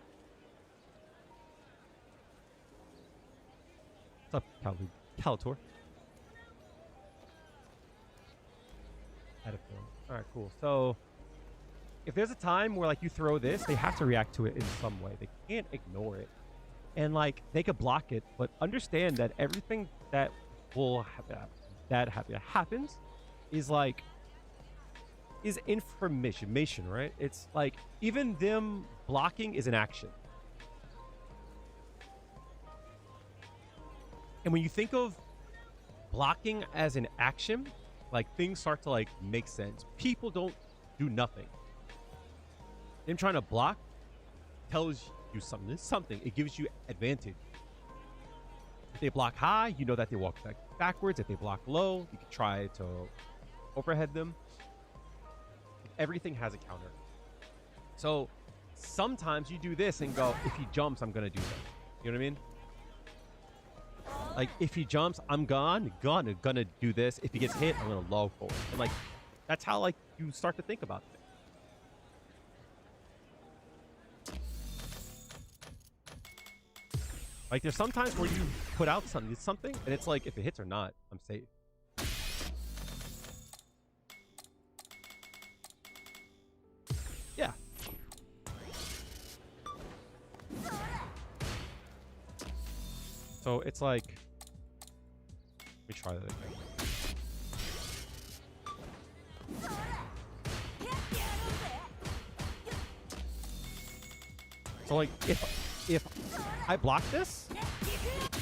What's up, Calitor? Ad of film. All right, cool. So if there's a time where like you throw this, they have to react to it in some way. They can't ignore it. And like they could block it, but understand that everything that will happens is like information, right? It's like even them blocking is an action. And when you think of blocking as an action, like things start to like make sense. People don't do nothing. Them trying to block tells you something. It gives you advantage. If they block high, you know that they walk backwards. If they block low, you can try to overhead them. Everything has a counter. So sometimes you do this and go, if he jumps, I'm gonna do that. You know what I mean? Like if he jumps, I'm gonna do this. If he gets hit, I'm gonna low forward. And like that's how like you start to think about things. Like there's sometimes where you put out something and it's like if it hits or not, I'm safe. Yeah. So it's like, let me try that again. So like if I block this,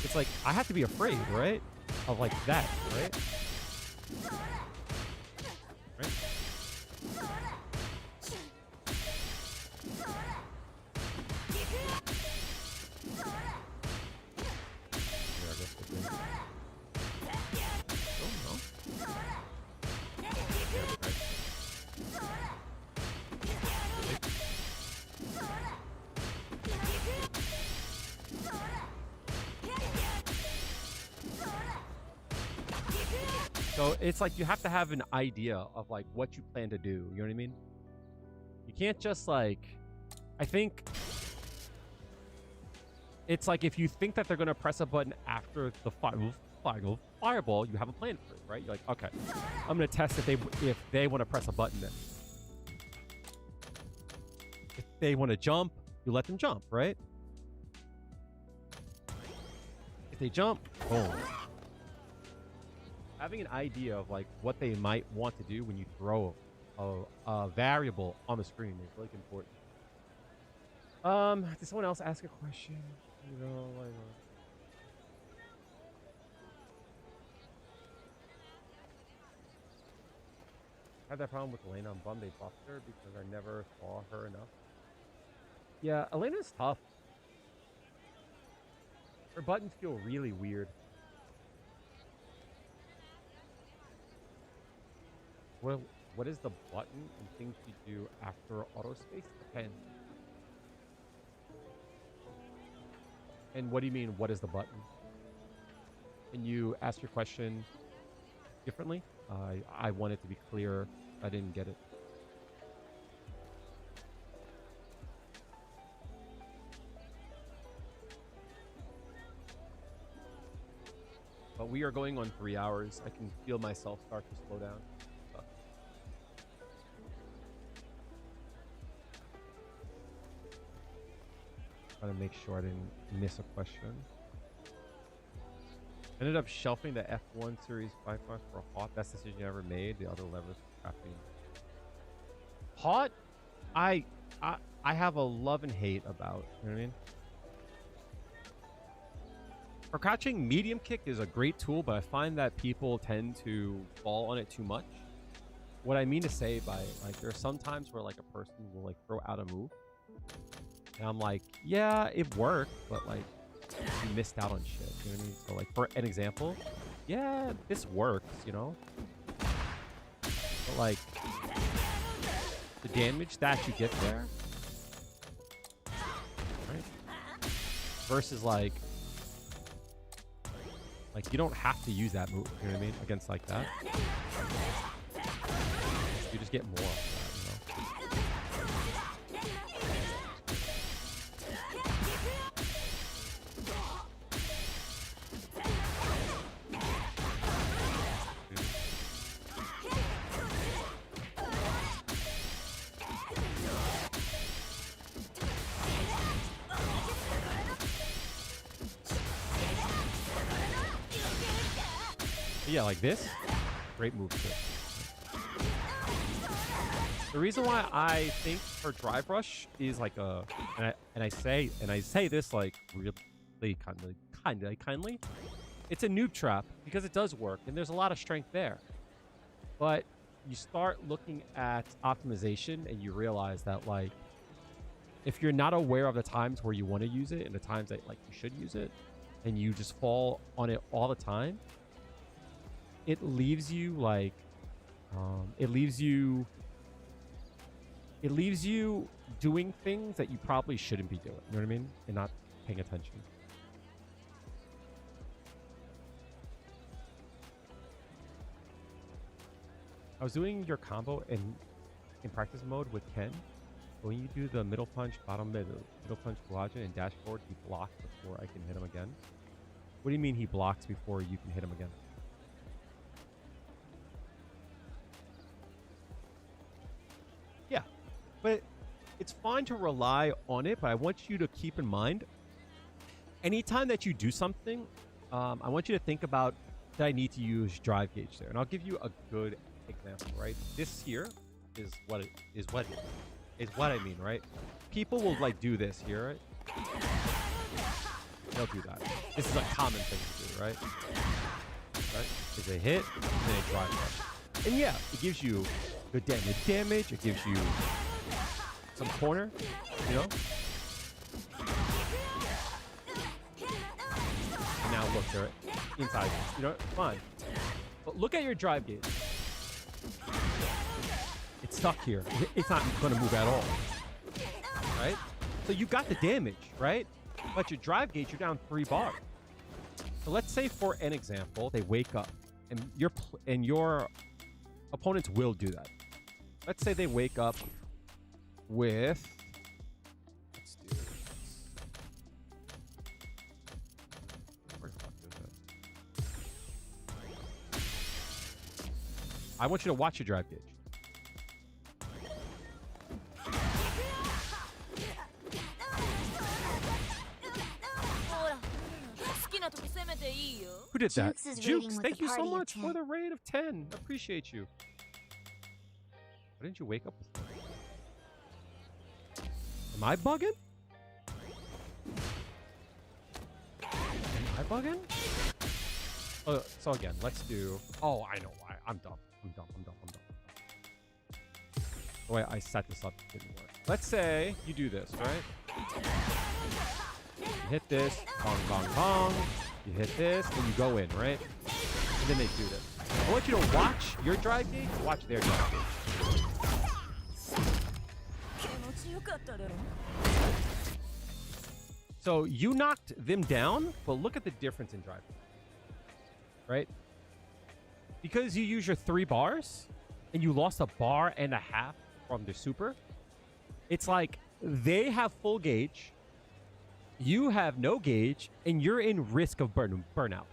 it's like I have to be afraid, right? Of like that, right? Right? So it's like you have to have an idea of like what you plan to do. You know what I mean? You can't just like, I think it's like if you think that they're going to press a button after the final fireball, you have a plan for it, right? You're like, okay, I'm going to test if they want to press a button then. If they want to jump, you let them jump, right? If they jump, boom. Having an idea of like what they might want to do when you throw a variable on the screen is really important. Did someone else ask a question? No, I don't. I had that problem with Elena. I'm bummed they buffed her because I never saw her enough. Yeah, Elena's tough. Her buttons feel really weird. Well, what is the button and things you do after auto space? Depends. And what do you mean, what is the button? Can you ask your question differently? I want it to be clear. I didn't get it. But we are going on 3 hours. I can feel myself start to slow down. Trying to make sure I didn't miss a question. Ended up shelving the F1 Series 5 for a hot. Best decision I ever made. The other levers caffeine. Hot, I have a love and hate about. You know what I mean? For catching, medium kick is a great tool, but I find that people tend to fall on it too much. What I mean to say by like, there are some times where like a person will like throw out a move, and I'm like, yeah, it worked, but like you missed out on shit. You know what I mean? So like for an example, yeah, this works, you know, but like the damage that you get there, right? Versus like you don't have to use that move, you know what I mean? Against like that. You just get more of that, you know? Yeah, like this. Great move too. The reason why I think her drive rush is like a, and I say this like really kindly. It's a noob trap because it does work and there's a lot of strength there. But you start looking at optimization and you realize that like if you're not aware of the times where you want to use it and the times that like you should use it, and you just fall on it all the time, it leaves you like it leaves you doing things that you probably shouldn't be doing, you know what I mean, and not paying attention. I was doing your combo in practice mode with Ken. When you do the middle punch, bottom middle punch, Blodgett, and dash forward, he blocks before I can hit him again. What do you mean he blocks before you can hit him again? Yeah, but it's fine to rely on it, but I want you to keep in mind, anytime that you do something, I want you to think about, did I need to use drive gauge there? And I'll give you a good example, right? This here is what I mean, right? People will like do this here, right? They'll do that. This is a common thing to do, right? Right? Is a hit, and then a drive rush. And yeah, it gives you good damage. It gives you some corner, you know? And now look, they're inside, you know, fine. But look at your drive gauge. It's stuck here. It's not going to move at all, right? So you got the damage, right? But your drive gauge, you're down 3 bars. So let's say, for an example, they wake up, and your opponents will do that. Let's say they wake up with, let's do this. Where the fuck is it? I want you to watch your drive gauge. Who did that? Jukes is Jukes, rating with thank the you so party of much 10. for the raid of 10. Appreciate you. Why didn't you wake up? Am I bugging? Am I bugging? So again, let's do... Oh, I know why. I'm dumb. The way I set this up didn't work. let's say you do this, right? You hit this, bong, bong, bong. You hit this, and you go in, right? And then they do this. I want you to watch your drive gauge, watch their drive gauge. 気持ちよかっただろ So you knocked them down, but look at the difference in drive. Right? Because you use your 3 bars and you lost a bar and a half from the super, it's like they have full gauge, you have no gauge, and you're in risk of burnout.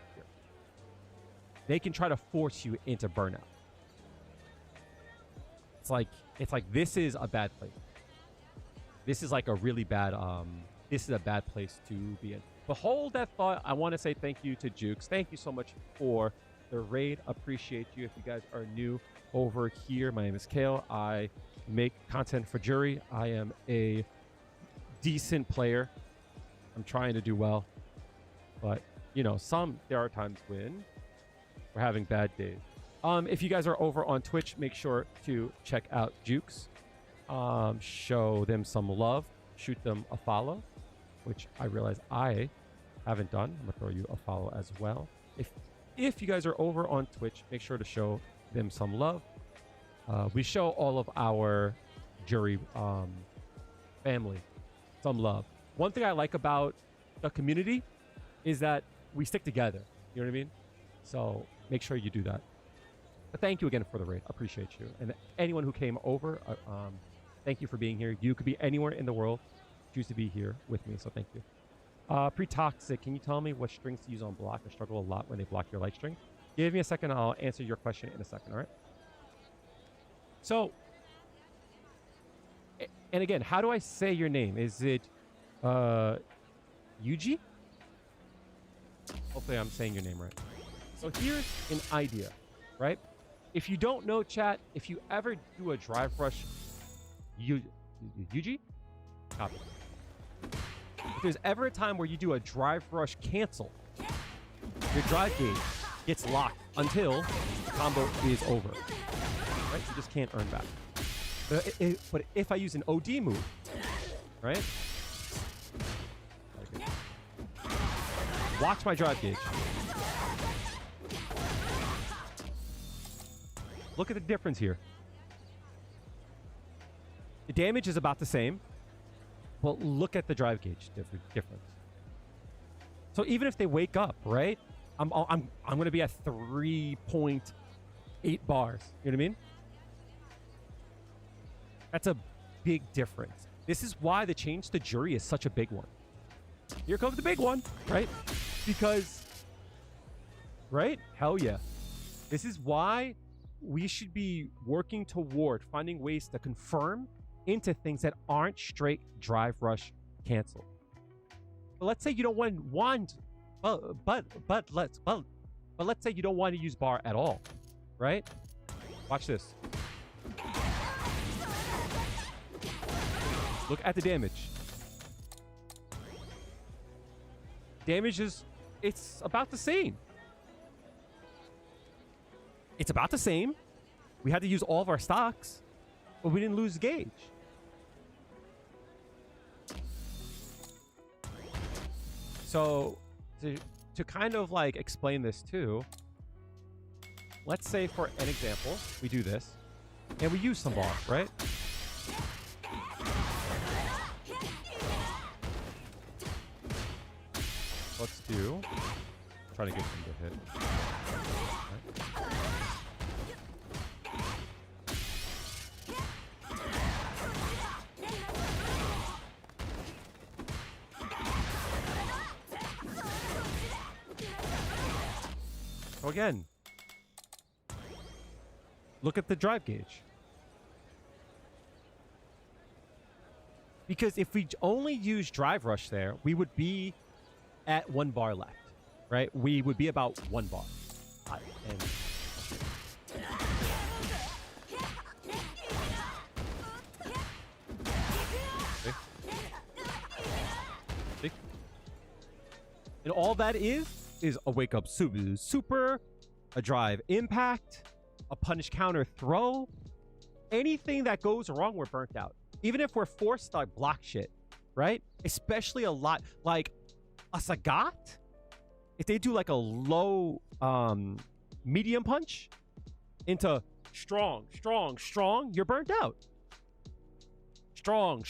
They can try to force you into burnout. It's like this is a bad place. This is like a really bad this is a bad place to be in. But hold that thought. I want to say thank you to Jukes. Thank you so much for the raid. Appreciate you. If you guys are new over here, my name is Kale. I make content for Juri. I am a decent player. I'm trying to do well. But, you know, there are times when we're having bad days. If you guys are over on Twitch, make sure to check out Jukes. Show them some love. Shoot them a follow, which I realize I haven't done. I'm gonna throw you a follow as well. If you guys are over on Twitch, make sure to show them some love. We show all of our Juri family some love. One thing I like about the community is that we stick together. You know what I mean? So make sure you do that. But thank you again for the raid. Appreciate you. And anyone who came over, thank you for being here. You could be anywhere in the world. Choose to be here with me, so thank you. Pre-toxic, can you tell me what strings to use on block? I struggle a lot when they block your light string. Give me a second, I'll answer your question in a second, all right? So, and again, how do I say your name? Is it Yuji? Hopefully I'm saying your name right. So here's an idea, right? If you don't know, chat, if you ever do a drive rush, Yuji? Copy. If there's ever a time where you do a drive rush cancel, your drive gauge gets locked until the combo is over. Right? You just can't earn back. But if I use an OD move, right? Watch my drive gauge. Look at the difference here. The damage is about the same, but look at the drive gauge difference. So even if they wake up, right? I'm going to be at 3.8 bars. You know what I mean? That's a big difference. This is why the change to Juri is such a big one. Here comes the big one, right? Because, right? Hell yeah. This is why we should be working toward finding ways to confirm into things that aren't straight drive rush cancel. But let's say you don't want but let's say you don't want to use bar at all, right? Watch this. Look at the damage. Damage it's about the same. It's about the same. We had to use all of our stocks, but we didn't lose gauge. So to kind of like explain this too, let's say for an example, we do this and we use some bar, right? Let's do, try to get them to hit. So again, look at the drive gauge. Because if we only use drive rush there, we would be at 1 bar left, right? We would be about 1 bar. And see? And all that is a wake up super, a drive impact, a punish counter throw. Anything that goes wrong, we're burnt out. even if we're forced to like, block shit, right? Especially a lot like a Sagat, if they do like a low medium punch into strong, you're burnt out. Strong,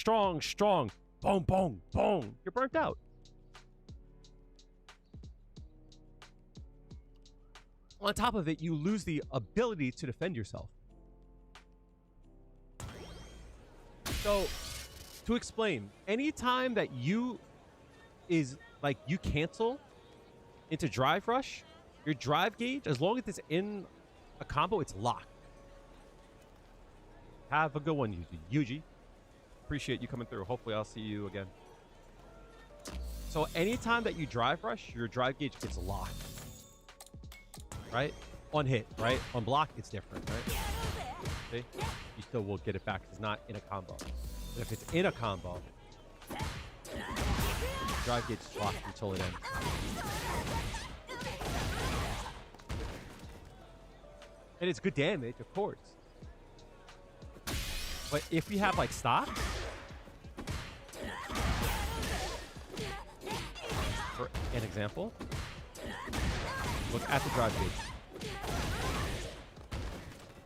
boom, boom, boom, you're burnt out. On top of it, you lose the ability to defend yourself. So, to explain, anytime that you cancel into drive rush, your drive gauge, as long as it's in a combo, it's locked. Have a good one, Yuji. Appreciate you coming through. Hopefully I'll see you again. So anytime that you drive rush, your drive gauge gets locked. Right? On hit, right? On block, it's different, right? See? You still will get it back. It's not in a combo. But if it's in a combo, drive gauge is locked until it ends. And it's good damage, of course. But if we have like stock, for an example, look at the drive gauge.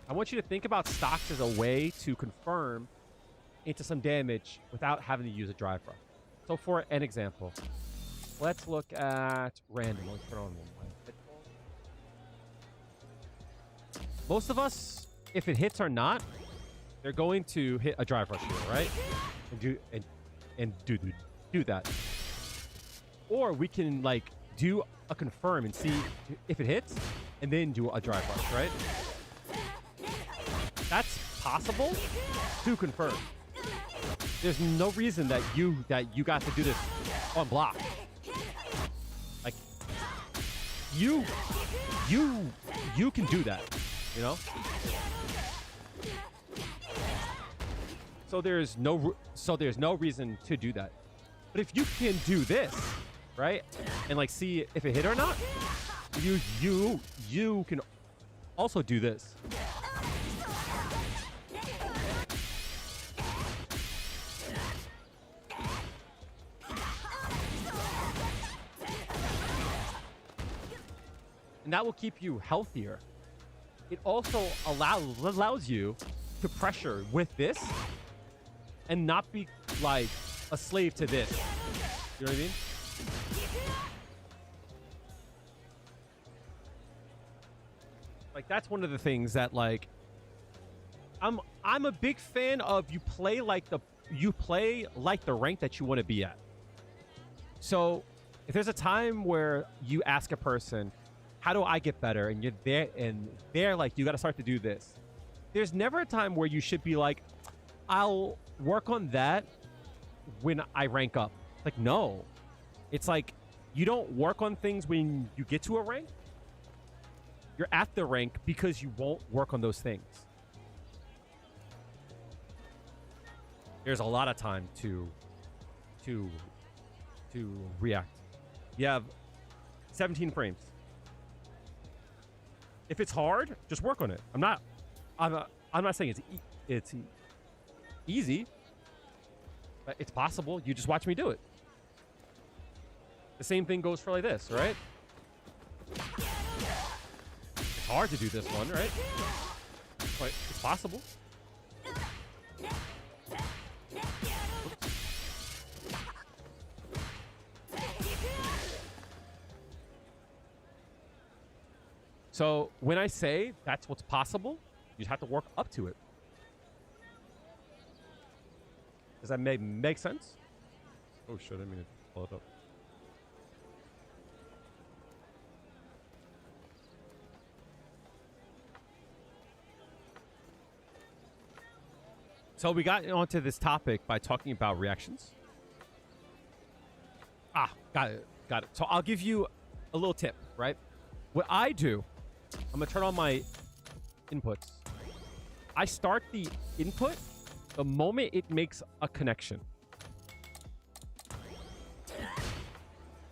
I want you to think about stocks as a way to confirm into some damage without having to use a drive rush. So for an example, let's look at random. Let's turn on one. Most of us, if it hits or not, they're going to hit a drive rush here, right? And do that. Or we can like do a confirm and see if it hits, and then do a drive rush, right? That's possible to confirm. There's no reason that you got to do this on block. Like you can do that, you know? So there's no reason to do that. But if you can do this, right? And like see if it hit or not, you can also do this. And that will keep you healthier. It also allows you to pressure with this and not be like a slave to this. You know what I mean? Like that's one of the things that like I'm a big fan of you play like the rank that you want to be at. So if there's a time where you ask a person, how do I get better? And you're there and they're like, you got to start to do this. There's never a time where you should be like, I'll work on that when I rank up. Like, no. It's like, you don't work on things when you get to a rank. You're at the rank because you won't work on those things. There's a lot of time to react. You have 17 frames. If it's hard, just work on it. I'm not saying it's easy, but it's possible. You just watch me do it. The same thing goes for like this, right? It's hard to do this one, right? But it's possible. So when I say that's what's possible, you just have to work up to it. Does that make sense? Oh shit, I didn't mean to pull it up. So we got onto this topic by talking about reactions. Got it. So I'll give you a little tip, right? What I do, I'm gonna turn on my inputs. I start the input the moment it makes a connection.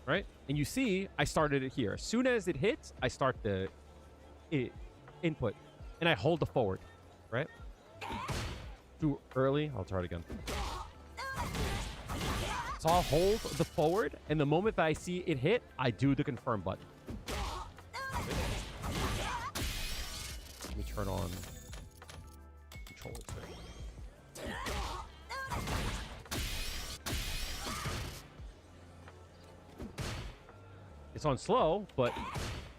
Right? And you see, I started it here. As soon as it hits, I start the input. And I hold the forward. Right? too early. I'll try it again. So I'll hold the forward, and the moment that I see it hit, I do the confirm button. Let me turn on controllers there. It's on slow, but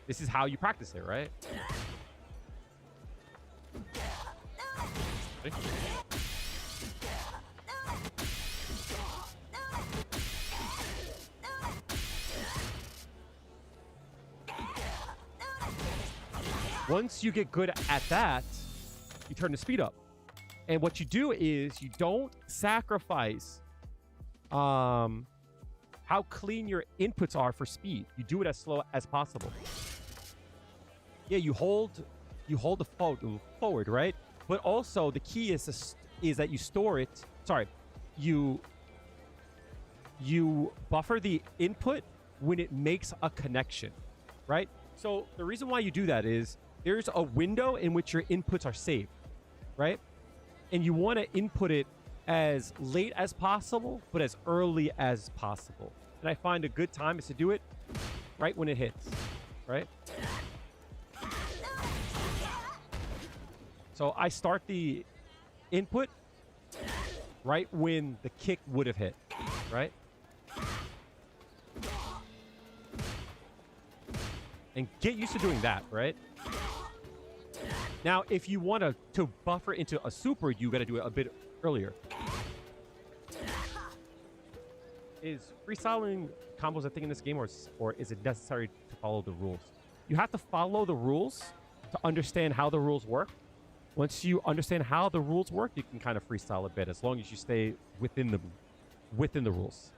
this is how you practice it, right? Okay. Once you get good at that, you turn the speed up. And what you do is you don't sacrifice how clean your inputs are for speed. You do it as slow as possible. Yeah, you hold the forward, right? But also the key is that you store it. Sorry, you buffer the input when it makes a connection, right? So the reason why you do that is there's a window in which your inputs are saved, right? And you want to input it as late as possible, but as early as possible. And I find a good time is to do it right when it hits, right? So I start the input right when the kick would have hit, right? And get used to doing that, right? Now, if you want to buffer into a super, you got to do it a bit earlier. Is freestyling combos a thing in this game, or is it necessary to follow the rules? You have to follow the rules to understand how the rules work. Once you understand how the rules work, you can kind of freestyle a bit, as long as you stay within the rules.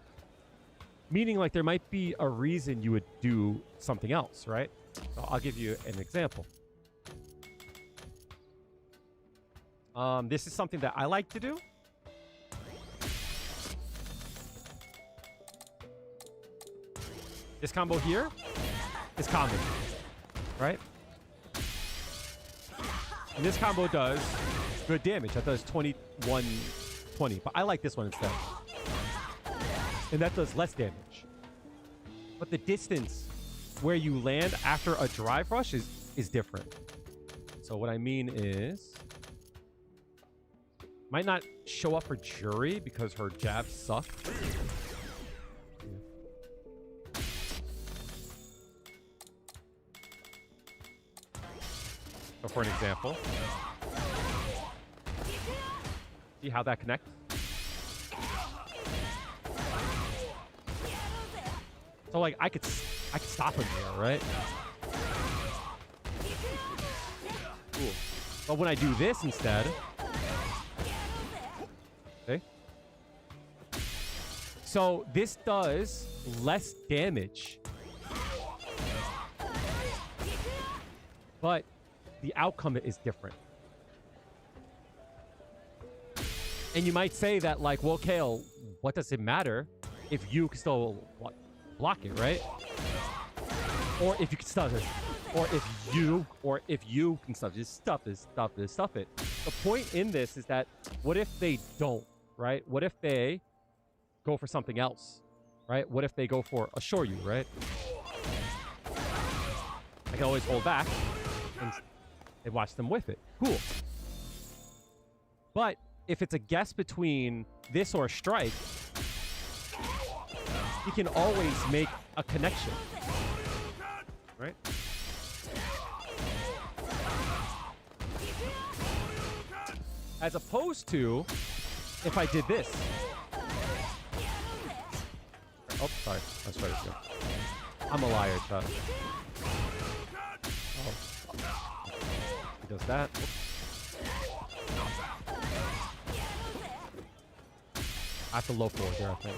Meaning, like, there might be a reason you would do something else, right? So I'll give you an example. This is something that I like to do. This combo here is common, right? And this combo does good damage. That does 2120. But I like this one instead. And that does less damage. But the distance where you land after a drive rush is different. So what I mean is, might not show up for Juri because her jabs suck. So for an example, see how that connects? So like I could stop him there, right? Cool. But when I do this instead, okay. So this does less damage, but the outcome is different. And you might say that, like, well, Kale, what does it matter if you can still block it, right? Or if you can stop it, or if you can stop, just stuff it. The point in this is that, what if they don't, right? What if they go for something else, right? What if they go for a Shoryu, right? I can always hold back and watch them with it. Cool. But if it's a guess between this or a strike, you can always make a connection, right? As opposed to if I did this. Oh, sorry. Let's try this again. I'm a liar, Chuck. Oh. He does that. Oops. I have to low forward there, I think.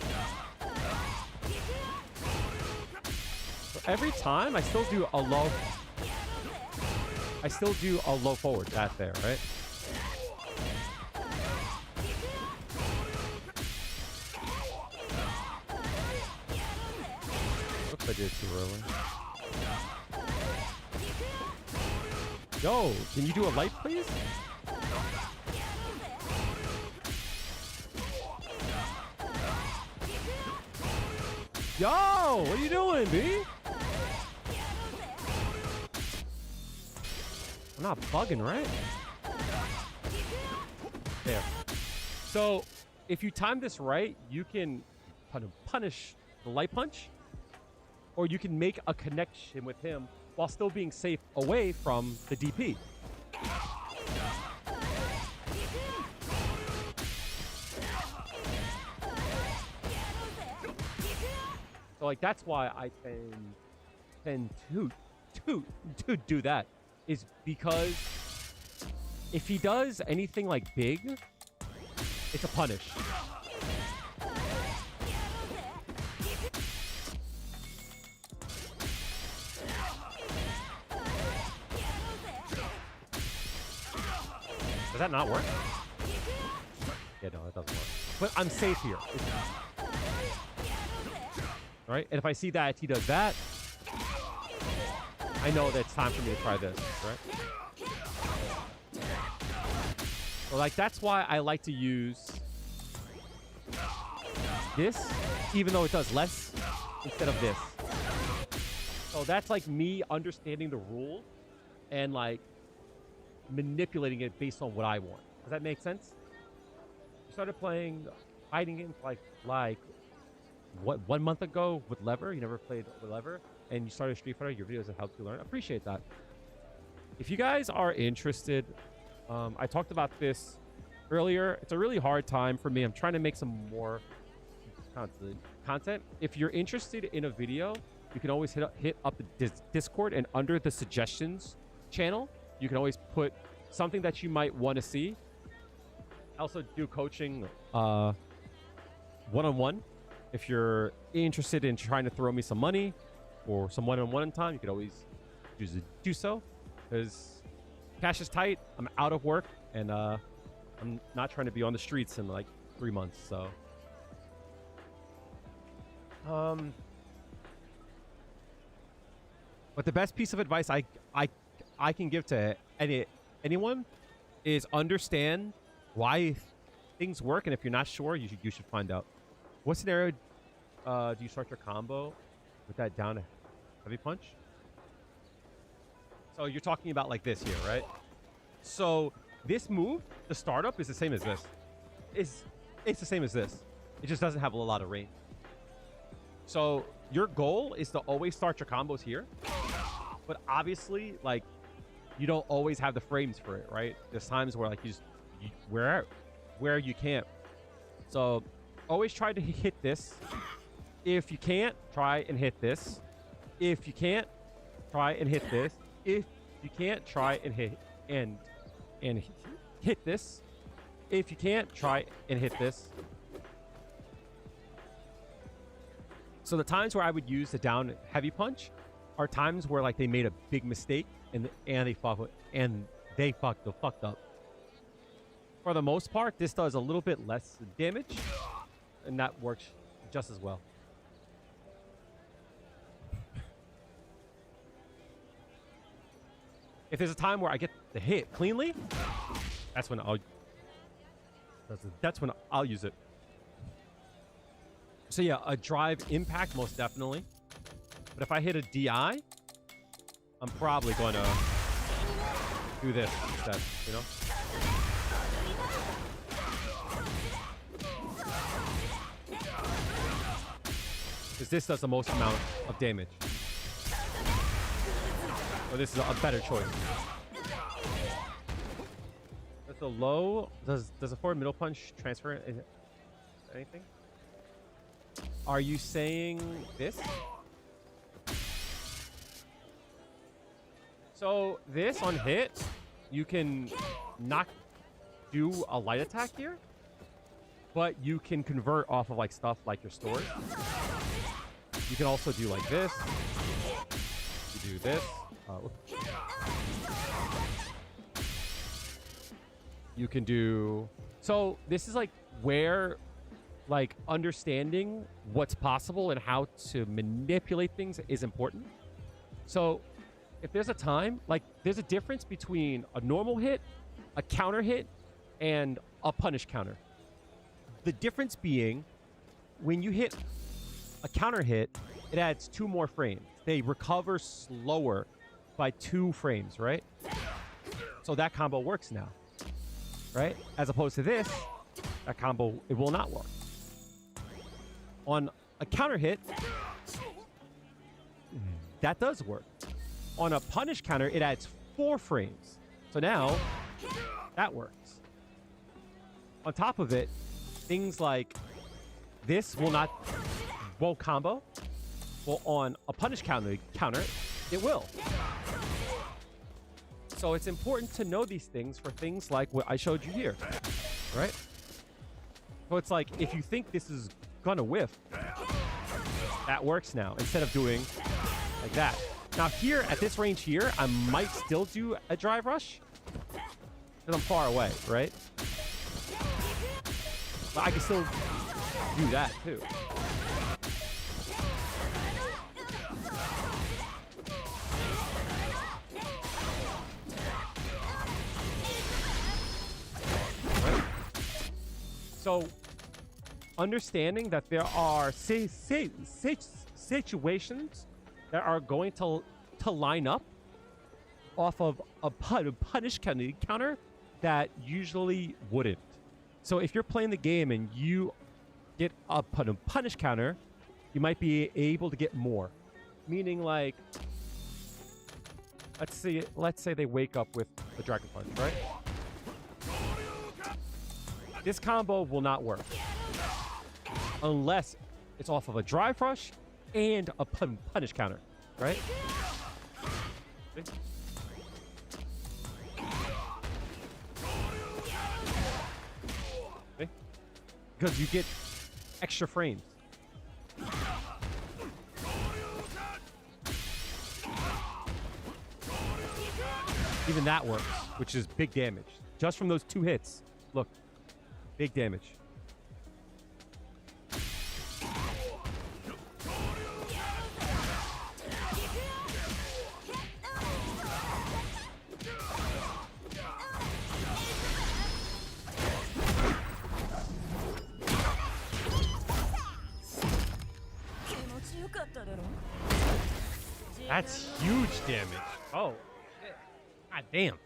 So every time I still do a low forward. That there, right? Oops, I did it too early. Yo, can you do a light, please? Yo, what are you doing, B? I'm not bugging, right? There. So, if you time this right, you can kind of punish the light punch, or you can make a connection with him while still being safe away from the DP. So like that's why I tend to do that, is because if he does anything like big, it's a punish. Does that not work? Yeah, no, it doesn't work. But I'm safe here. All right, and if I see that he does that, I know that it's time for me to try this, right? So like that's why I like to use this, even though it does less, instead of this. So that's like me understanding the rules and like manipulating it based on what I want. Does that make sense? You started playing fighting games like what, 1 month ago with Lever? You never played with Lever, and you started Street Fighter. Your videos have helped you learn. I appreciate that. If you guys are interested, I talked about this earlier. It's a really hard time for me. I'm trying to make some more content. If you're interested in a video, you can always hit up the Discord, and under the suggestions channel, you can always put something that you might want to see. I also do coaching one-on-one. If you're interested in trying to throw me some money or some one-on-one time, you could always do so, because cash is tight. I'm out of work, and I'm not trying to be on the streets in like 3 months. So, but the best piece of advice I can give to anyone is understand why things work, and if you're not sure, you should find out. What scenario do you start your combo with that down heavy punch? So you're talking about like this here, right? So this move, the startup, is the same as this. It's the same as this. It just doesn't have a lot of range. So your goal is to always start your combos here, but obviously, like, you don't always have the frames for it, right? There's times where like where you can't. So always try to hit this. If you can't, try and hit this. If you can't, try and hit this. If you can't, try and hit this. If you can't, try and hit this. So the times where I would use the down heavy punch are times where like they made a big mistake and they fucked up. For the most part, this does a little bit less damage, and that works just as well. If there's a time where I get the hit cleanly, that's when I'll use it. So yeah, a drive impact, most definitely. But if I hit a DI, I'm probably going to do this instead, you know? Because this does the most amount of damage. Or this is a better choice. That's a low. Does a forward middle punch transfer anything? Are you saying this? So this on hit, you can not do a light attack here, but you can convert off of like stuff like your stores. You can also do like this. You do this. You can do. So this is like where, like, understanding what's possible and how to manipulate things is important. So if there's a time, like, there's a difference between a normal hit, a counter hit, and a punish counter. The difference being when you hit a counter hit, it adds 2 more frames. They recover slower by 2 frames, right? So that combo works now, right? As opposed to this, that combo, it will not work. On a counter hit, that does work. On a punish counter, it adds 4 frames. So now, that works. On top of it, things like this won't combo. Well, on a punish counter, it will. So it's important to know these things for things like what I showed you here, right? So it's like, if you think this is gonna whiff, that works now, instead of doing like that. Now here, at this range here, I might still do a drive rush, because I'm far away, right? But I can still do that too. Right? So, understanding that there are situations that are going to line up off of a punish counter that usually wouldn't. So if you're playing the game and you get a punish counter, you might be able to get more. Meaning, like, let's say they wake up with a Dragon Punch, right? This combo will not work unless it's off of a Drive Rush and a punish counter, right? See? See? Because you get extra frames. Even that works, which is big damage. Just from those 2 hits. Look, big damage. That's huge damage. Oh, god damn.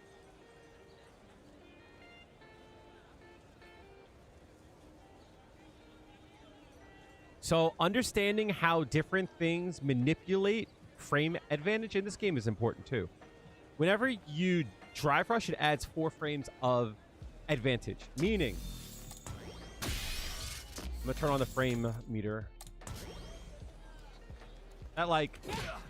So understanding how different things manipulate frame advantage in this game is important too. Whenever you drive rush, it adds 4 frames of advantage. Meaning, I'm gonna turn on the frame meter. That, like,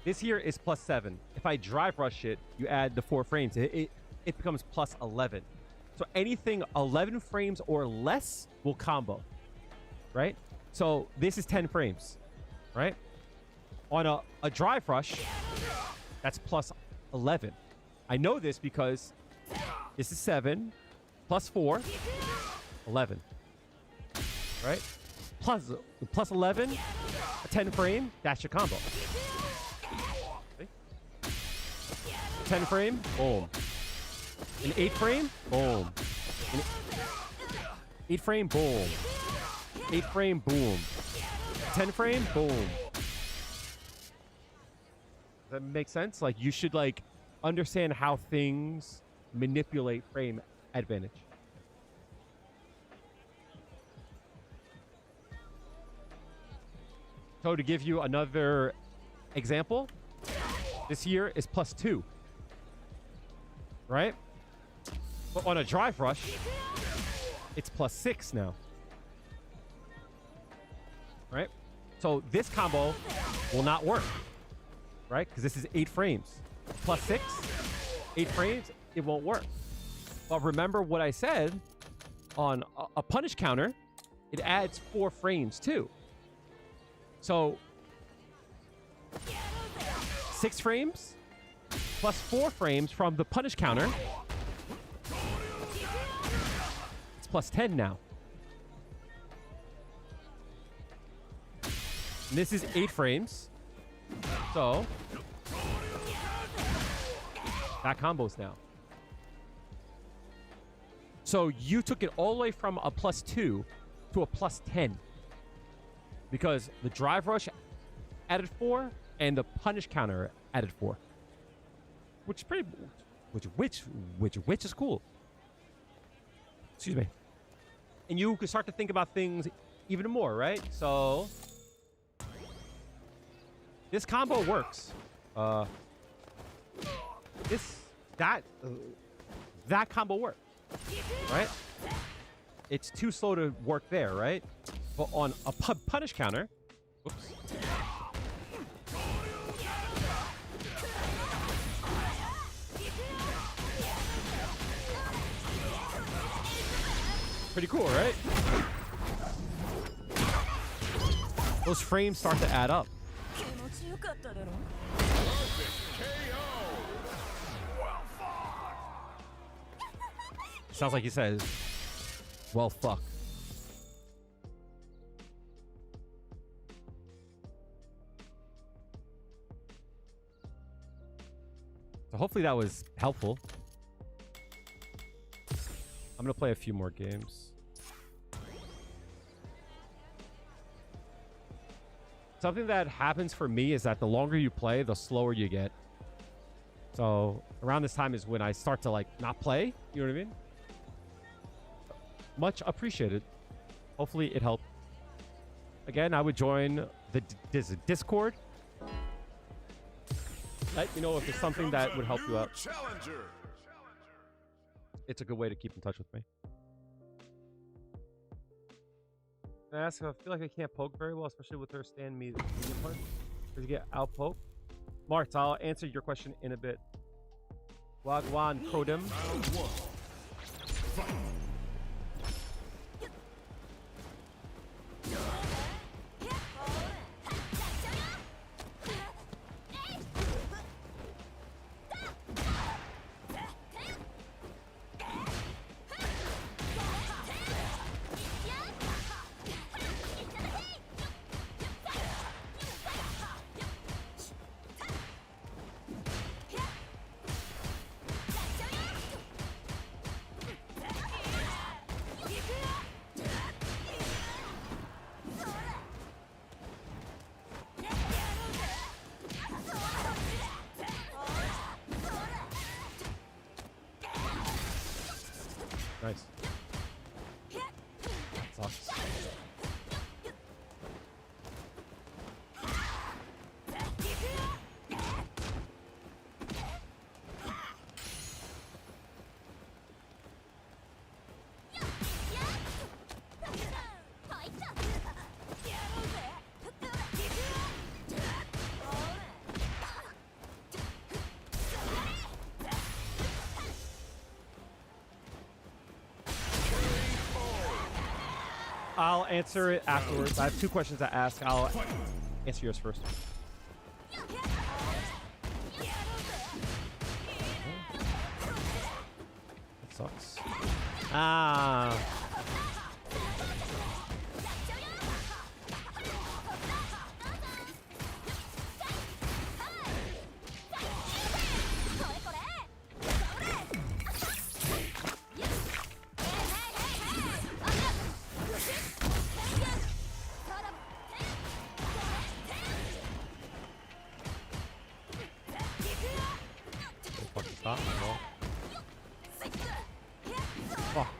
this here is +7. If I drive rush it, you add the 4 frames. It becomes +11. So anything 11 frames or less will combo, right? So this is 10 frames, right? On a drive rush, that's +11. I know this because this is 7 +4, 11, right? +11, a 10 frame, that's your combo. See? 10 frame, boom. An 8 frame, boom. An 8 frame, boom. 8 frame, boom. 10 frame, boom. Does that make sense? Like, you should, like, understand how things manipulate frame advantage. So to give you another example, this here is +2, right? But on a drive rush, it's +6 now, right? So this combo will not work, right? Because this is 8 frames. +6, 8 frames, it won't work. But remember what I said, on a punish counter, it adds 4 frames too. So 6 frames +4 frames from the punish counter. It's +10 now. And this is 8 frames. So that combos now. So you took it all the way from a +2 to a +10. because the drive rush added 4 and the punish counter added 4, which is pretty, which is cool. Excuse me. And you can start to think about things even more, right? So this combo works. That combo works, right? It's too slow to work there, right? But on a punish counter, whoops. Pretty cool, right? Those frames start to add up. 気持ちよかっただろ Sounds like he says, well, fuck. So hopefully that was helpful. I'm going to play a few more games. Something that happens for me is that the longer you play, the slower you get. So around this time is when I start to like not play. You know what I mean? Much appreciated. Hopefully it helped. Again, I would join the Discord. Let me know if there's something that would help you out. Challenger. It's a good way to keep in touch with me. Can I ask, I feel like I can't poke very well, especially with her stand medium punch. Does you get out poke? Mart, I'll answer your question in a bit. Wagwan Kodem. Round 1. Fight. Nice. Sucks. I'll answer it afterwards. I have 2 questions to ask. I'll answer yours first. That sucks. Ah. Stop. No. Fuck.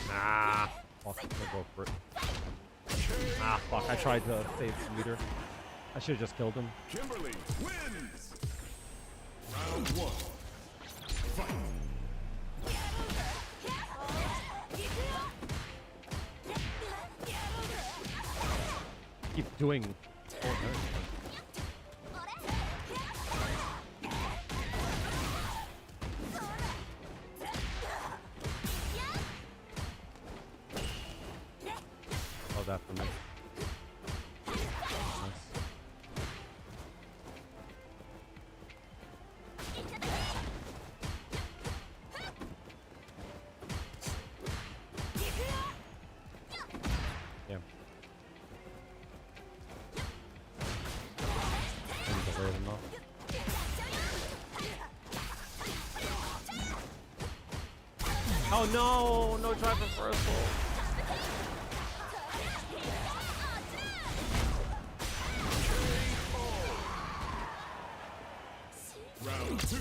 Nah. Fuck. I'll go for it. Ah, fuck. I tried to save the meter. I should have just killed him. Kimberly wins. Round 1. Fight. Keep doing. Oh, that for me. Nice. Yeah. Oh no, no drive reversal. Round 2.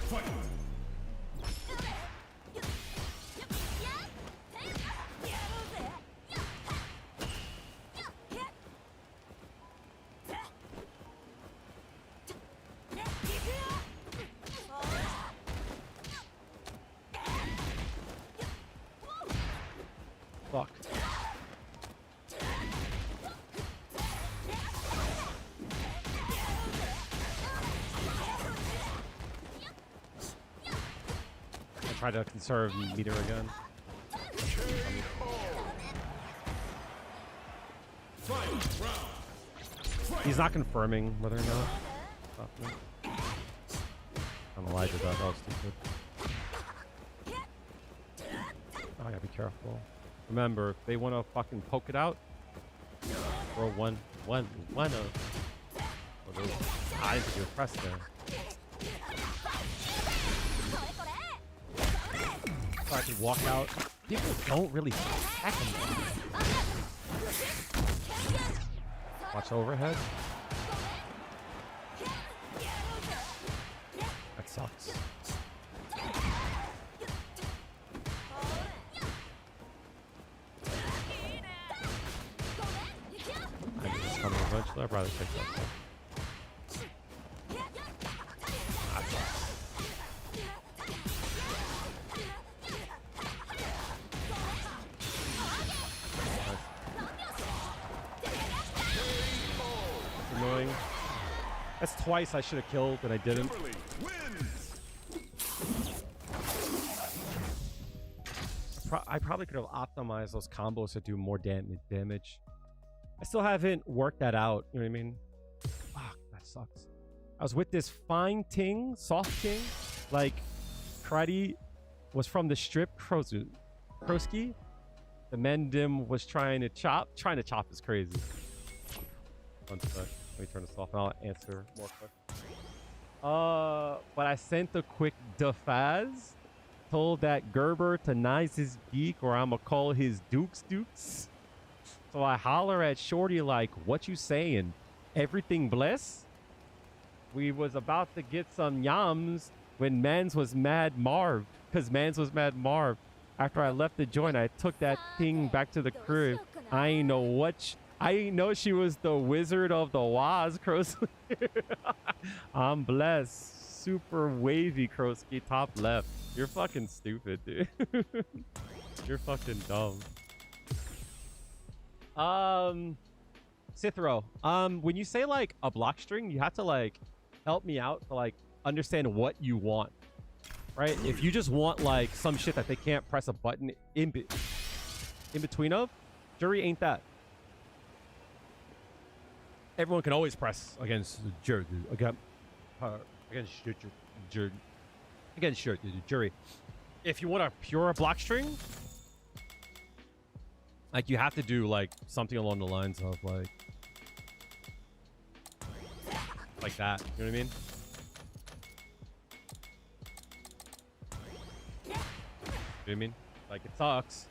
Fight. Fuck. I try to conserve meter again. Fight. Round. He's not confirming whether or not. Stop me. I don't know why I did that. That was stupid. Oh, I gotta be careful. Remember, if they want to fucking poke it out, throw one of. Well, there's eyes to do press there. So I can walk out. People don't really attack him. Watch overhead. That sucks. I think it's coming eventually. I'd rather take that. That sucks. Annoying. That's twice I should have killed and I didn't. Kimberly wins. I probably could have optimized those combos to do more damage. I still haven't worked that out. You know what I mean? Fuck, that sucks. I was with this fine ting, soft ting, like karate was from the strip Kroski. The Mendim was trying to chop. Trying to chop is crazy. One sec. Let me turn this off and I'll answer more quick. But I sent a quick defaz. Told that Gerber to nice his beak or I'ma call his dukes. So I holler at Shorty like, what you saying? Everything bless? We was about to get some yams when Mans was mad Marv. Cause Mans was mad Marv. After I left the joint, I took that thing back to the crib. I ain't know what... I didn't know she was the Wizard of the Waz, Kroski. I'm blessed. Super wavy, Kroski. Top left. You're fucking stupid, dude. You're fucking dumb. Cithro. When you say like a block string, you have to like help me out to like understand what you want. Right? If you just want like some shit that they can't press a button in between of, Juri ain't that. Everyone can always press against Juri. Against Juri. If you want a pure block string, like you have to do like something along the lines of like that. You know what I mean? You know what I mean? Like it sucks.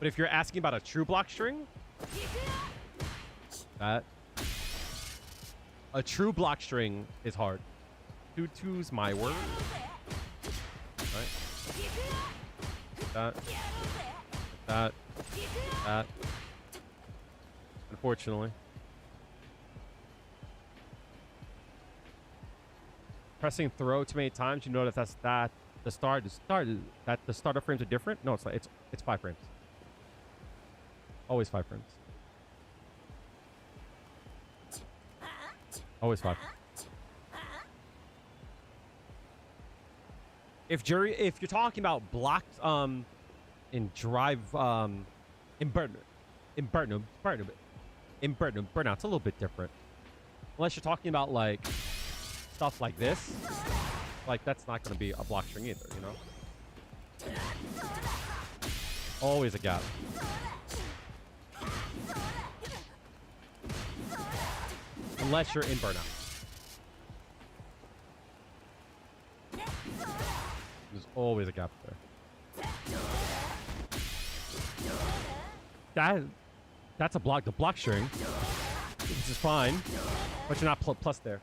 But if you're asking about a true block string, that. A true block string is hard. 2-2's my word. Right? That. Unfortunately. Pressing throw too many times, you notice that the starter frames are different. No, it's like it's 5 frames. Always 5 frames. Always 5. If you're talking about blocked in drive in burnout, it's a little bit different. Unless you're talking about like stuff like this, like that's not going to be a block string either, you know. Always a gap. Unless you're in burnout. There's always a gap there. That's a block. The block string, which is fine, but you're not plus there.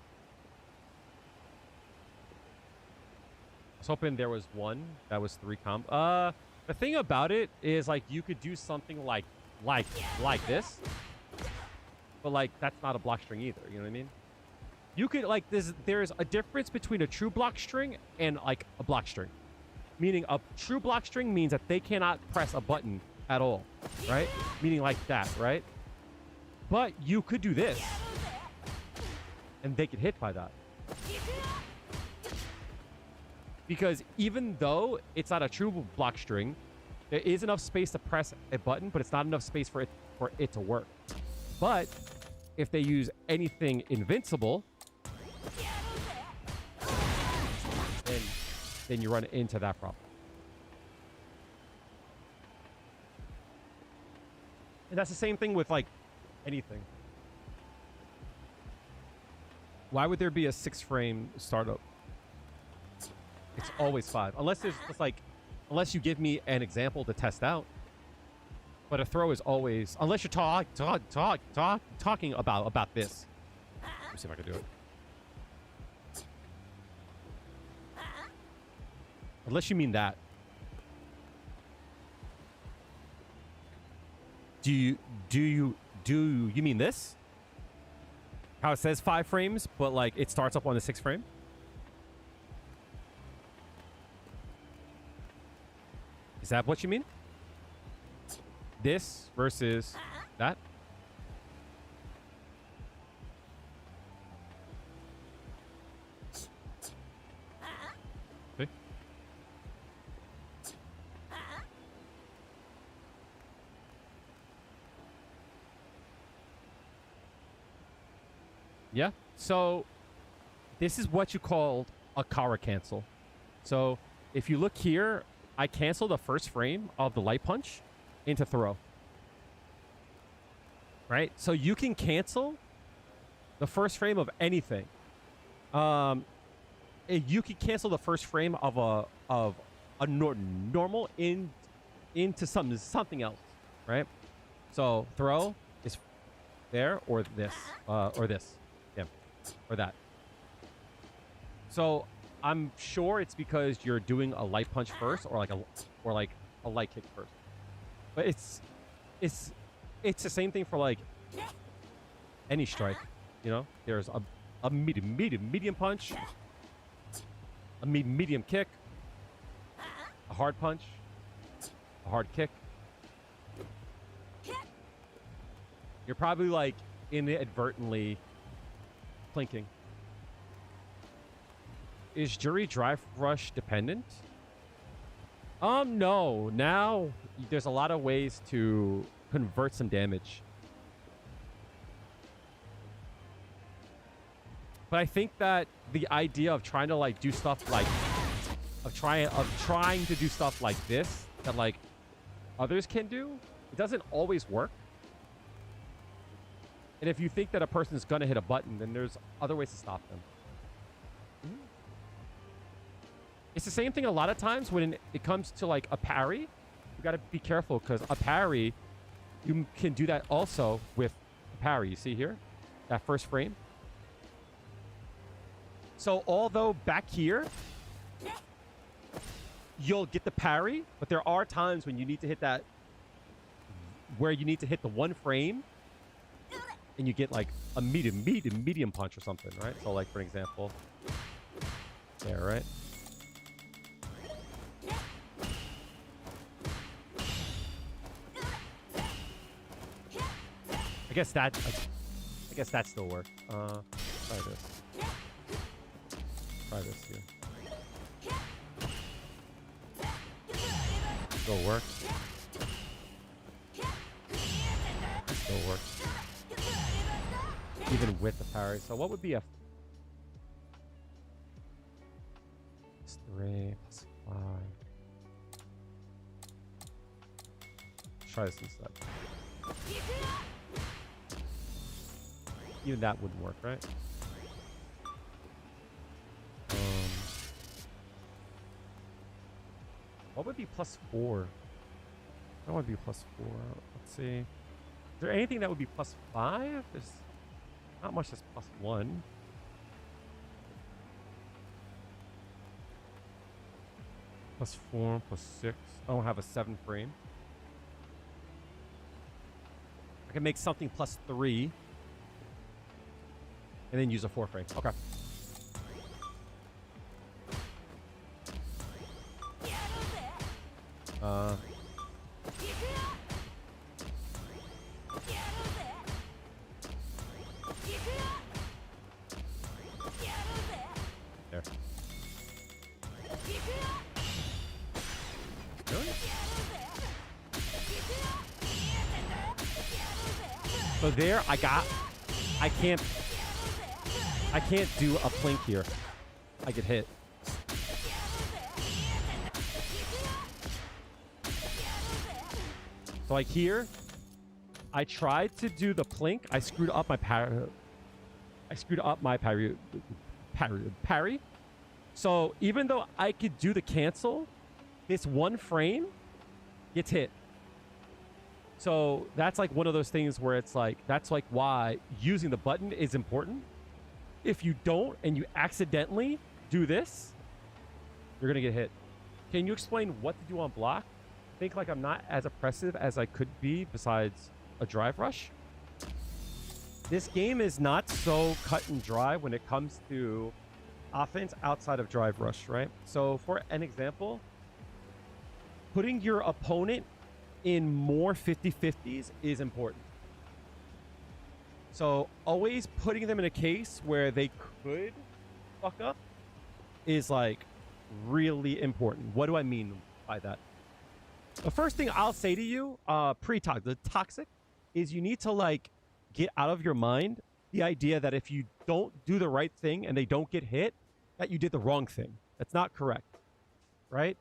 I was hoping there was one that was 3 comp. The thing about it is like you could do something like this, but like that's not a block string either. You know what I mean? You could like there's a difference between a true block string and like a block string. Meaning a true block string means that they cannot press a button at all, right? Meaning like that, right? But you could do this, and they get hit by that. Because even though it's not a true block string, there is enough space to press a button, but it's not enough space for it to work. But if they use anything invincible, then you run into that problem. And that's the same thing with like anything. Why would there be a 6-frame startup? It's always 5. Unless there's just like, unless you give me an example to test out. But a throw is always, unless you're talking about this. Let me see if I can do it. Unless you mean that. Do you mean this? How it says 5 frames, but like it starts up on the 6th frame? Is that what you mean? This versus that? See? Yeah. So this is what you call a Kara cancel. So if you look here, I cancel the first frame of the light punch into throw. Right? So you can cancel the first frame of anything. You can cancel the first frame of a normal into something else, right? So throw is there or this, yeah, or that. So I'm sure it's because you're doing a light punch first, or like a light kick first. But it's the same thing for like any strike, you know. There's a medium punch, a medium kick, a hard punch, a hard kick. You're probably like inadvertently plinking. Is Juri Drive Rush dependent? No. Now there's a lot of ways to convert some damage. But I think that the idea of trying to like do stuff like trying to do stuff like this that like others can do, it doesn't always work. And if you think that a person's gonna hit a button, then there's other ways to stop them. It's the same thing a lot of times when it comes to like a parry. You got to be careful because a parry, you can do that also with a parry. You see here, that first frame. So although back here, you'll get the parry, but there are times when you need to hit that, where you need to hit the 1 frame and you get like a medium punch or something, right? So like for example, there, right? I guess that still works. Try this. Try this here. Still works. Still works. Even with the parry. So what would be a +3 +5? Let's try this instead. Even that wouldn't work, right? What would be +4? I want to be +4. Let's see. Is there anything that would be +5? There's not much that's +1. +4, +6. I don't have a 7 frame. I can make something +3 and then use a 4 frame. Okay. There. Really? So there, I can't do a plink here. I get hit. So like here, I tried to do the plink. I screwed up my parry. So even though I could do the cancel, this 1 frame gets hit. So that's like one of those things where it's like, that's like why using the button is important. If you don't and you accidentally do this, you're gonna get hit. Can you explain what to do on block? I think like I'm not as oppressive as I could be besides a drive rush. This game is not so cut and dry when it comes to offense outside of drive rush, right? So for an example, putting your opponent in more 50-50s is important. So always putting them in a case where they could fuck up is like really important. What do I mean by that? The first thing I'll say to you, the toxic, is you need to like get out of your mind the idea that if you don't do the right thing and they don't get hit, that you did the wrong thing. That's not correct, right?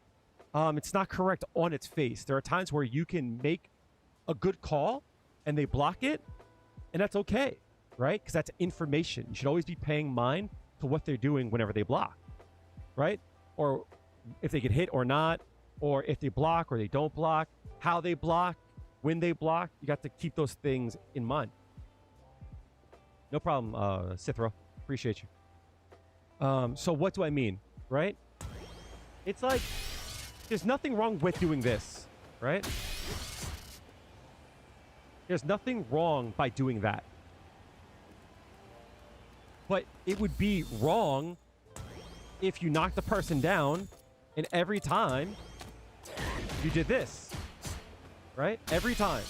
It's not correct on its face. There are times where you can make a good call and they block it, and that's okay, right? Because that's information. You should always be paying mind to what they're doing whenever they block, right? Or if they get hit or not, or if they block or they don't block, how they block, when they block. You got to keep those things in mind. No problem, Cithro. Appreciate you. So what do I mean, right? It's like, there's nothing wrong with doing this, right? There's nothing wrong by doing that. But it would be wrong if you knock the person down and every time you did this, right? Every time.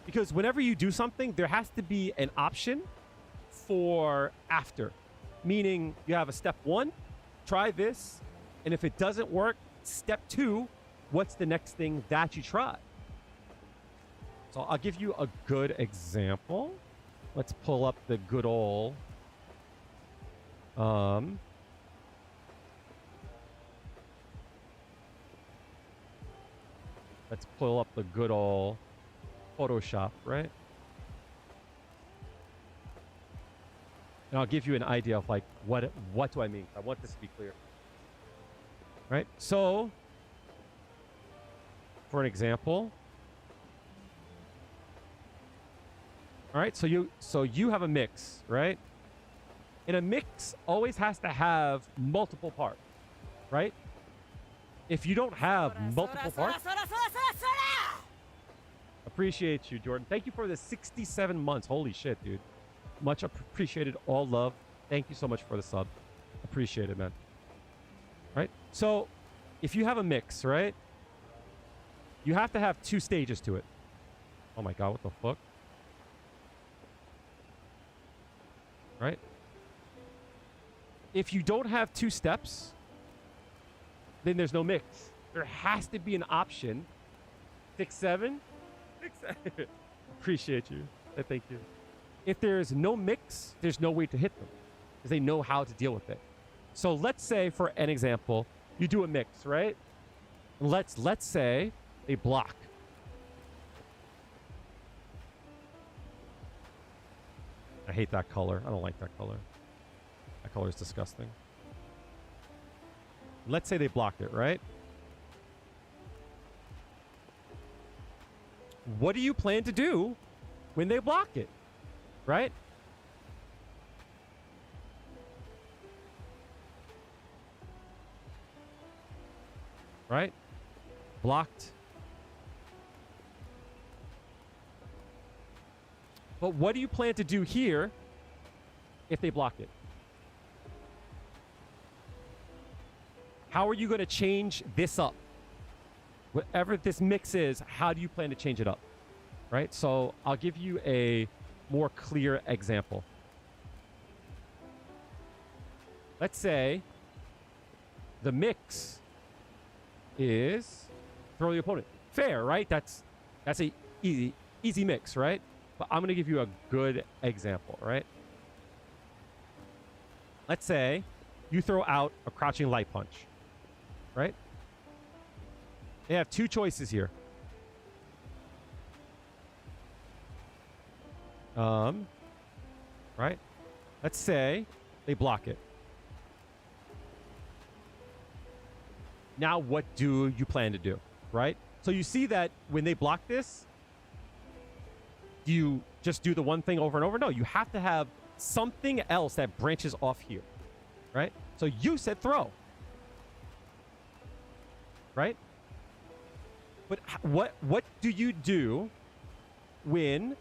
Because whenever you do something, there has to be an option for after. Meaning you have a step 1, try this, and if it doesn't work, step 2, what's the next thing that you try? So I'll give you a good example. Let's pull up the good old let's pull up the good old Photoshop, right? And I'll give you an idea of like what do I mean? I want this to be clear. Right? So for an example, all right, so you have a mix, right? And a mix always has to have multiple parts, right? If you don't have multiple parts, appreciate you, Jordan. Thank you for the 67 months. Holy shit, dude. Much appreciated. All love. Thank you so much for the sub. Appreciate it, man. Right? So if you have a mix, right? You have to have 2 stages to it. Oh my God, what the fuck? Right? If you don't have 2 steps, then there's no mix. There has to be an option. 6-7? 6-7. Appreciate you. Thank you. If there's no mix, there's no way to hit them because they know how to deal with it. So let's say, for an example, you do a mix, right? Let's say they block. I hate that color. I don't like that color. That color is disgusting. Let's say they blocked it, right? What do you plan to do when they block it, right? Right? Blocked. But what do you plan to do here if they block it? How are you going to change this up? Whatever this mix is, how do you plan to change it up? Right? So I'll give you a more clear example. Let's say the mix is throw the opponent. Fair, right? That's a easy mix, right? But I'm going to give you a good example, right? Let's say you throw out a crouching light punch, right? They have two choices here. Right? Let's say they block it. Now, what do you plan to do, right? So you see that when they block this, do you just do the one thing over and over? No, you have to have something else that branches off here, right? So you said throw, right? But what do you do when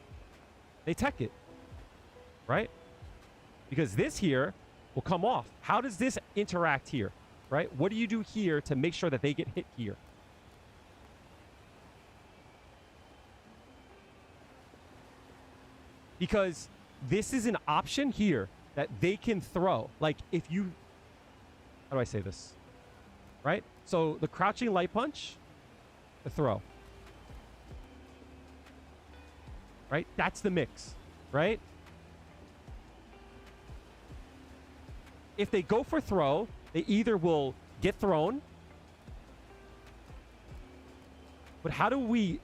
they tech it, right? Because this here will come off. How does this interact here, right? What do you do here to make sure that they get hit here? Because this is an option here that they can throw. Like if you, how do I say this? Right? So the crouching light punch, the throw. Right? That's the mix, right? If they go for throw, they either will get thrown, but how do we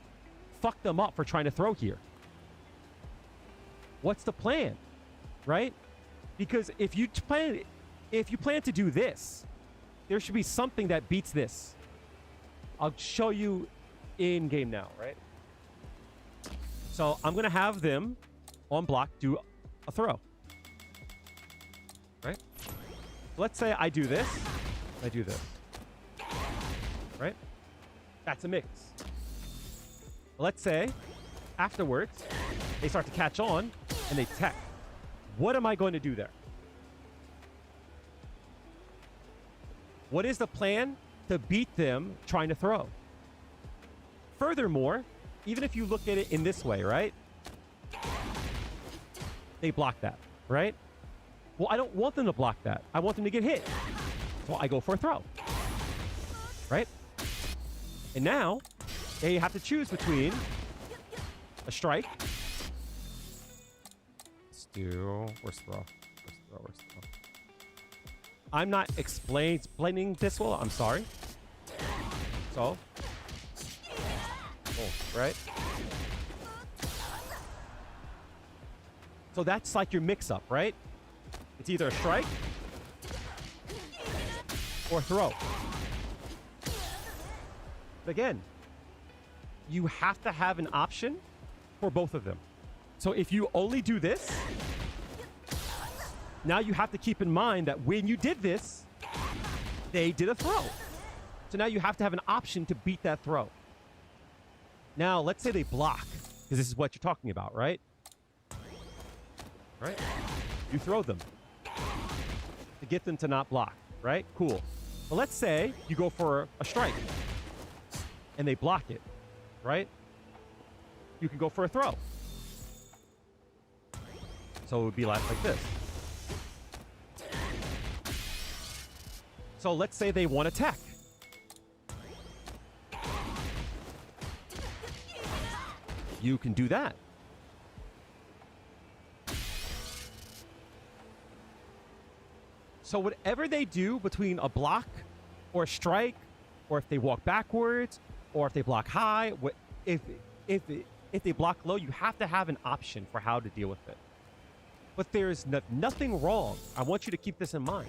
fuck them up for trying to throw here? What's the plan, right? Because if you plan to do this, there should be something that beats this. I'll show you in game now, right? So I'm gonna have them on block do a throw, right? Let's say I do this, I do this, right? That's a mix. Let's say afterwards they start to catch on and they tech. What am I going to do there? What is the plan to beat them trying to throw? Furthermore, even if you look at it in this way, right? They block that, right? Well, I don't want them to block that. I want them to get hit. So I go for a throw, right? And now they have to choose between a strike. Let's do, where's throw? Where's throw? I'm not explaining this well. I'm sorry. So, right? So that's like your mix-up, right? It's either a strike or throw. But again, you have to have an option for both of them. So if you only do this, now you have to keep in mind that when you did this, they did a throw. So now you have to have an option to beat that throw. Now, let's say they block, because this is what you're talking about, right? Right? You throw them to get them to not block, right? Cool. But let's say you go for a strike and they block it, right? You can go for a throw. So it would be like this. So let's say they want to tech. You can do that. So whatever they do between a block or a strike, or if they walk backwards, or if they block high, if they block low, you have to have an option for how to deal with it. But there's nothing wrong. I want you to keep this in mind.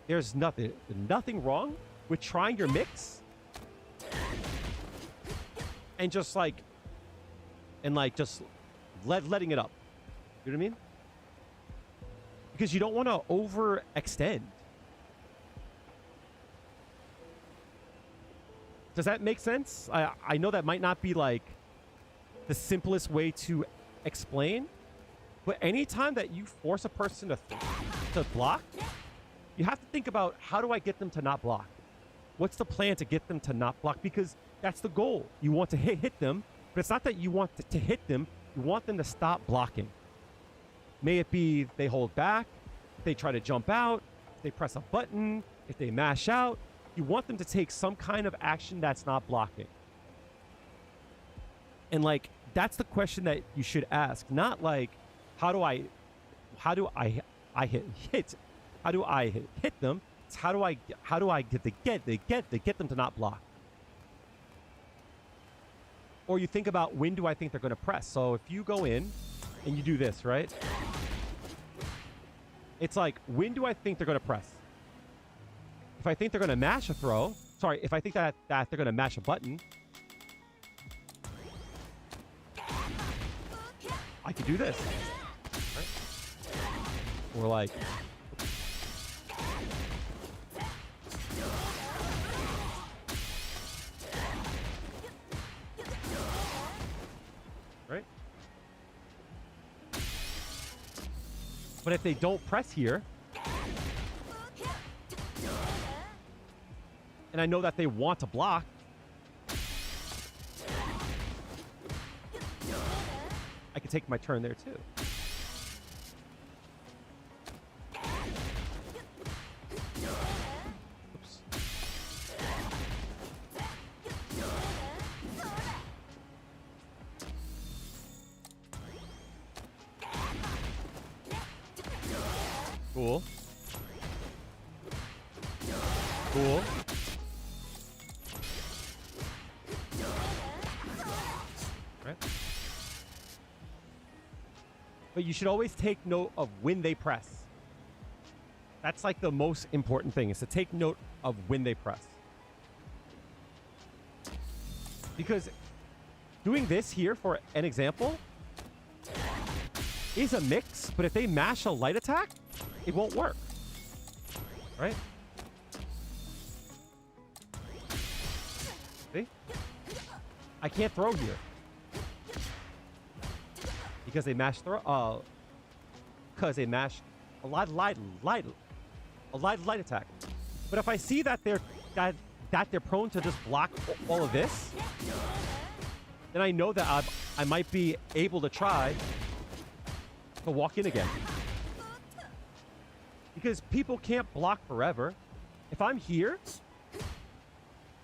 there's nothing wrong with trying your mix and just like just letting it up. You know what I mean? Because you don't want to overextend. Does that make sense? I know that might not be like the simplest way to explain, but anytime that you force a person to block, you have to think about, how do I get them to not block? What's the plan to get them to not block? Because that's the goal. You want to hit them, but it's not that you want to hit them. You want them to stop blocking. May it be they hold back, they try to jump out, they press a button, if they mash out. You want them to take some kind of action that's not blocking. And like, that's the question that you should ask. Not like, how do I hit them? It's how do I get them to not block? Or you think about, when do I think they're going to press? So if you go in and you do this, right? It's like, when do I think they're going to press? If I think they're going to mash a throw, sorry, if I think that they're going to mash a button, I could do this. Right? Or like, right? But if they don't press here, and I know that they want to block, I can take my turn there too. Oops. Cool. Cool. Right? But you should always take note of when they press. That's like the most important thing, is to take note of when they press. Because doing this here, for an example, is a mix, but if they mash a light attack, it won't work. Right? See? I can't throw here. Because they mash throw, because they mash a light attack. But if I see that they're prone to just block all of this, then I know that I might be able to try to walk in again. Because people can't block forever. If I'm here,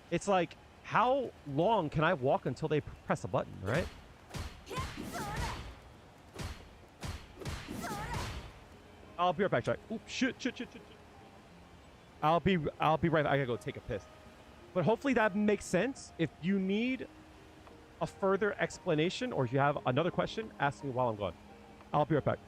it's like, how long can I walk until they press a button, right? I'll be right back, Jack. Oop, shit. I'll be right back. I gotta go take a piss. But hopefully that makes sense. If you need a further explanation, or if you have another question, ask me while I'm gone. I'll be right back.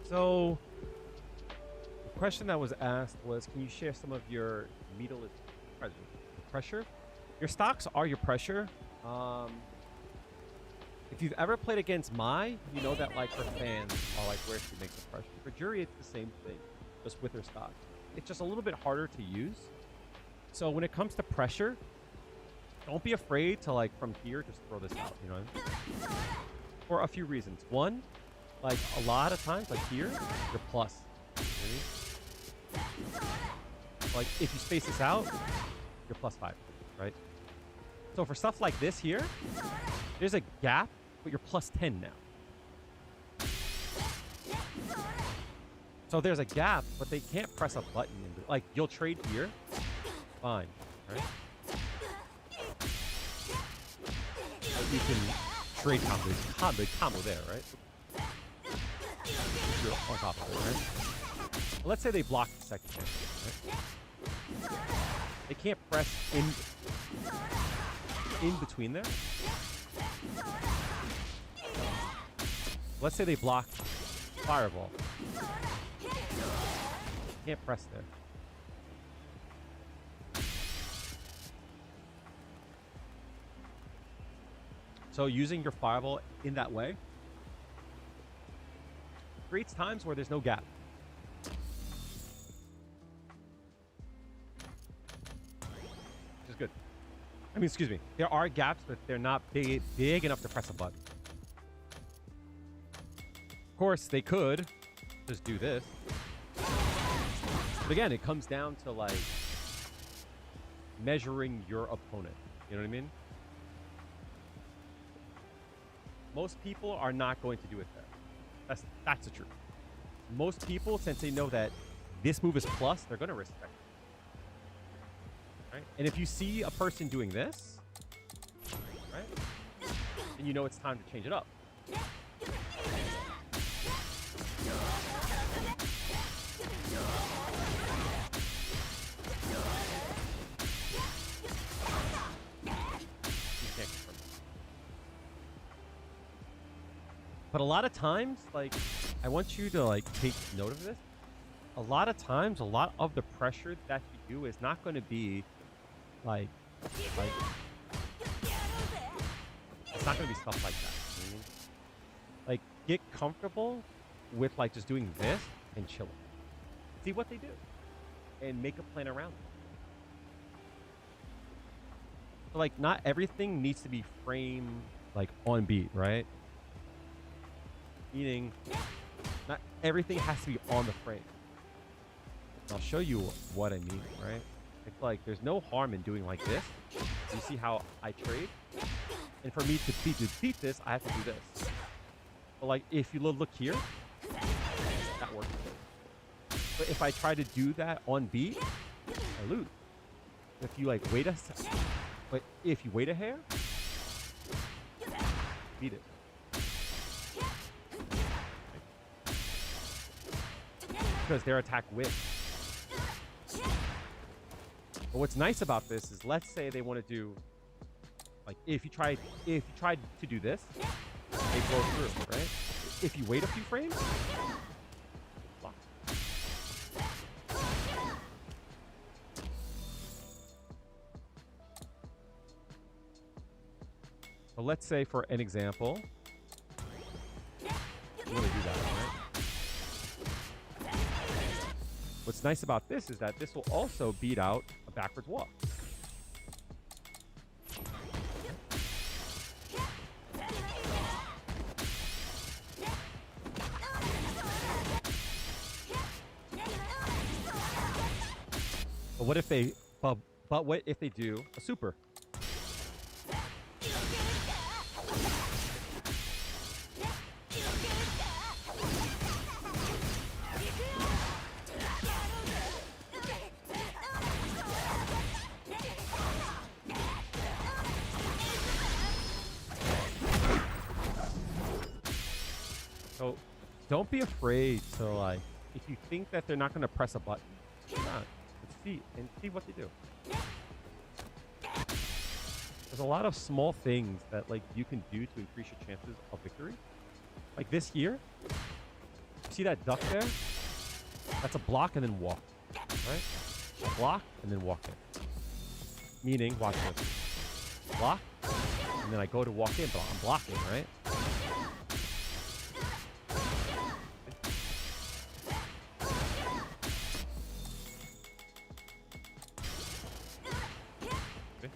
So, the question that was asked was, can you share some of your meterless pressure? Your stocks are your pressure. If you've ever played against Mai, you know that like her fans are like where she makes the pressure. For Juri, it's the same thing, just with her stock. It's just a little bit harder to use. So when it comes to pressure, don't be afraid to like from here just throw this out, you know what I mean? For a few reasons. One, like a lot of times, like here, you're plus. You know what I mean? Like if you space this out, you're +5, right? So for stuff like this here, there's a gap, but you're +10 now. So there's a gap, but they can't press a button. Like you'll trade here, fine, right? Like, you can trade combo there, right? You're on top of it, right? Let's say they block the second chance, right? They can't press in between there. Let's say they block fireball. Can't press there. So using your fireball in that way creates times where there's no gap. Which is good. I mean, excuse me. There are gaps, but they're not big enough to press a button. Of course, they could just do this. But again, it comes down to like measuring your opponent. You know what I mean? Most people are not going to do it there. That's the truth. Most people, since they know that this move is plus, they're going to respect it. Right? And if you see a person doing this, right, then you know it's time to change it up. But a lot of times, like, I want you to, like, take note of this. A lot of times, a lot of the pressure that you do is not going to be, like, it's not going to be stuff like that. You know what I mean? Like, get comfortable with, like, just doing this and chilling. See what they do. And make a plan around it. So, like, not everything needs to be framed, like, on beat, right? Meaning, not everything has to be on the frame. I'll show you what I mean, right? It's like there's no harm in doing like this. You see how I trade? And for me to beat this, I have to do this. But like if you look here, that works. But if I try to do that on beat, I lose. If you like wait but if you wait a hair, beat it. Because their attack wins. But what's nice about this is, let's say they want to do, like, if you tried to do this, they blow through, right? If you wait a few frames, block. So let's say, for an example, you want to do that, right? What's nice about this is that this will also beat out a backwards walk. But what if they, but what if they do a super? So don't be afraid to, like, if you think that they're not going to press a button, do not. See what they do. There's a lot of small things that, like, you can do to increase your chances of victory. Like this here. see that duck there? That's a block and then walk. Right? A block and then walk in. Meaning, watch this. Block, and then I go to walk in, but I'm blocking, right? Okay.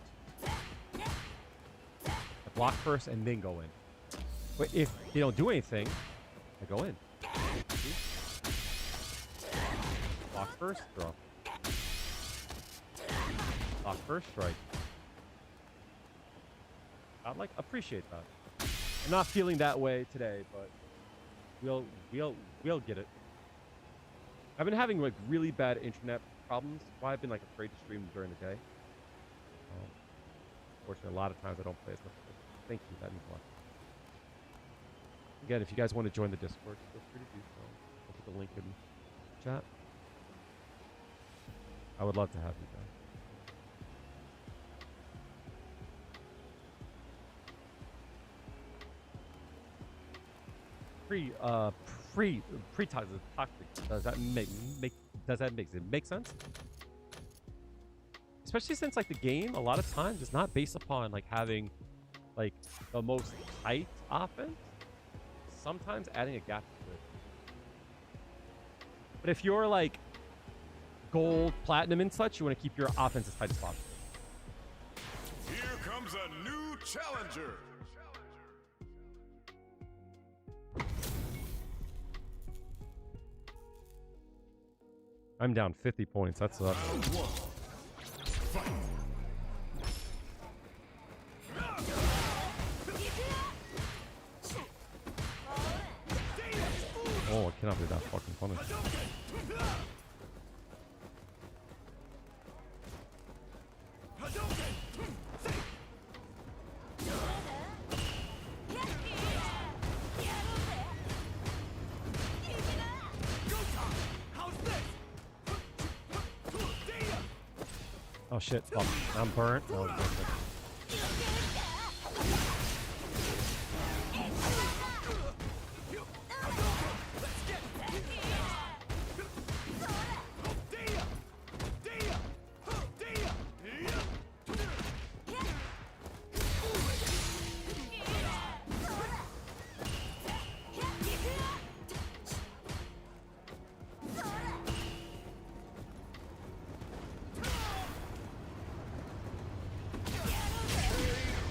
I block first and then go in. But if they don't do anything, I go in. See? Block first, throw. Block first, strike. I'd like appreciate that. I'm not feeling that way today, but we'll get it. I've been having like really bad internet problems. Why I've been like afraid to stream during the day. Unfortunately, a lot of times I don't play as much. Thank you. That means a lot. Again, if you guys want to join the Discord, feel free to do so. I'll put the link in the chat. I would love to have you guys. Toxic. Does that make sense? Especially since like the game a lot of times is not based upon like having like the most tight offense. Sometimes adding a gap is good. But if you're like gold, platinum, and such, you want to keep your offense as tight as possible. Here comes a new challenger. I'm down 50 points. That's Round one. Fight. Oh, I cannot be that fucking funny. Oh shit, fuck. I'm burnt. Oh, okay.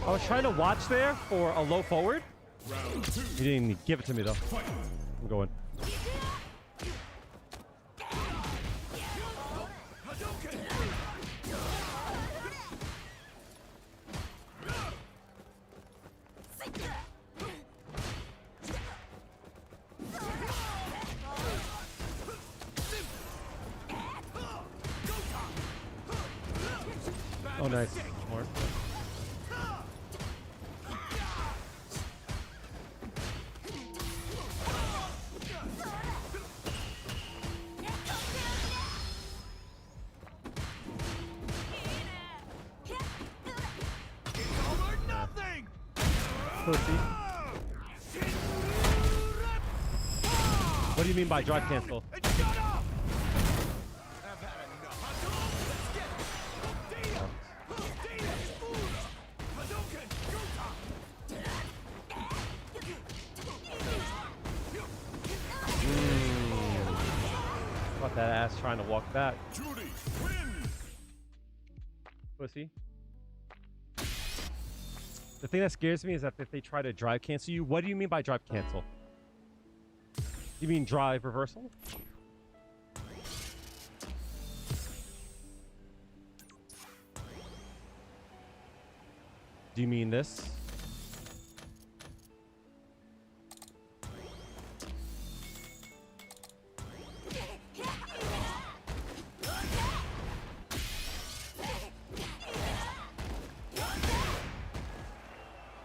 I was trying to watch there for a low forward. Round two. He didn't give it to me though. Fight. I'm going. Oh, nice. Smart. Pussy. What do you mean by drive cancel? Fuck that ass trying to walk back. Juri wins. Pussy. The thing that scares me is that if they try to drive cancel you, what do you mean by drive cancel? You mean drive reversal? Do you mean this?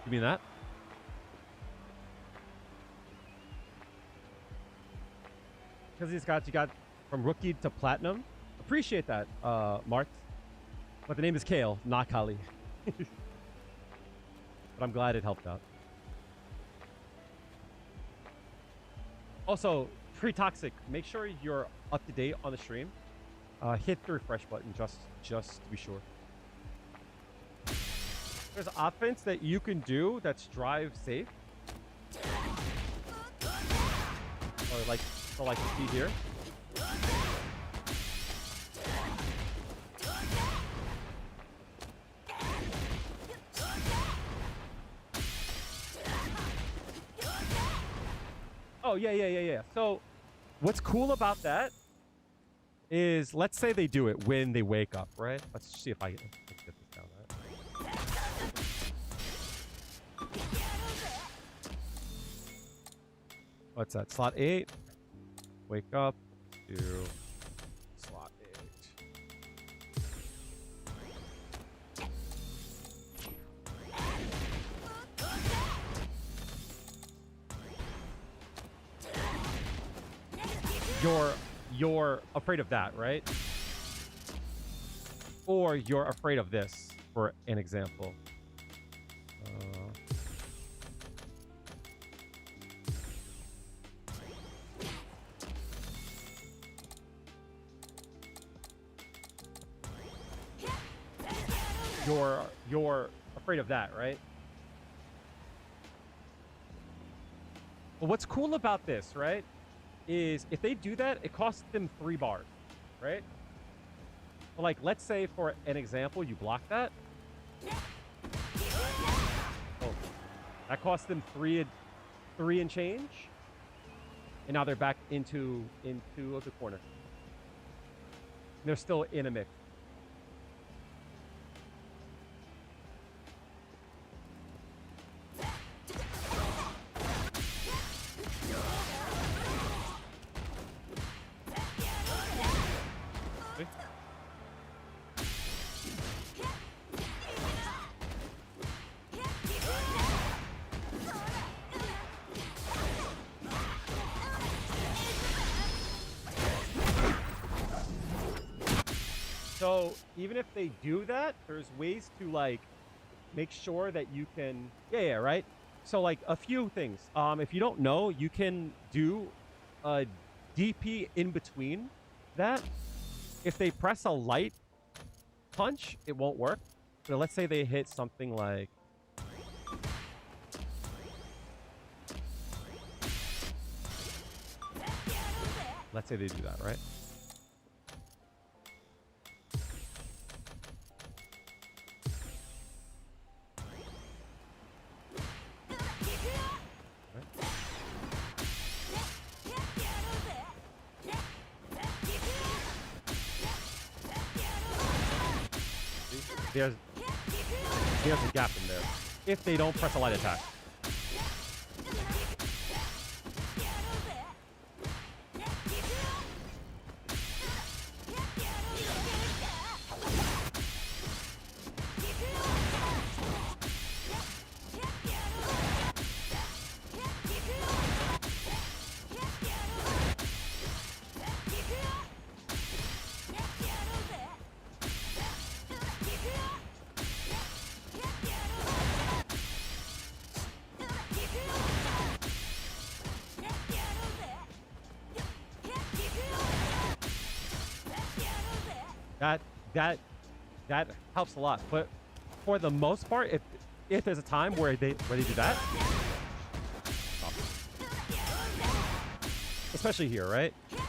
You mean that? Because these guys you got from rookie to platinum. Appreciate that, Mark. But the name is Kale, not Kali. But I'm glad it helped out. Also, Free Toxic, make sure you're up to date on the stream. Hit the refresh button just to be sure. There's offense that you can do that's drive safe. Or like you see here. Oh, yeah. So what's cool about that is, let's say they do it when they wake up, right? Let's see if let's get this down, right? What's that? Slot 8. Wake up to slot 8. You're afraid of that, right? Or you're afraid of this, for an example. You're afraid of that, right? But what's cool about this, right, is if they do that, it costs them 3 bars, right? But like, let's say for an example, you block that. Oh, that costs them 3 and change. And now they're back into the corner. And they're still in a mix. So even if they do that, there's ways to like make sure that you can, right? So like a few things. If you don't know, you can do a DP in between that. If they press a light punch, it won't work. So let's say they hit something like, let's say they do that, right? There's a gap in there if they don't press a light attack. That helps a lot, but for the most part, if there's a time where they do that, especially here, right? You know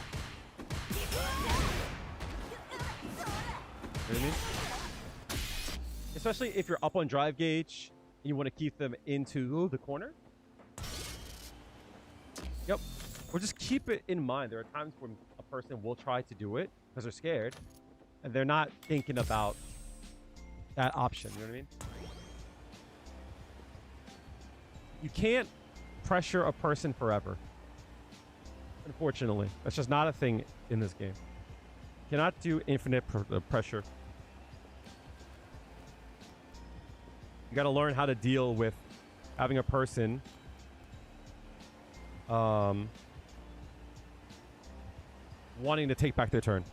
what I mean? Especially if you're up on drive gauge and you want to keep them into the corner. Yep. Or just keep it in mind. There are times when a person will try to do it because they're scared and they're not thinking about that option. You know what I mean? You can't pressure a person forever. Unfortunately, that's just not a thing in this game. You cannot do infinite pressure. You got to learn how to deal with having a person wanting to take back their turn.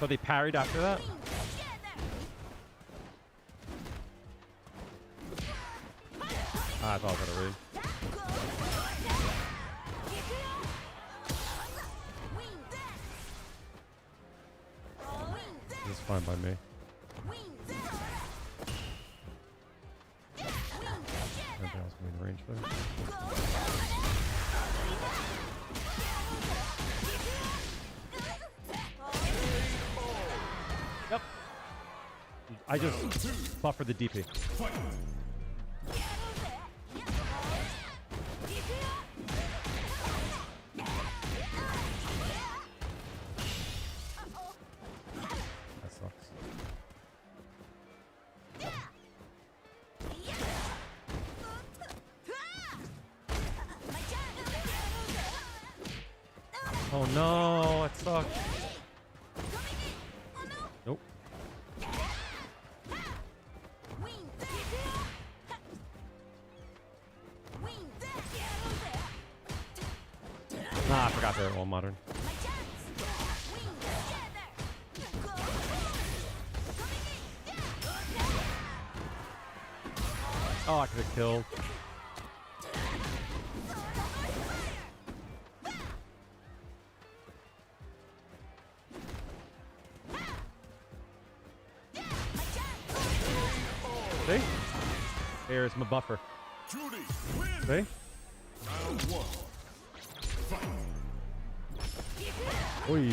So they parried after that? Ah, I thought I was gonna read. This is fine by me. Anything else in range there? Yep. I just buffered the DP. That sucks. Oh no, that sucks. Nope. Nah, I forgot they're all modern. Oh, I could have killed. See? There's my buffer. Judy, win. See? Round one. Fight. Oi.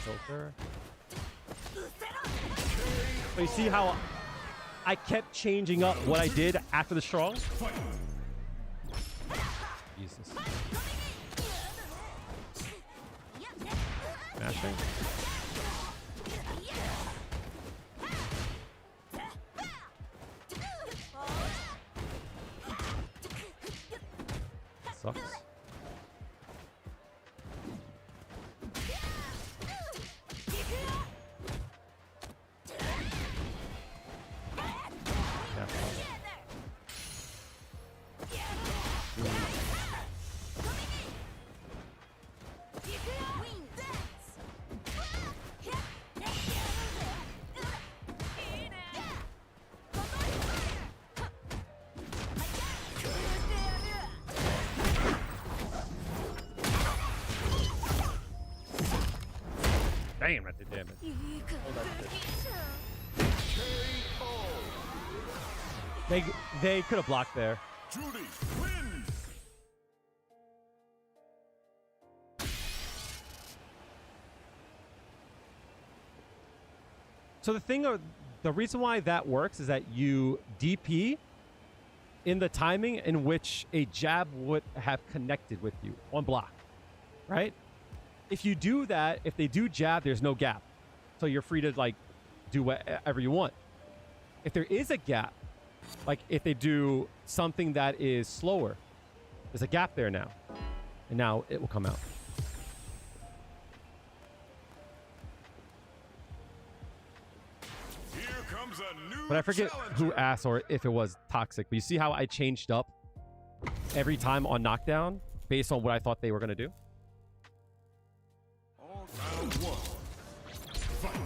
Filter. So you see how I kept changing up what I did after the strong? Jesus. Mashing. Sucks. Damn, that did damage. They could have blocked there. Judy wins. So the reason why that works is that you DP in the timing in which a jab would have connected with you on block, right? If you do that, if they do jab, there's no gap. So you're free to like do whatever you want. If there is a gap, like if they do something that is slower, there's a gap there now. And now it will come out. Here comes a new But I forget who challenger. asked or if it was toxic. But you see how I changed up every time on knockdown based on what I thought they were going to do? Round one. Fight.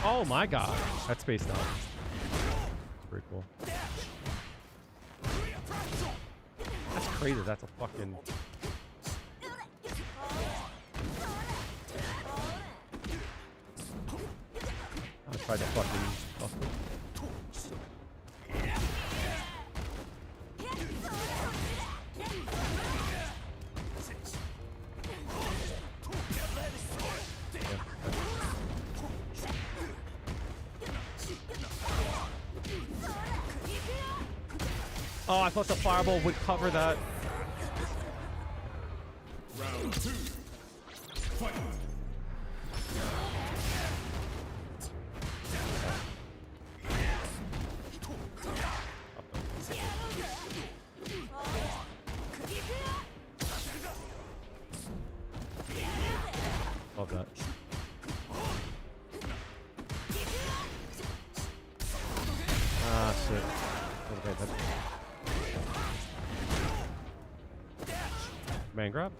Oh my god. That's spaced out. That's pretty cool. That's crazy. That's a fucking... I tried to fucking... buff it. Oh, I thought the fireball would cover that. Round two. Fight. Love that. Ah, shit. Okay, that's... Man grab?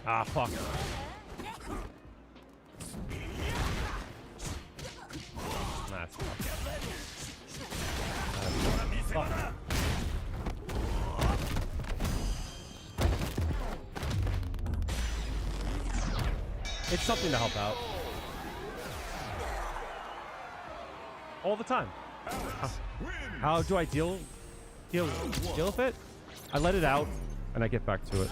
Ah, fuck. Nah, it's fuck. Fuck. It's something to help out. All the time. How do I deal with it? I let it out and I get back to it.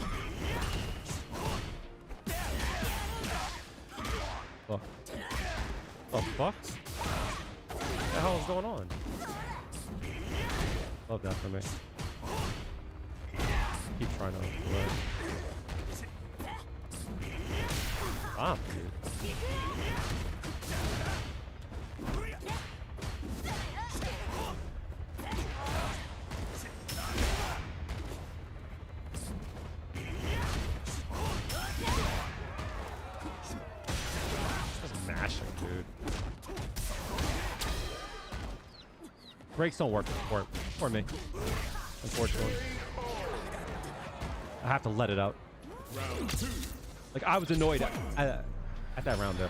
Fuck. Oh, fuck? What the hell is going on? Love that for me. Keep trying to avoid. Ah, dude. Just mashing, dude. Breaks don't work for me, unfortunately. I have to let it out. Like, I was annoyed at that round there.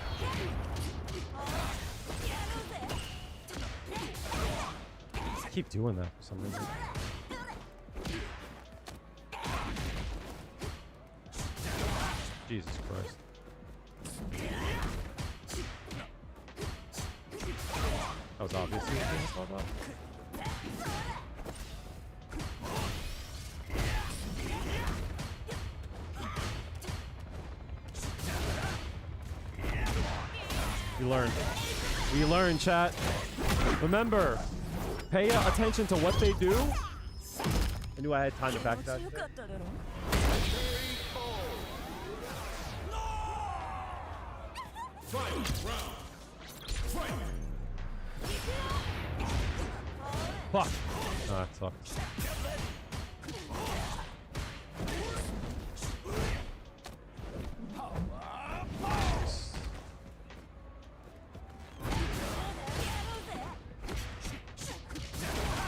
I keep doing that for some reason. Jesus Christ. That was obviously what I was talking about. We learn, chat. Remember, pay attention to what they do. I knew I had time to back that. Fuck. Ah, that sucks.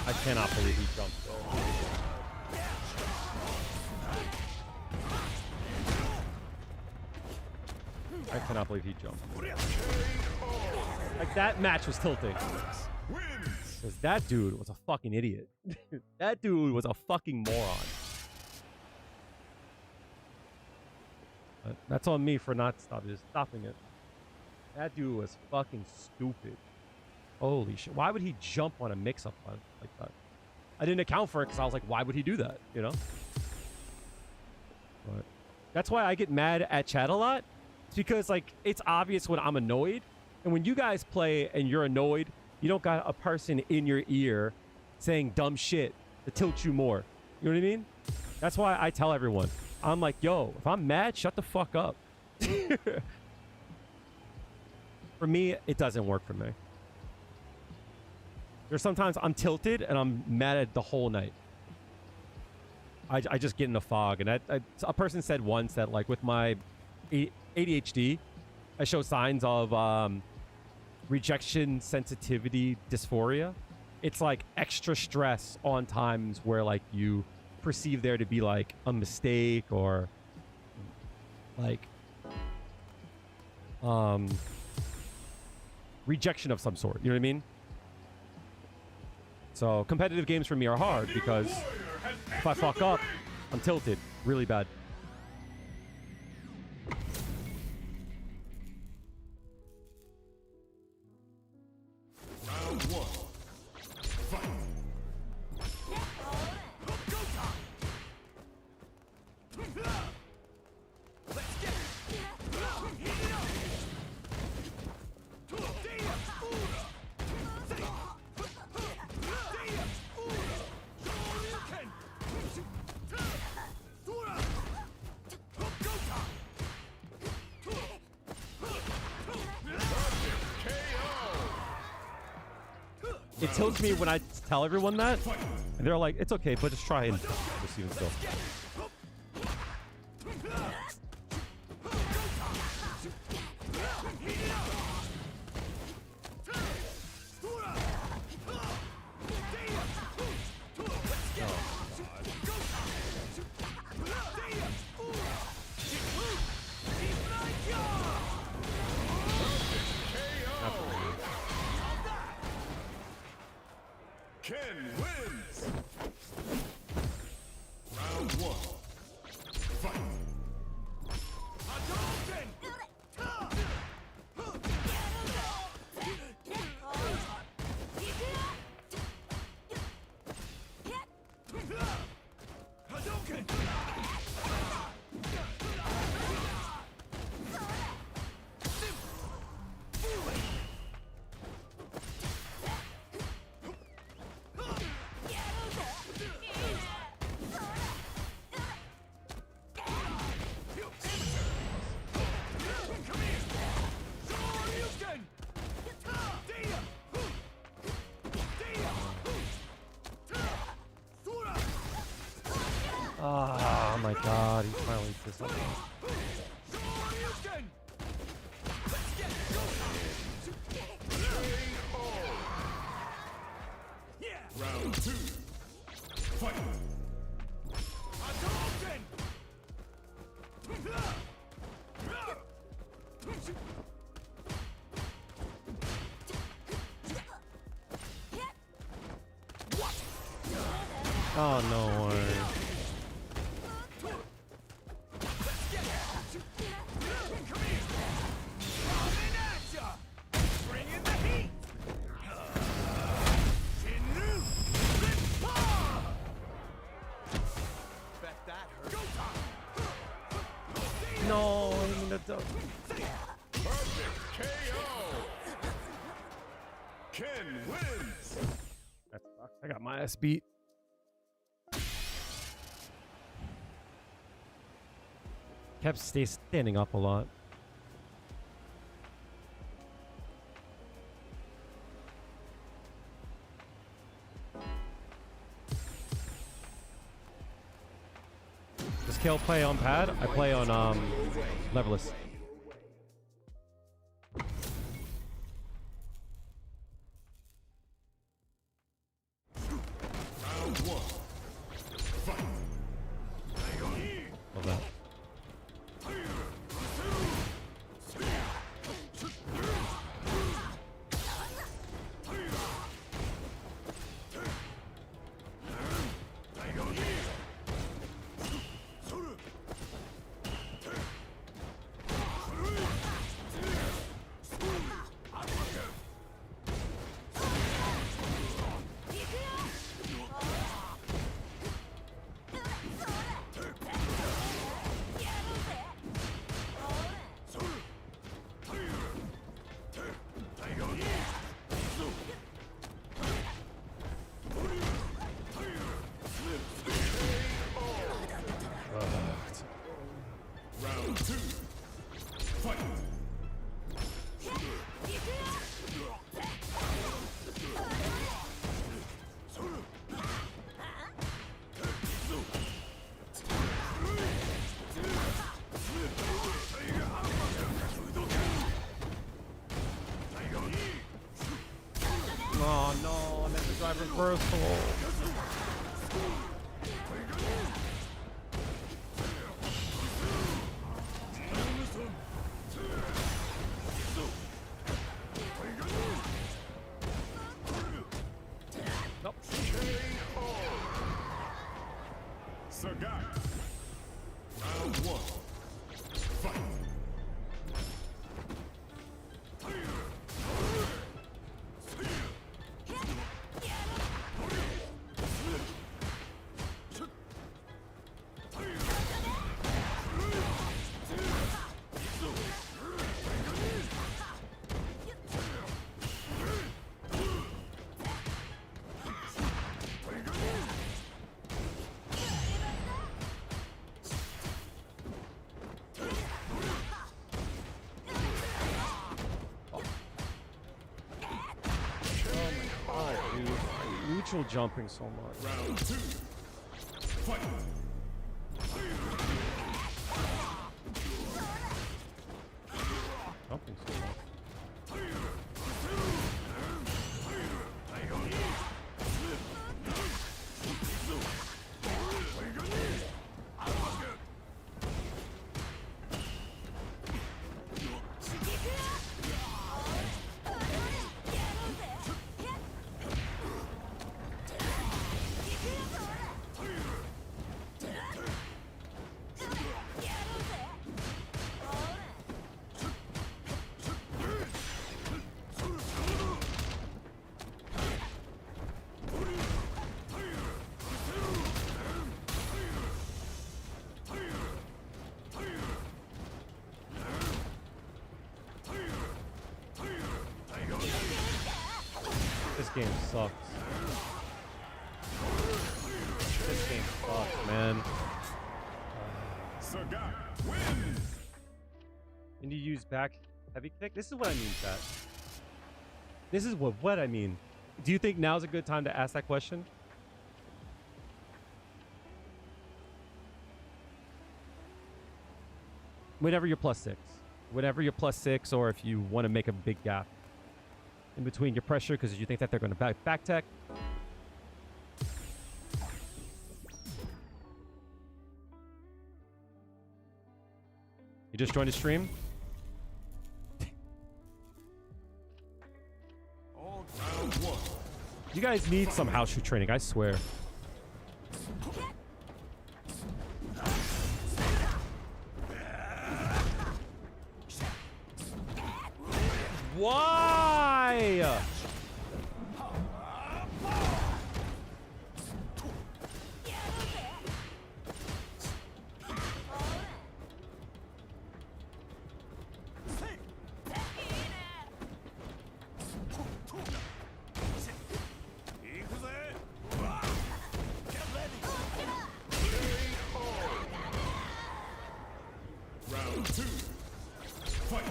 I cannot believe he jumped there. I cannot believe he jumped. Like, that match was tilting. Because that dude was a fucking idiot. That dude was a fucking moron. But that's on me for not stopping it. That dude was fucking stupid. Holy shit. Why would he jump on a mix-up like that? I didn't account for it because I was like, why would he do that? You know? But that's why I get mad at chat a lot. It's because, like, it's obvious when I'm annoyed. And when you guys play and you're annoyed, you don't got a person in your ear saying dumb shit to tilt you more. You know what I mean? That's why I tell everyone. I'm like, yo, if I'm mad, shut the fuck up. For me, it doesn't work for me. There's sometimes I'm tilted and I'm mad at the whole night. I just get in a fog. And a person said once that, like, with my ADHD, I show signs of rejection sensitivity dysphoria. It's like extra stress on times where, like, you perceive there to be like a mistake or like rejection of some sort. You know what I mean? So competitive games for me are hard because if I fuck up, I'm tilted really bad. Round one. Fight. it tilts me when I tell everyone that, and they're like, "It's okay, but just try and just even still." Ken wins! Round 1. Fight! Oh my god, he finally did something. Round 2. Fight! Oh no way. Bet that hurt. No, I mean that's Perfect KO! Ken wins! that sucks. I got my ass beat. Kept standing up a lot. Does Kale play on pad? I play on leverless. Round 1. Fight! Love that. Round 2. Fight! Oh no, I meant to drive reversal. Nope. Sagat! Round 1. Fight! actual jumping so much. Round 2. Fight. Jumping so much. This game sucks. This game sucks, man. Sagat wins. And you use back heavy kick? This is what I mean, chat. This is what I mean. Do you think now's a good time to ask that question? Whenever you're +6. Whenever you're +6, or if you want to make a big gap in between your pressure because you think that they're going to back tech. You just joined the stream? All round 1. You guys need some house shoe training, I swear. Why? Round 2. Fight.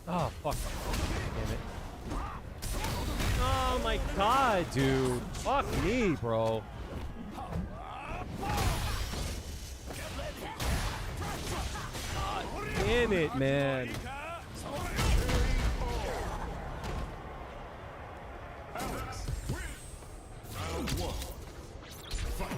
Oh, fuck. Damn it. Oh my god, dude. Fuck me, bro. God damn it, man. Alex wins. Round 1. Fight.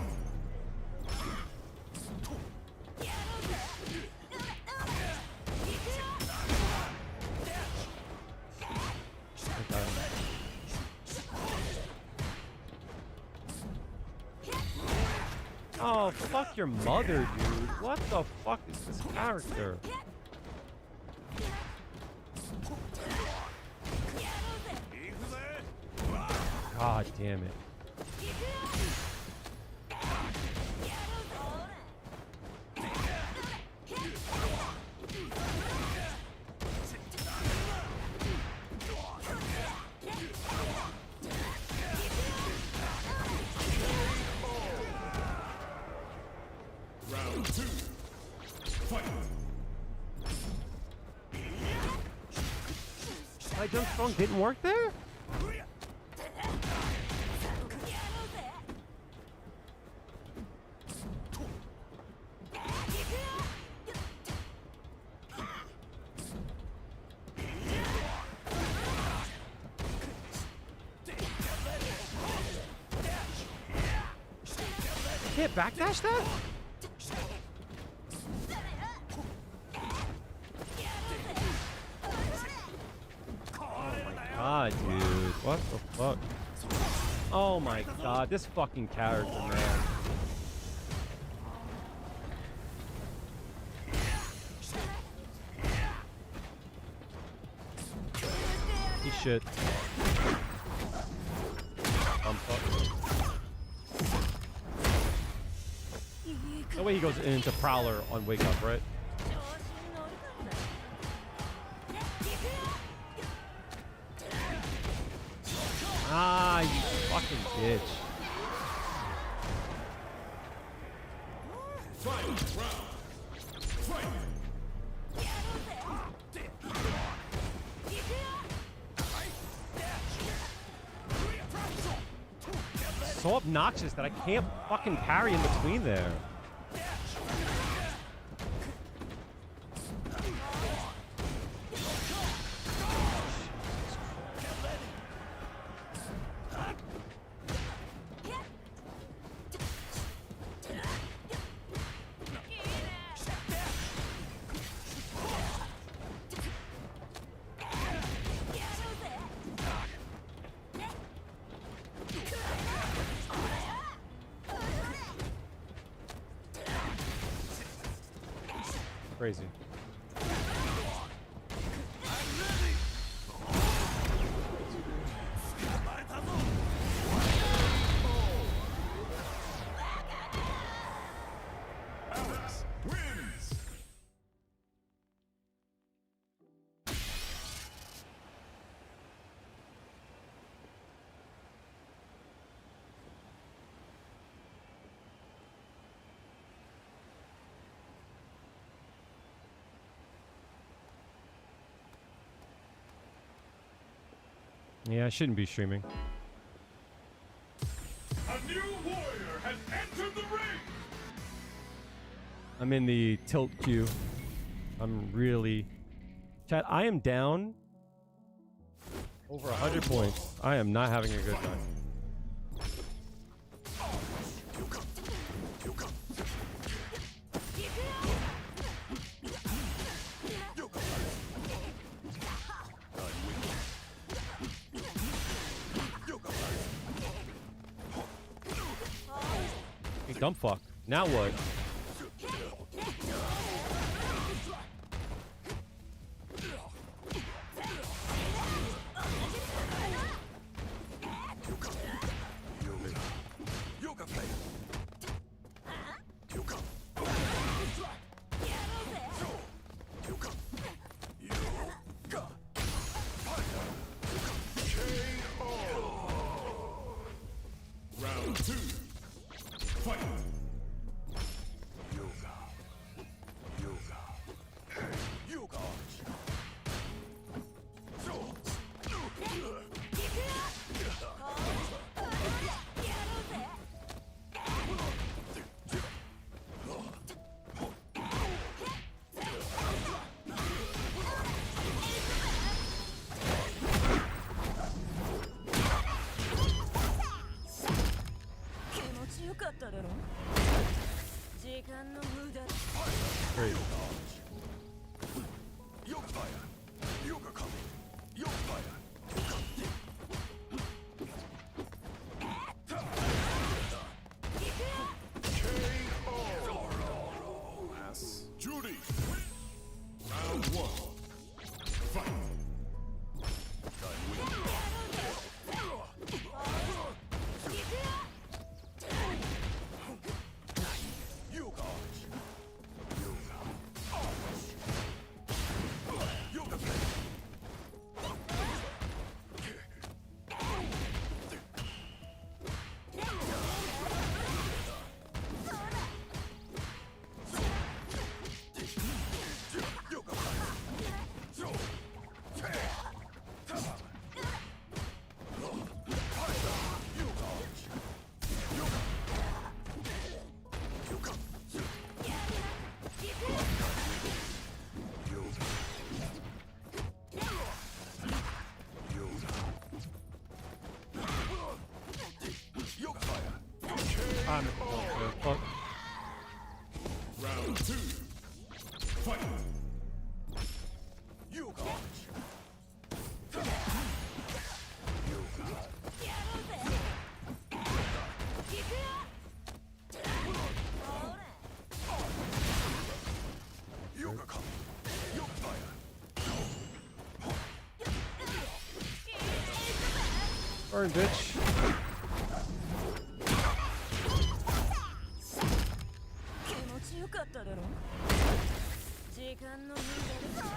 Oh, fuck your mother, dude. What the fuck is this character? God damn it. Round 2. Fight. My jump strong didn't work there? Can't backdash that? God, dude. What the fuck? Oh my god, this fucking character, man. He shit. Fuck. No way he goes into Prowler on Wake Up, right? 調子に乗るからだ。行くよ。 Ah, you fucking bitch. Final round. Fight. やろうぜ。行くよ。 So obnoxious that I can't fucking parry in between there. Crazy. Alex wins. Yeah, I shouldn't be streaming. A new warrior has entered the ring. I'm in the tilt queue. I'm really... Chat, I am down over 100 points. I am not having a good time. Hey, dumb fuck. Now what? Round two. Fight. Crazy. Juri. Round one. Fight. Fuck. Round two. Fight. Burn, bitch. ちよかっただろ時間の無駄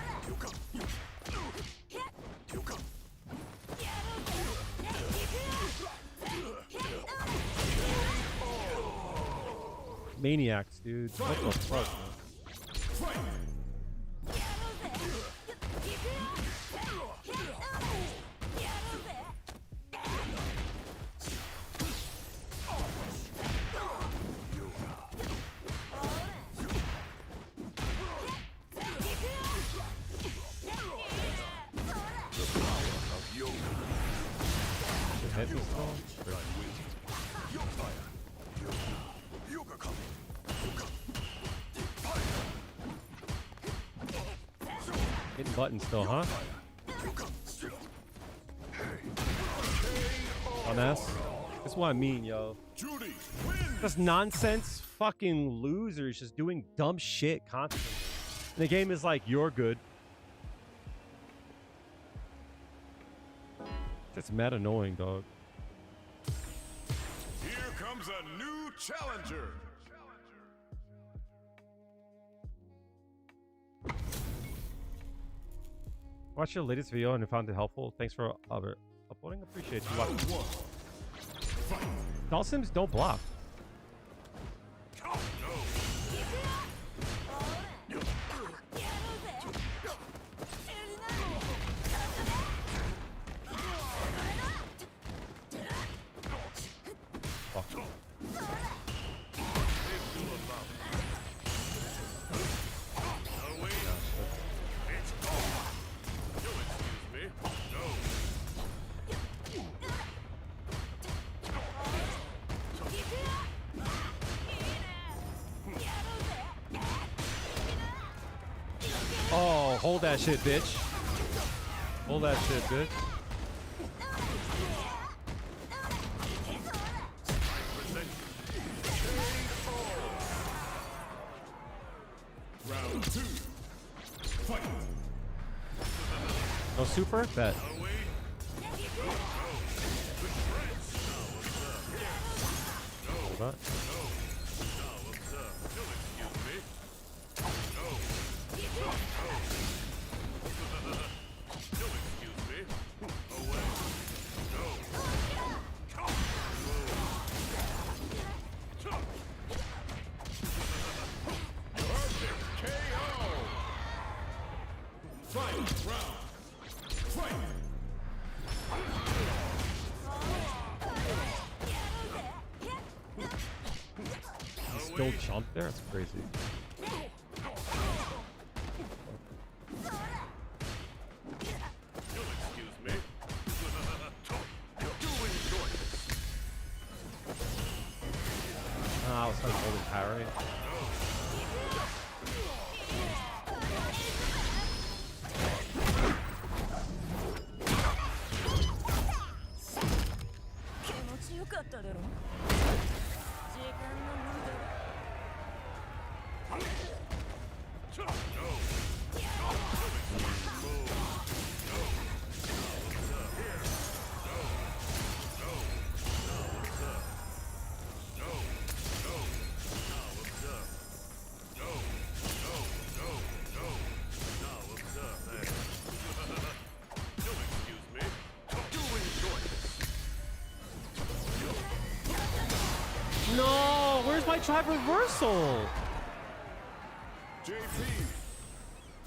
Maniacs, dude. What the fuck, man? Hit me still? Hitting buttons still, huh? On S. That's what I mean, yo. Judy wins. Just nonsense fucking losers just doing dumb shit constantly. And the game is like, you're good. It's mad annoying, dog. Here comes a new challenger. Watch your latest video and found it helpful. Thanks for uploading. Appreciate you. Round one. Fight. Doll Sims don't block. Oh, hold that shit, bitch. Hold that shit, bitch. Round two. Fight. No super? Bet. Hold that. Still jump there? That's crazy. I was trying to hold his parry. No, where's my drive reversal? JP.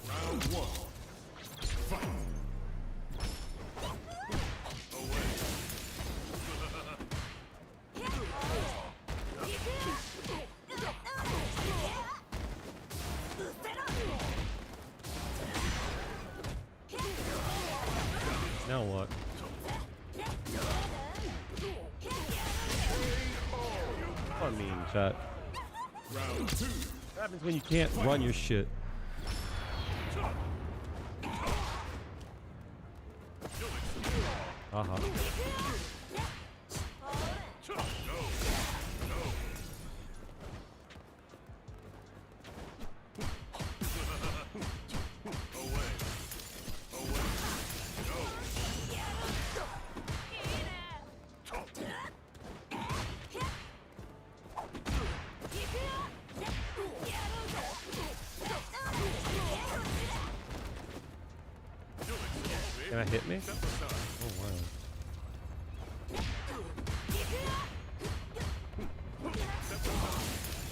Round one. Fight. Now what? I mean, chat. Round two. What happens when you can't run your shit? Uh-huh. That hit me? Step aside. Oh, wow.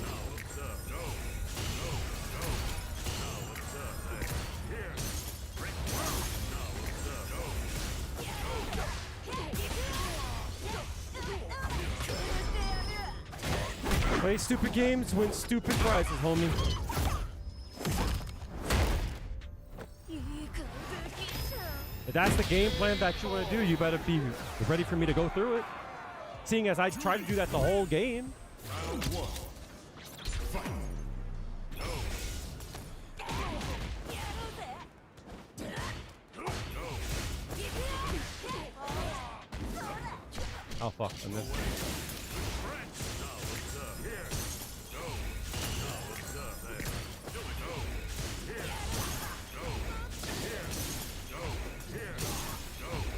Now observe. No. No. No. Now observe. Hey. Here. Break. Now observe. No. Play stupid games, win stupid prizes, homie. いい感じさ If that's the game plan that you want to do, you better be ready for me to go through it. Seeing as I tried to do that the whole game. Round one. Fight. Oh fuck, I missed. Now observe. Here. No. Now observe. Hey. Do it. No. Here. No. Here. No. Here. No.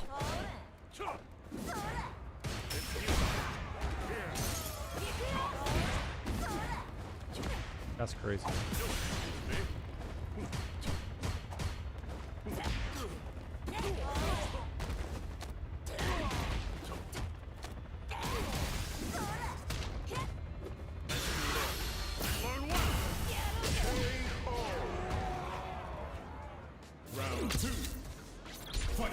Now observe. No. That's crazy. Round two. Fight.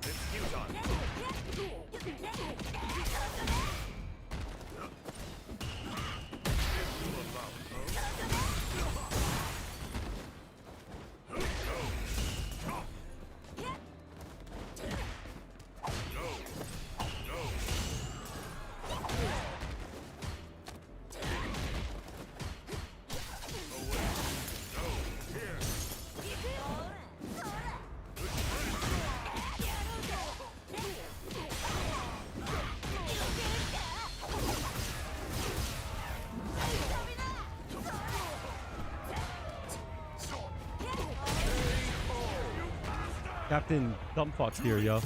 Excuse on. Captain Dumbfuck here, yo.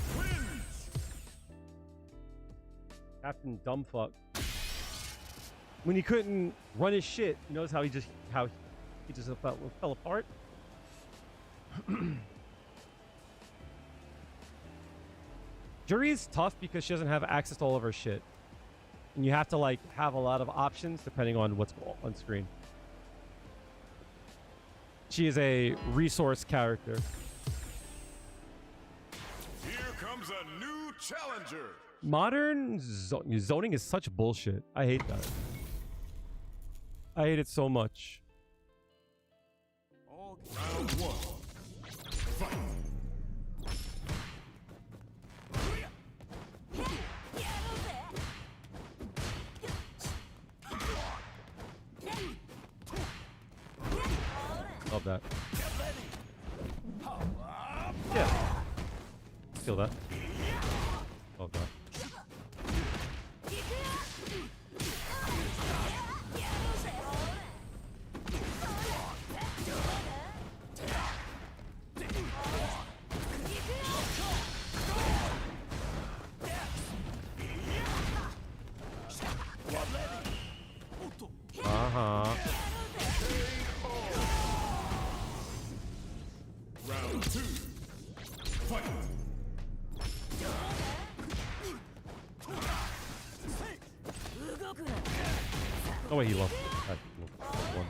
Captain Dumbfuck. When he couldn't run his shit, you notice how he just fell apart. Juri is tough because she doesn't have access to all of her shit, and you have to like have a lot of options depending on what's on screen. She is a resource character. Here comes a new challenger. Modern zoning is such bullshit. I hate that. I hate it so much. Round one. Fight. Love that. Yeah. Steal that. Love that. Uh-huh. Round two. Fight. No way he lost that one.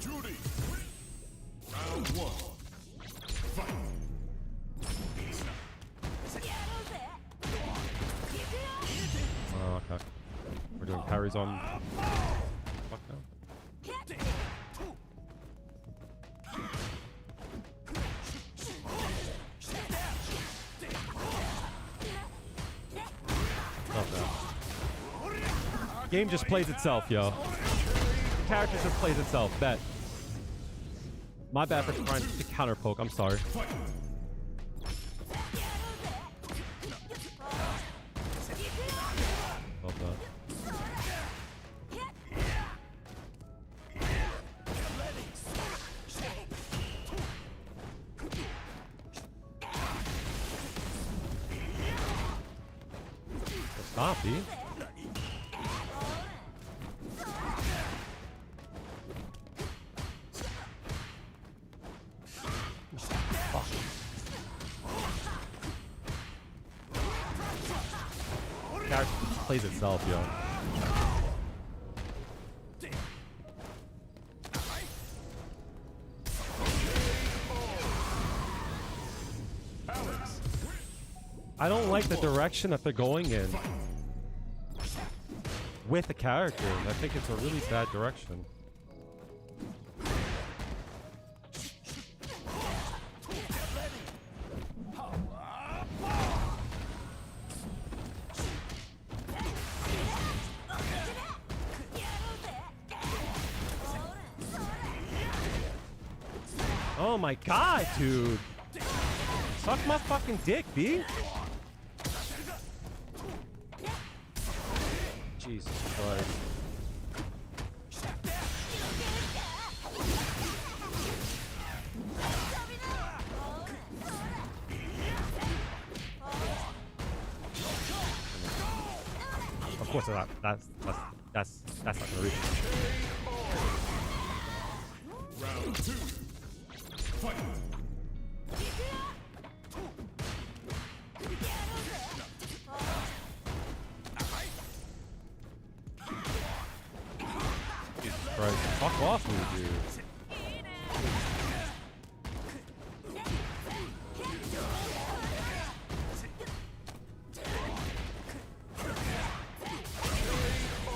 Juri. Round one. Fight. Oh, okay. We're doing parries on. Fuck no. Love that. game just plays itself, yo. The character just plays itself. Bet. My bad for trying to counter poke. I'm sorry. Well done. Stop, dude. Character plays itself, yo. I don't like the direction that they're going in with the character. I think it's a really bad direction. Oh my god, dude. Suck my fucking dick, B. Jesus Christ. Of course not. That's not gonna reach. Round 2. Fight. Right. Fuck off me, dude.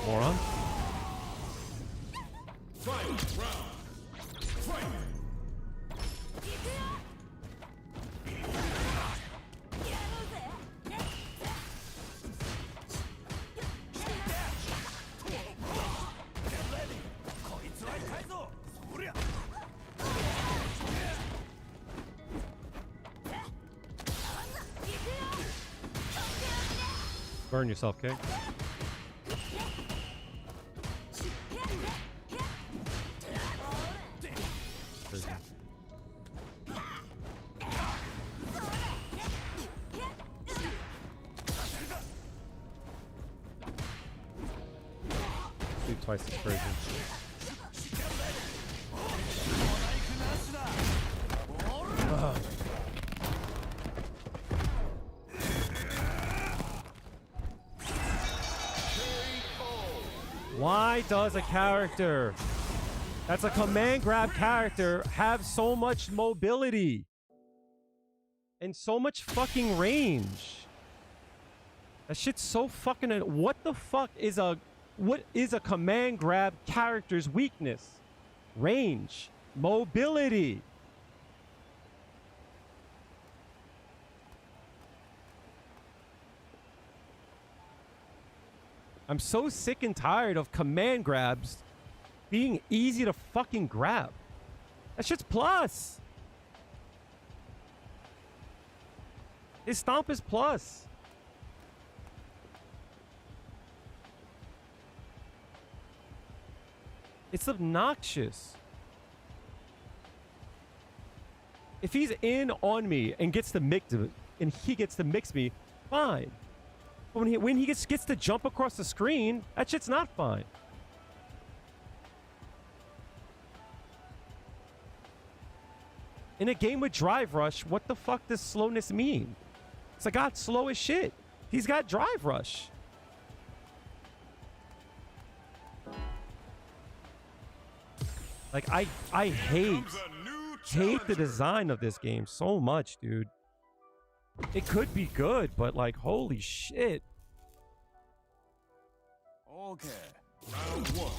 Moron. Final round. Fight. Burn yourself, okay? Crazy. Sleep twice is crazy. Ugh. Why does a character that's a command grab character have so much mobility and so much fucking range? That shit's so fucking... What the fuck is a command grab character's weakness? Range, mobility. I'm so sick and tired of command grabs being easy to fucking grab. That shit's plus. His stomp is plus. It's obnoxious. If he's in on me and gets to mix me, fine. But when he gets to jump across the screen, that shit's not fine. In a game with Drive Rush, what the fuck does slowness mean? It's like, God, slow as shit. He's got Drive Rush. Like, I hate the design of this game so much, dude. It could be good, but like, holy shit. Okay. Round 1.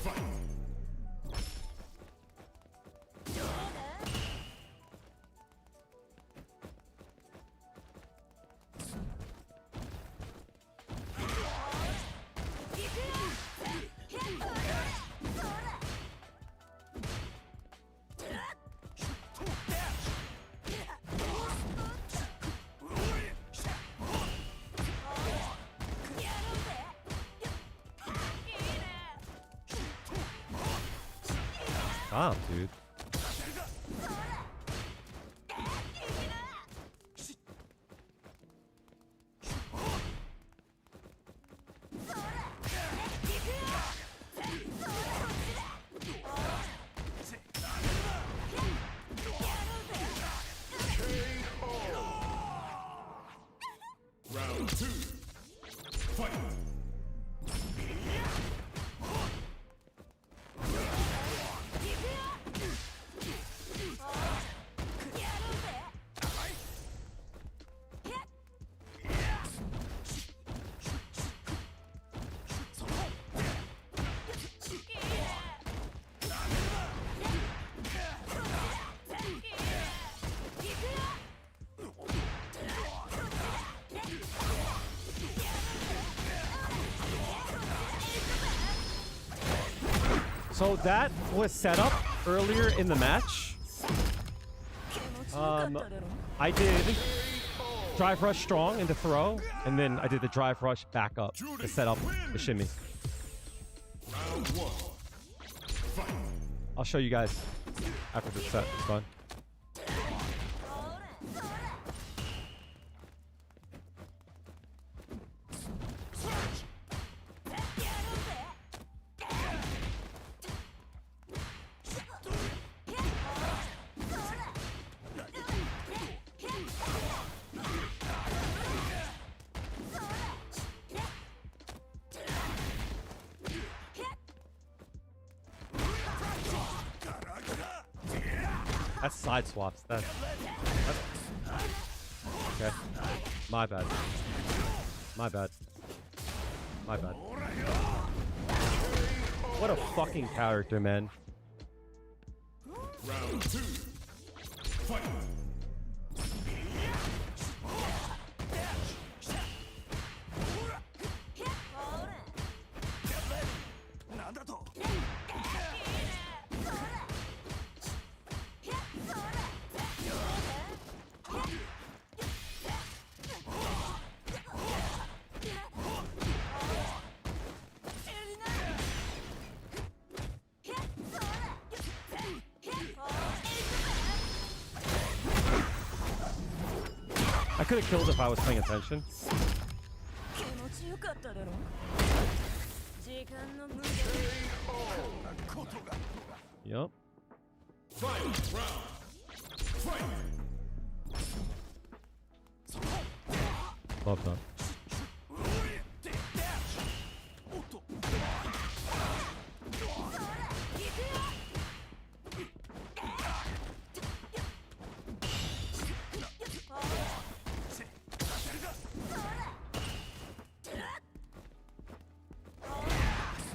Fight. Stop, dude. Round 2. Fight. So that was set up earlier in the match. 気持ちよかっただろ I did drive rush strong into throw, and then I did the drive rush back up to set up the shimmy. Round 1. Fight. I'll show you guys after this set. It's fun. That's side swaps. That's okay. My bad. My bad. My bad. What a fucking character, man. Round 2. Fight. I could have killed if I was paying attention. 気持ちよかっただろ時間の無駄 Yup. Final round. Fight. Love that.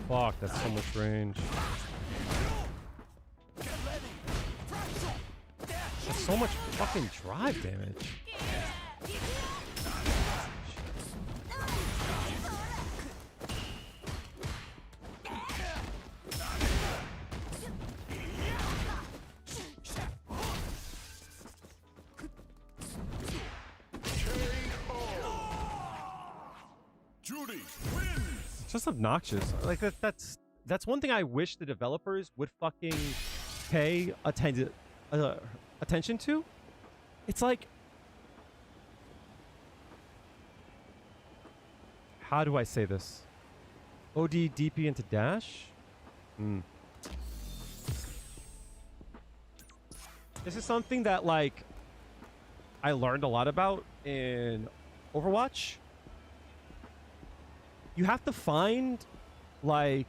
Fuck, that's so much range. That's so much fucking drive damage. Juri wins. It's just obnoxious. Like that's one thing I wish the developers would fucking pay attention to. It's like, how do I say this? OD DP into dash? This is something that like I learned a lot about in Overwatch. You have to find a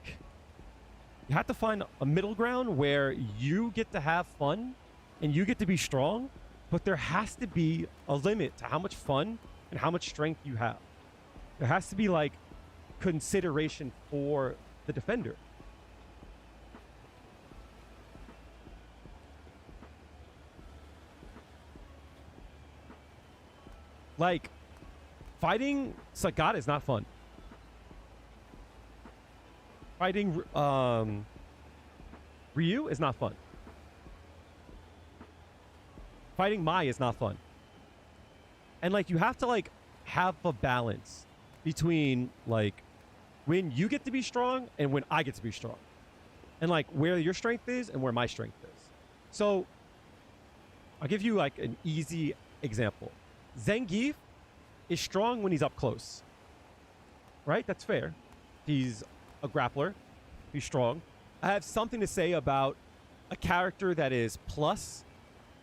middle ground where you get to have fun and you get to be strong, but there has to be a limit to how much fun and how much strength you have. There has to be like consideration for the defender. Like, fighting Sagat is not fun. Fighting Ryu is not fun. Fighting Mai is not fun. And like, you have to like have a balance between like when you get to be strong and when I get to be strong. and like where your strength is and where my strength is. So I'll give you like an easy example. Zangief is strong when he's up close, right? That's fair. He's a grappler. He's strong. I have something to say about a character that is plus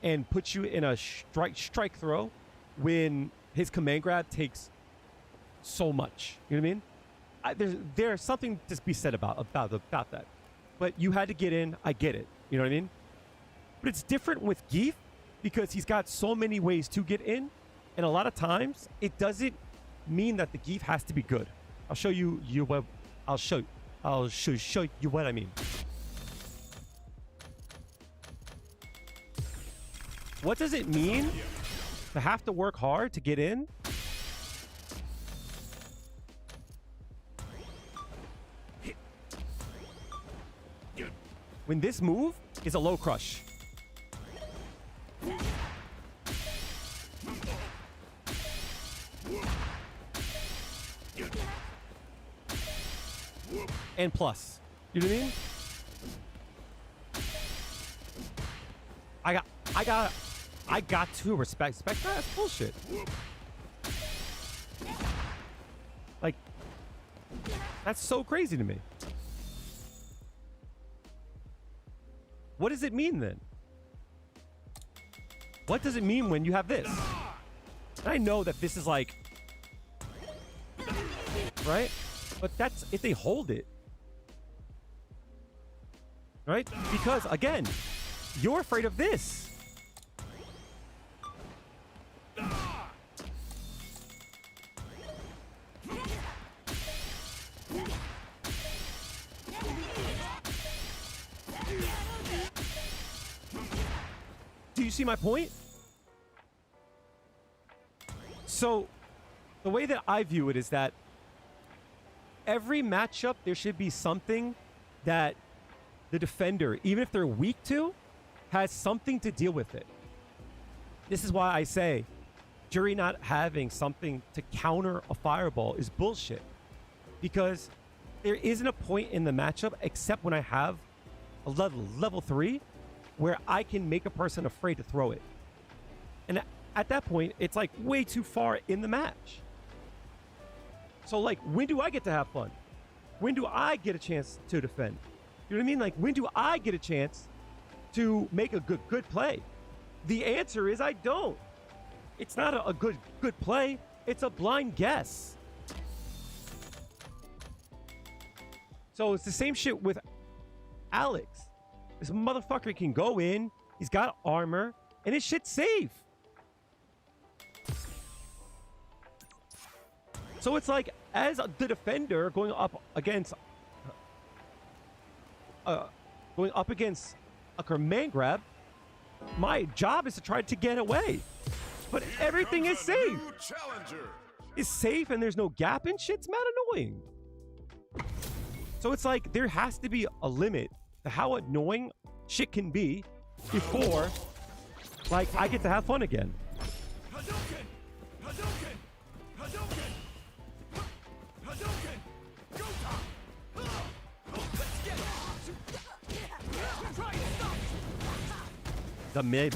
and puts you in a strike throw when his command grab takes so much. You know what I mean? There's something to be said about that. But you had to get in. I get it. You know what I mean? But it's different with Geef because he's got so many ways to get in, and a lot of times it doesn't mean that the Geef has to be good. I'll show you what I'll show you what I mean. What does it mean to have to work hard to get in? When this move is a low crush. And plus. You know what I mean? I got to respect that. That's bullshit. Like, that's so crazy to me. What does it mean then? What does it mean when you have this? And I know that this is like, right? But that's if they hold it. Right? Because again, you're afraid of this. Do you see my point? So, the way that I view it is that every matchup, there should be something that the defender, even if they're weak to, has something to deal with it. This is why I say Juri not having something to counter a fireball is bullshit. Because there isn't a point in the matchup except when I have a level 3 where I can make a person afraid to throw it. And at that point, it's like way too far in the match. So like, when do I get to have fun? When do I get a chance to defend? You know what I mean? Like, when do I get a chance to make a good play? The answer is I don't. It's not a good play. It's a blind guess. So it's the same shit with Alex. This motherfucker can go in. He's got armor, and his shit's safe. So it's like, as the defender going up against a command grab, my job is to try to get away. But everything is safe. It's safe and there's no gap and shit's mad annoying. So it's like, there has to be a limit to how annoying shit can be before, like, I get to have fun again. Hadouken! Hadouken! Hadouken! Hadouken! Gota! Let's get it! Try and stop! The mid.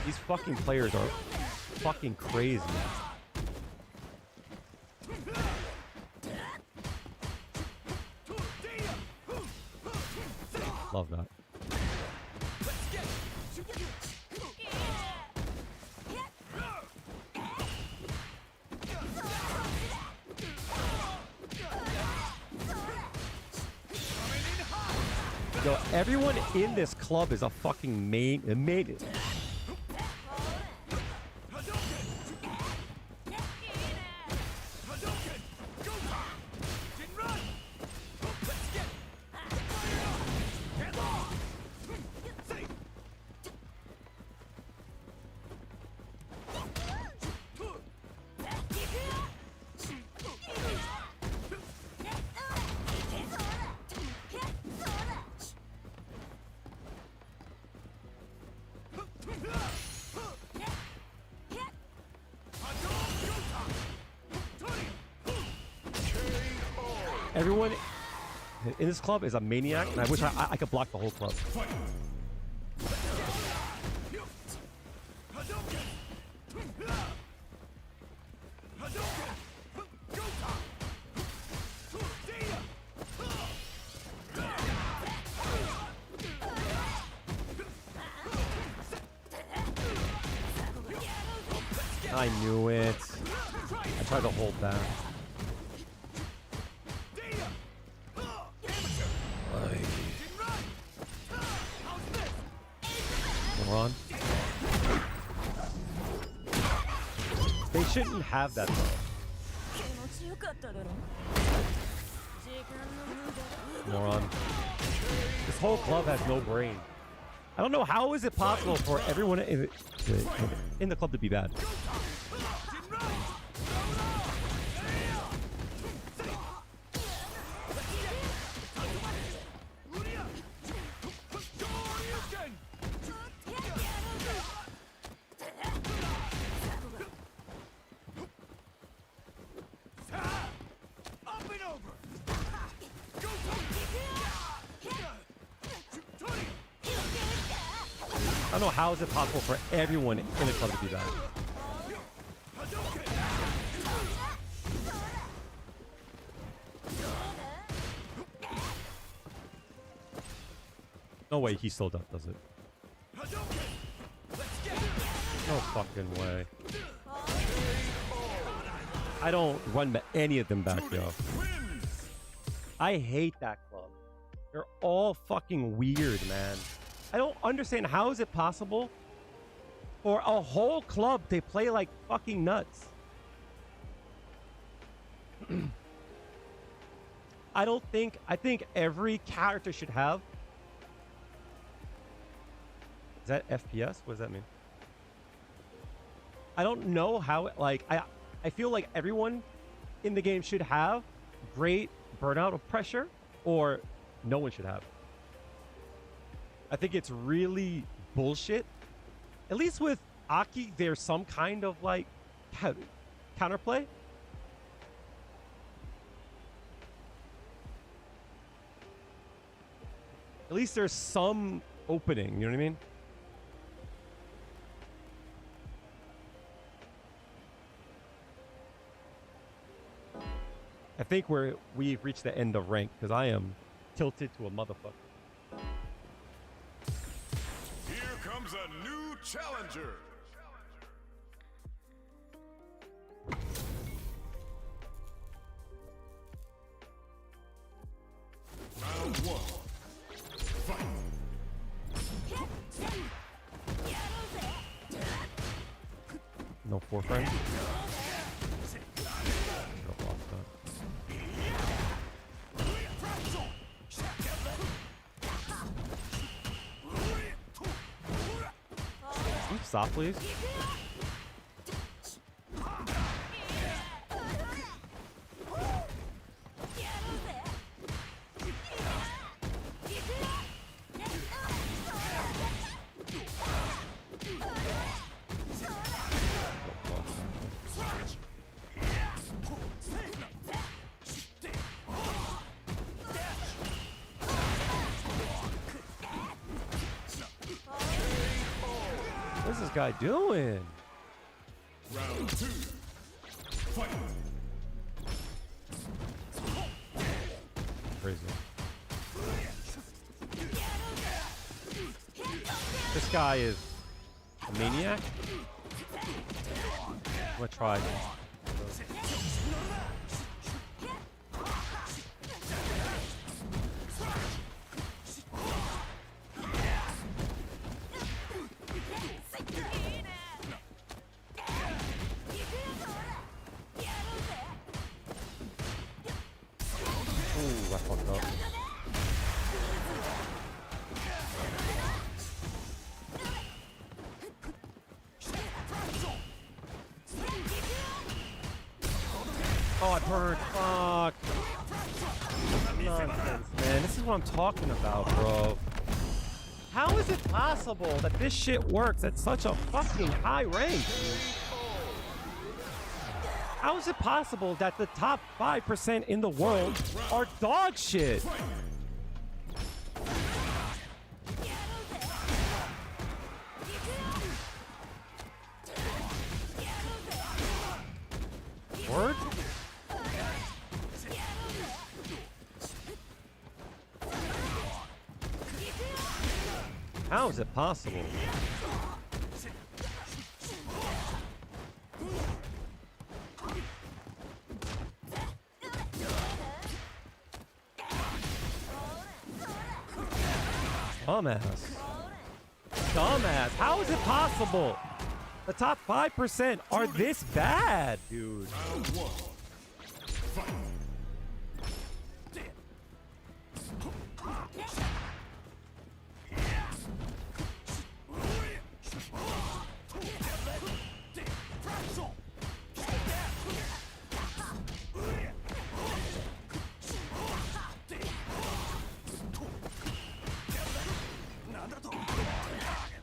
These fucking players are fucking crazy. Love that. Yo, everyone in this club is a fucking main. in this club is a maniac, and I wish I could block the whole club. I knew it. I tried to hold that. Come on. They shouldn't have that though. 気持ちよかっただろ時間の無駄だ Moron. This whole club has no brain. I don't know how is it possible for everyone in the club to be bad. I don't know how is it possible for everyone in the club to be bad. No way he still does it. No fucking way. I don't run any of them back, yo. I hate that club. They're all fucking weird, man. I don't understand how is it possible for a whole club to play like fucking nuts. I think every character should have. Is that FPS? What does that mean? I don't know how, like, I feel like everyone in the game should have great burnout of pressure, or no one should have. I think it's really bullshit. At least with Aki, there's some kind of like counterplay. At least there's some opening, you know what I mean? I think we've reached the end of rank because I am tilted to a motherfucker. Here comes a new challenger. Round one. Fight. No forefront. Stop, please. What's this guy doing? Round two. Fight. Crazy. This guy is a maniac. I'm gonna try. Ooh, I fucked up. Oh, I burned. Fuck. Nonsense, man. This is what I'm talking about, bro. How is it possible that this shit works at such a fucking high rank? How is it possible that the top 5% in the world are dog shit? Word? How is it possible? Dumbass. Dumbass. How is it possible? The top 5% are this bad, dude. Round one. Fight.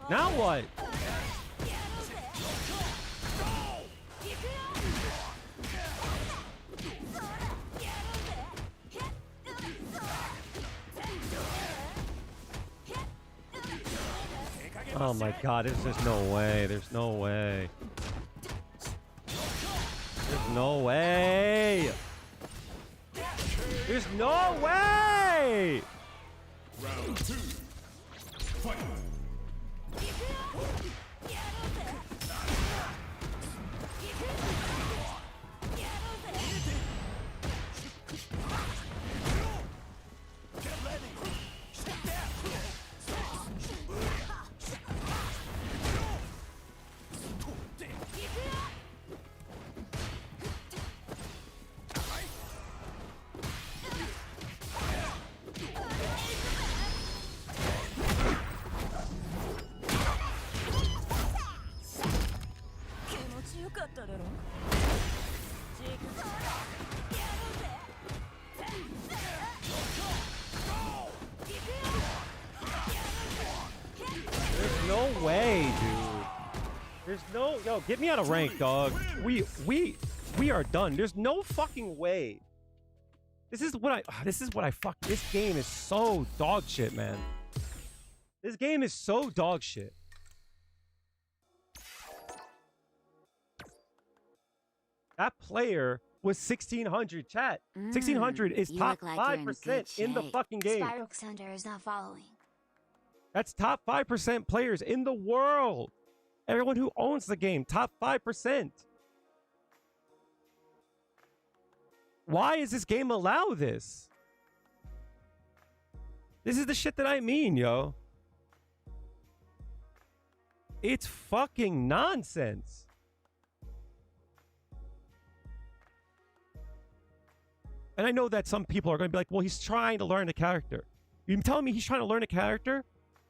Now what? Oh my god, there's just no way. There's no way. There's no way. There's no way. Round two. Fight. There's no way, dude. There's no get me out of rank, dog. We are done. There's no fucking way. This is what I fuck. This game is so dog shit, man. This game is so dog shit. That player was 1600, chat. 1600 is You top look like you're in 5% good in the shape. fucking game. Spiral Thunder is not following. That's top 5% players in the world. Everyone who owns the game, top 5%. Why does this game allow this? This is the shit that I mean, yo. It's fucking nonsense. And I know that some people are going to be like, well, he's trying to learn a character. You telling me he's trying to learn a character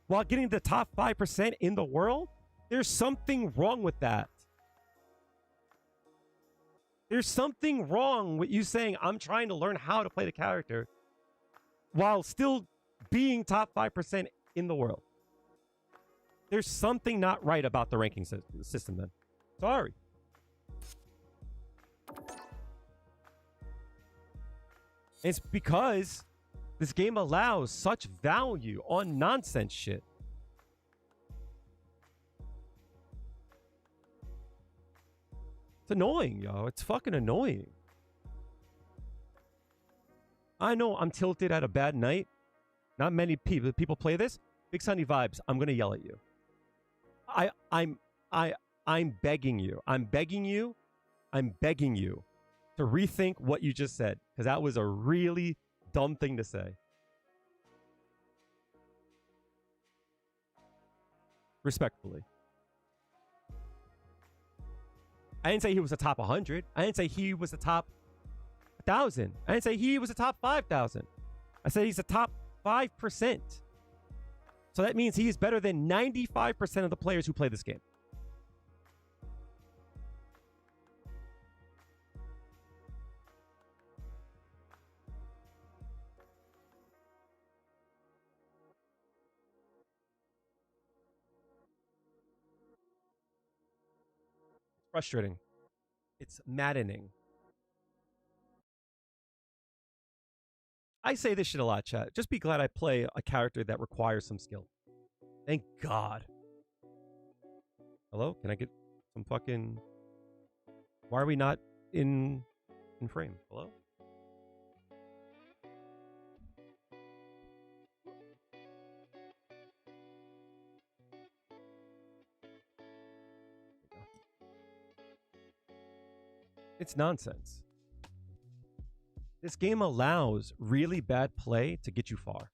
while getting the top 5% in the world? There's something wrong with that. There's something wrong with you saying, I'm trying to learn how to play the character while still being top 5% in the world. There's something not right about the ranking system, then. Sorry. It's because this game allows such value on nonsense shit. It's annoying, yo. It's fucking annoying. I know I'm tilted at a bad night. Not many people play this. Big Sunny vibes. I'm gonna yell at you. I'm begging you. I'm begging you to rethink what you just said, because that was a really dumb thing to say. Respectfully. I didn't say he was the top 100. I didn't say he was the top 1,000. I didn't say he was the top 5,000. I said he's the top 5%. So that means he is better than 95% of the players who play this game. Frustrating. It's maddening. I say this shit a lot, chat. Just be glad I play a character that requires some skill. Thank God. Hello? Can I get some fucking... Why are we not in frame? Hello? It's nonsense. This game allows really bad play to get you far.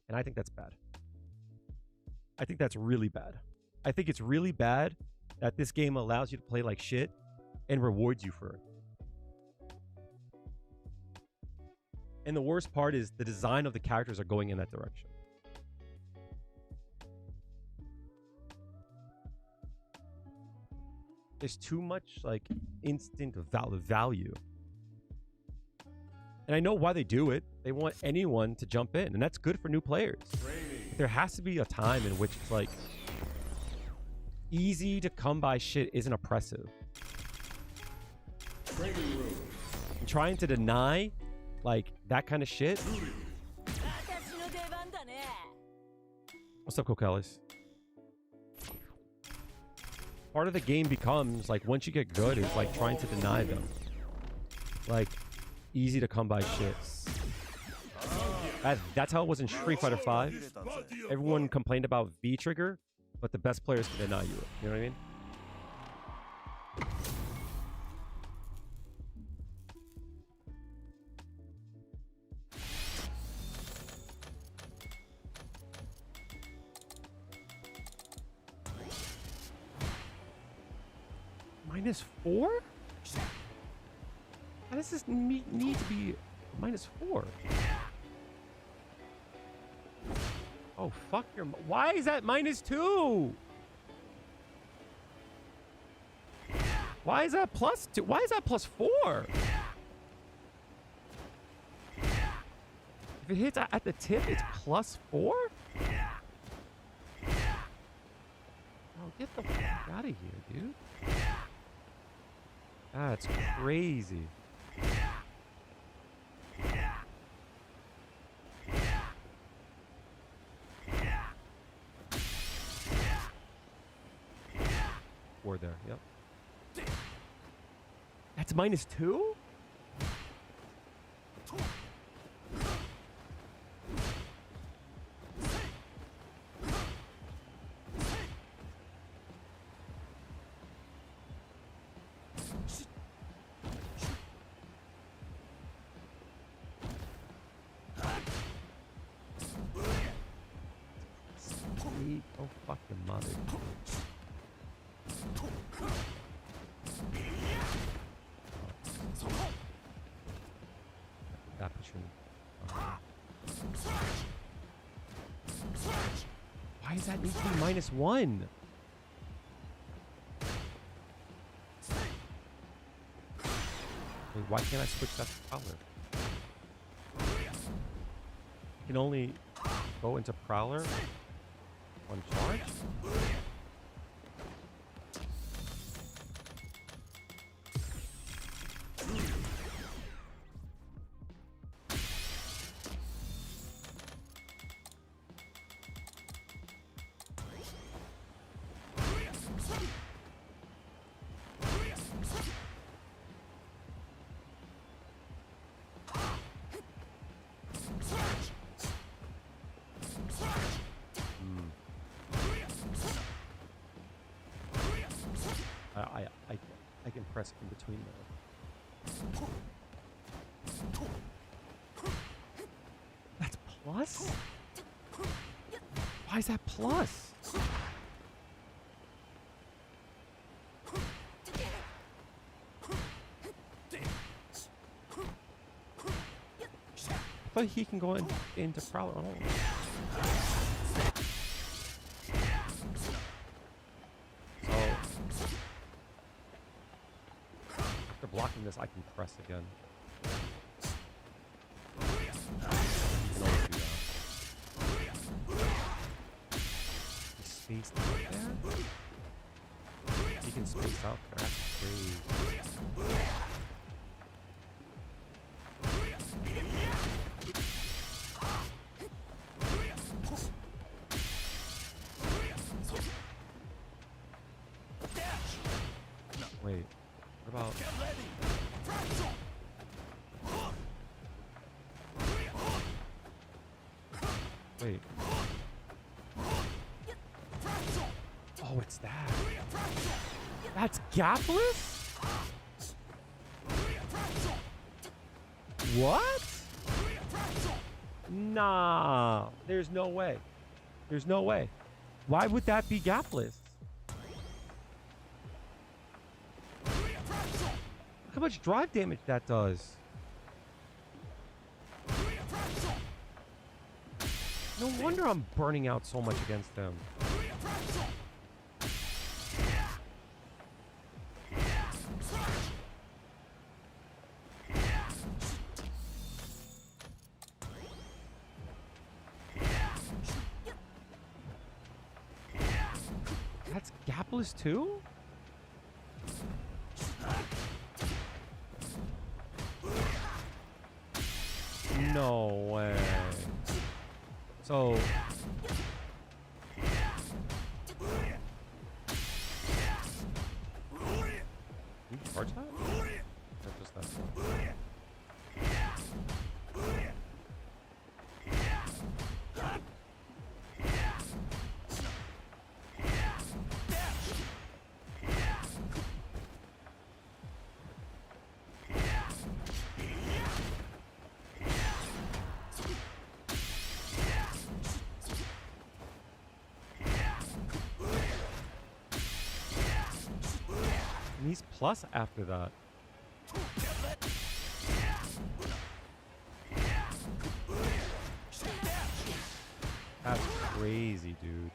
And I think that's bad. I think that's really bad. I think it's really bad that this game allows you to play like shit and rewards you for it. And the worst part is the design of the characters are going in that direction. There's too much like instant value. And I know why they do it. They want anyone to jump in, and that's good for new players. There has to be a time in which it's like easy to come by shit isn't oppressive. And trying to deny like that kind of shit. What's up, Coquelis? Part of the game becomes like once you get good, it's like trying to deny them. Like easy to come by shit. That's how it was in Street Fighter 5. Everyone complained about V trigger, but the best players can deny you it. You know what I mean? -4? How does this need to be -4? Oh, fuck your... Why is that -2? Why is that +2? Why is that +4? If it hits at the tip, it's +4? Oh, get the fuck out of here, dude. That's crazy. Four there, yep. That's -2? Oh, fuck your mother. That pushing. Why does that need to be -1? Wait, why can't I switch that to Prowler? I can only go into Prowler on charge? I can press in between them. That's plus? Why is that plus? I thought he can go into Prowler. Oh. Blocking this, I can press again. He spaced out there? He can space out there. That's crazy. Wait. Oh, it's that. That's gapless? What? Nah. There's no way. There's no way. Why would that be gapless? Look how much drive damage that does. No wonder I'm burning out so much against them. That's gapless too? No way. So can you charge that? Or just that one? And he's plus after that. That's crazy, dude.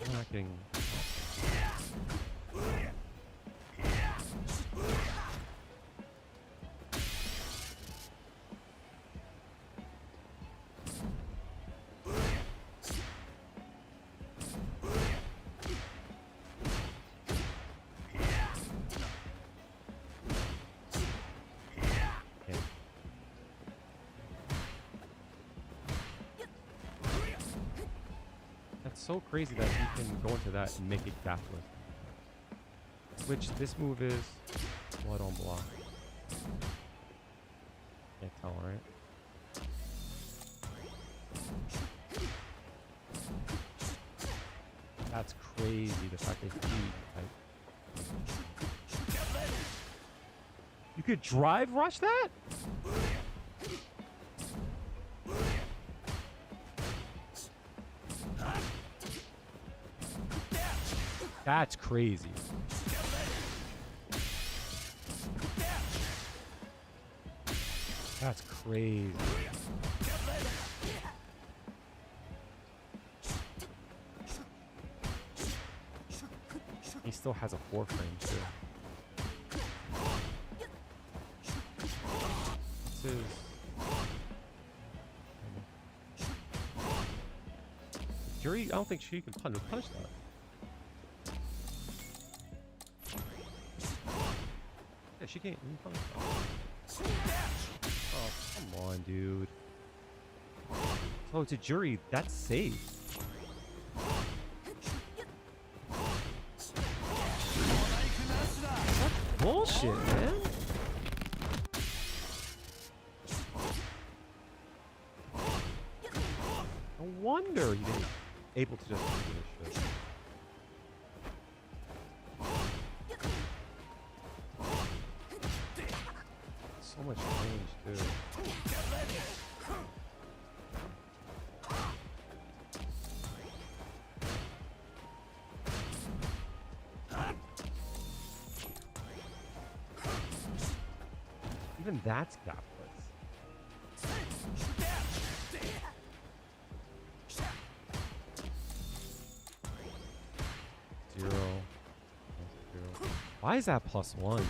I'm not getting... That's so crazy that he can go into that and make it gapless. Which this move is... Well, I don't block. Can't tell, right? That's crazy, the fact that he... You could drive rush that? That's crazy. That's crazy. He still has a 4 frame too. This is... Juri, I don't think she can punish that. Yeah, she can't even punish that. Oh, come on, dude. So to Juri, that's safe. That's bullshit, man. No wonder he didn't able to just do this shit. So much range, too. Even that's gapless. 0. 0. Why is that +1, dude?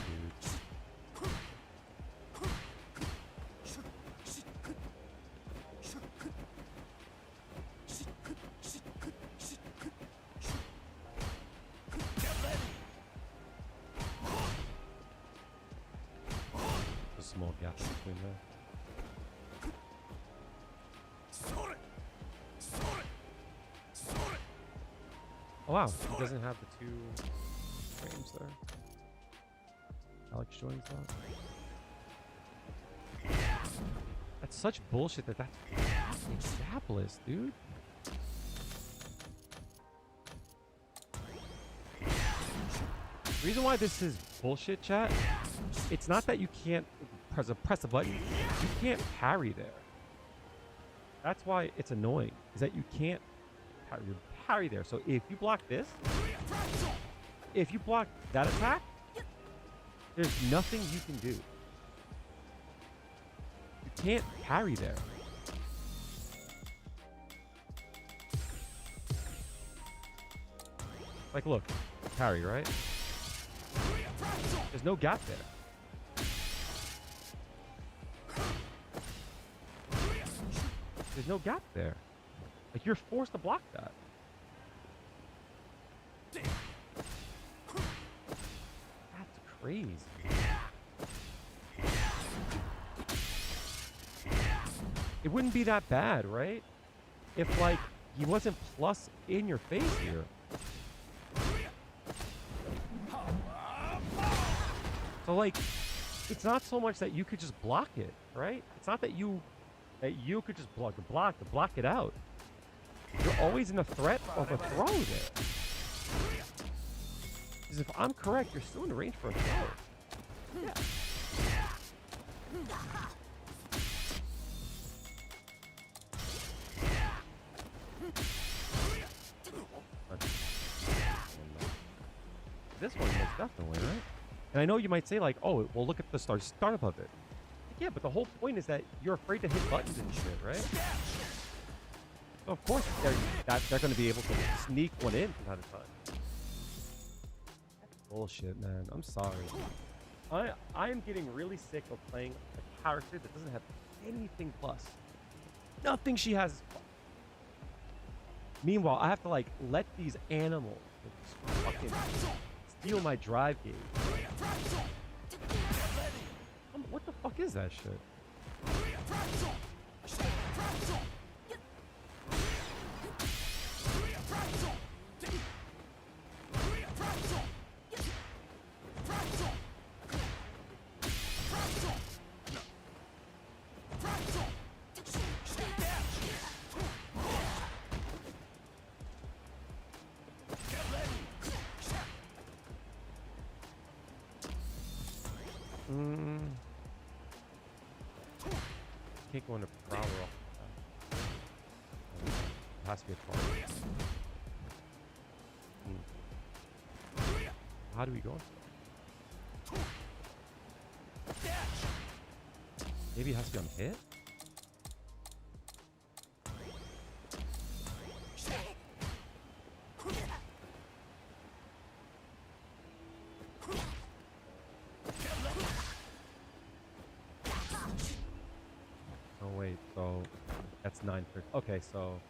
A small gap in between there. Oh wow, he doesn't have the 2 frames there. Alex joins that. That's such bullshit that's fucking sapless, dude. The reason why this is bullshit, chat, it's not that you can't press a button. You can't parry there. That's why it's annoying, is that you can't parry there. So if you block this, if you block that attack, there's nothing you can do. You can't parry there. Like, look, parry, right? There's no gap there. There's no gap there. Like, you're forced to block that. That's crazy. It wouldn't be that bad, right? If, like, he wasn't plus in your face here. So, like, it's not so much that you could just block it, right? It's not that you could just block it out. You're always in the threat of a throw there. Because if I'm correct, you're still in the range for a throw. Yeah. This one most definitely, right? And I know you might say, like, oh, well, look at the startup of it. Yeah, but the whole point is that you're afraid to hit buttons and shit, right? So of course they're going to be able to sneak one in from time to time. That's bullshit, man. I'm sorry. I am getting really sick of playing a character that doesn't have anything plus. Nothing she has is plus. Meanwhile, I have to, like, let these animals fucking steal my drive gauge. What the fuck is that shit? Can't go into Prowler off the top. It has to be a target. How do we go? Maybe it has to be on hit? Oh wait, so that's 9. Okay, so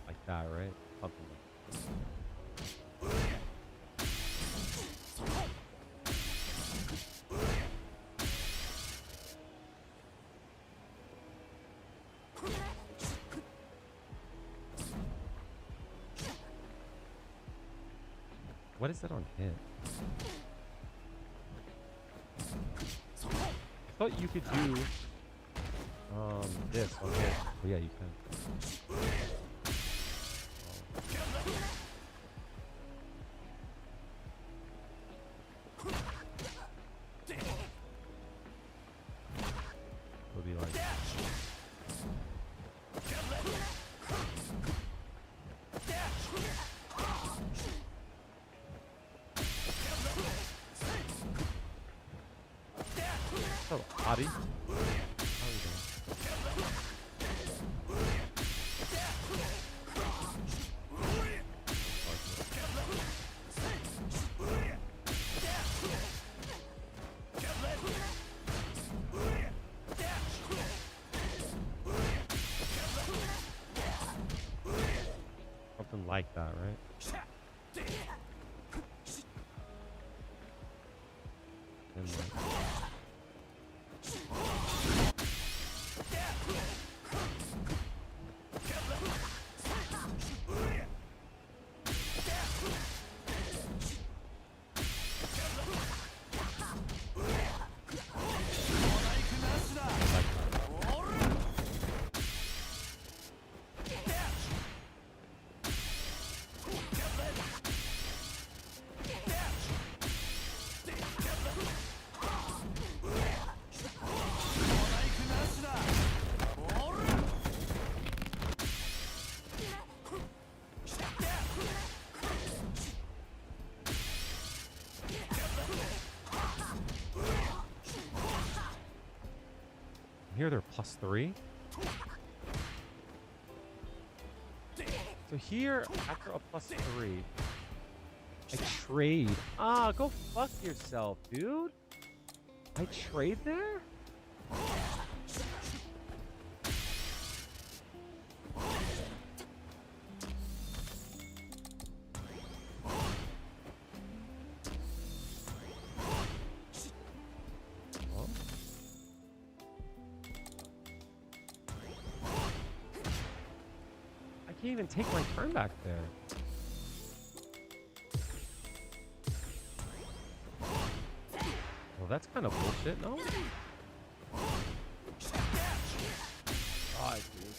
like that, right? Something like that. What is that on hit? I thought you could do this on hit. Oh yeah, you can. It'll be like oh, Adi. How are you doing? Something like that, right? And like here they're +3. So here, after a +3, I trade. Ah, go fuck yourself, dude. I trade there? I can't even take my turn back there. Well, that's kind of bullshit, no? God, dude.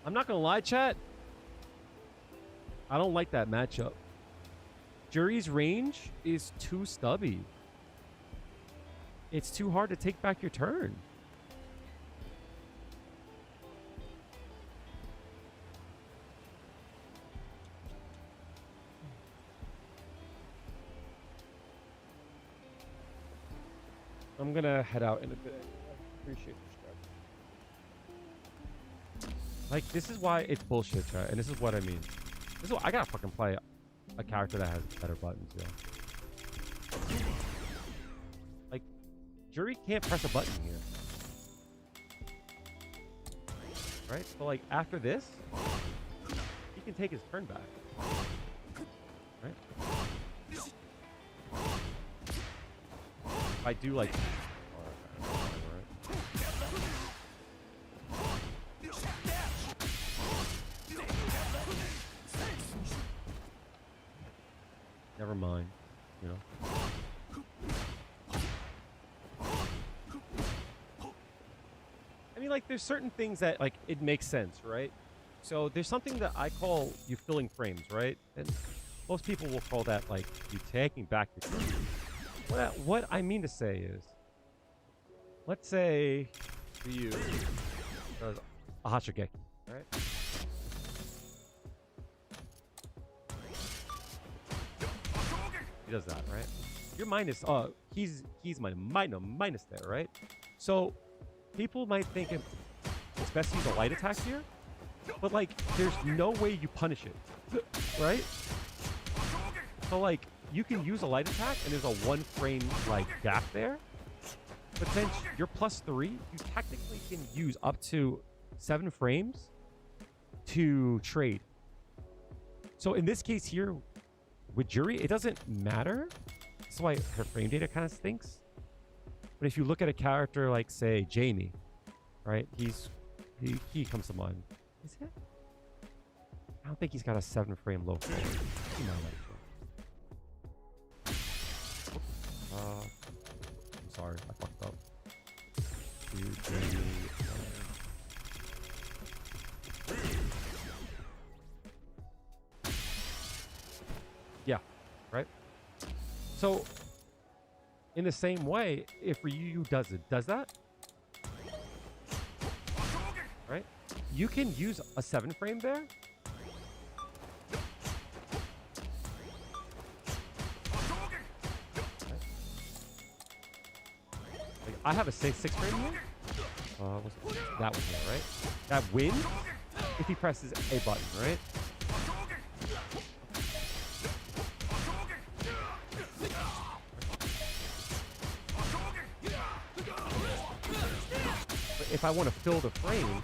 I'm not gonna lie, chat. I don't like that matchup. Juri's range is too stubby. It's too hard to take back your turn. I'm gonna head out in a bit. Appreciate your stuff. Like, this is why it's bullshit, chat, and this is what I mean. This is what, I gotta fucking play a character that has better buttons, yeah. Like, Juri can't press a button here. Right? So, like, after this, he can take his turn back. Right? If I do, like... Never mind, you know. I mean, like, there's certain things that, like, it makes sense, right? So there's something that I call you filling frames, right? And most people will call that, like, you taking back your turn. What I mean to say is, let's say for you, a Hashigeki, right? He does that, right? You're minus, he's minus there, right? So people might think it's best to use a light attack here, but like, there's no way you punish it, right? So like, you can use a light attack and there's a 1 frame like gap there, but since you're +3, you technically can use up to 7 frames to trade. So in this case here, with Juri, it doesn't matter. That's why her frame data kind of stinks. But if you look at a character like, say, Jamie, right? He comes to mind. Is it? I don't think he's got a 7 frame low frame. He might actually. I'm sorry, I fucked up. Dude, Jamie. Yeah, right? So, in the same way, if Ryu does that, right? You can use a 7 frame there. Like, I have a 6 frame here. What's that one here, right? That wins if he presses a button, right? If I want to fill the frame,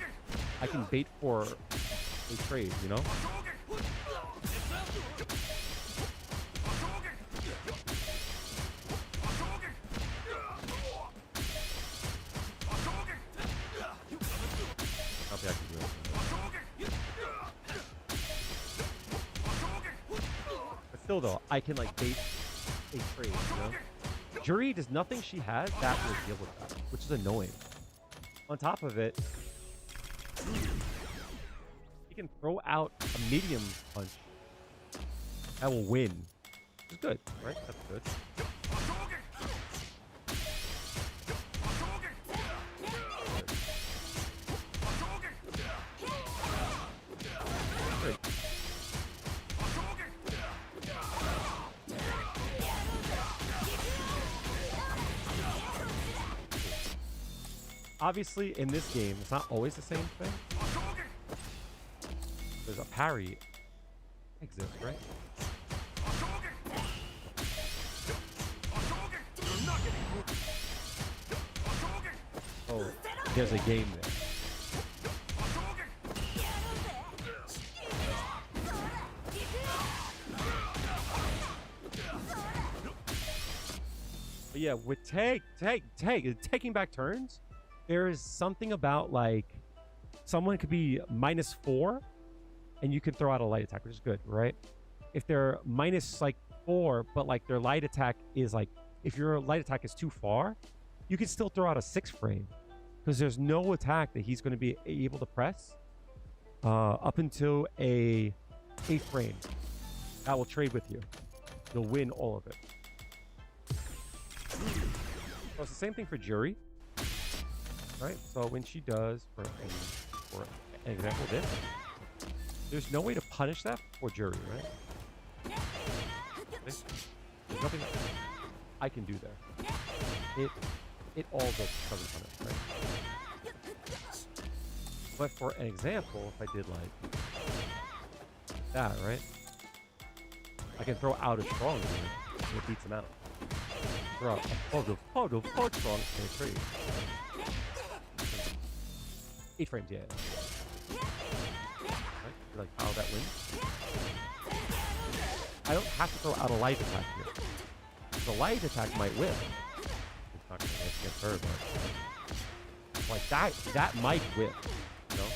I can bait for a trade, you know? I can do it. But still though, I can like bait a trade, you know? Juri does nothing she has that will deal with that, which is annoying. On top of it, he can throw out a medium punch that will win. Which is good, right? That's good. Great. obviously in this game, it's not always the same thing. There's a parry exists, right? Oh, there's a game there. But yeah, with taking back turns, there is something about like someone could be -4 and you can throw out a light attack, which is good, right? If they're minus like 4, but like their light attack is like, if your light attack is too far, you can still throw out a 6 frame because there's no attack that he's going to be able to press up until a 8 frame. That will trade with you. You'll win all of it. So it's the same thing for Juri, right? So when she does, for an example, this, there's no way to punish that for Juri, right? There's nothing I can do there. It all doesn't punish, right? But for an example, if I did like that, right? I can throw out a strong unit and it beats him out. Throw out a photo strong and a trade. 8 frames, yeah. Right? Like how that wins. I don't have to throw out a light attack here. The light attack might win. It's not gonna get her, but like that might win, you know?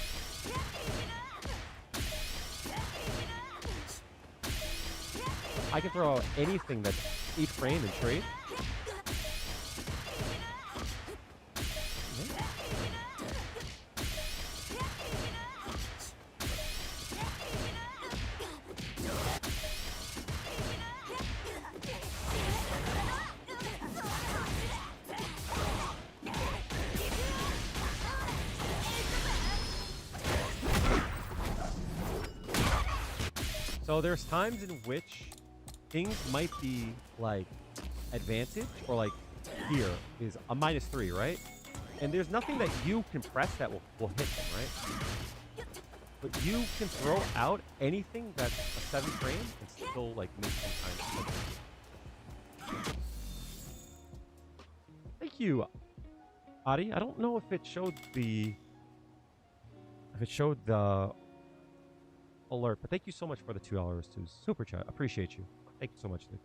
I can throw out anything that's 8 frame and trade. So there's times in which things might be like advantage, or like here is a -3, right? And there's nothing that you can press that will hit them, right? But you can throw out anything that's a 7 frame and still like make some kind of. Thank you, Adi. I don't know if it showed the alert, but thank you so much for the $2 to super chat. Appreciate you. Thank you so much, dude.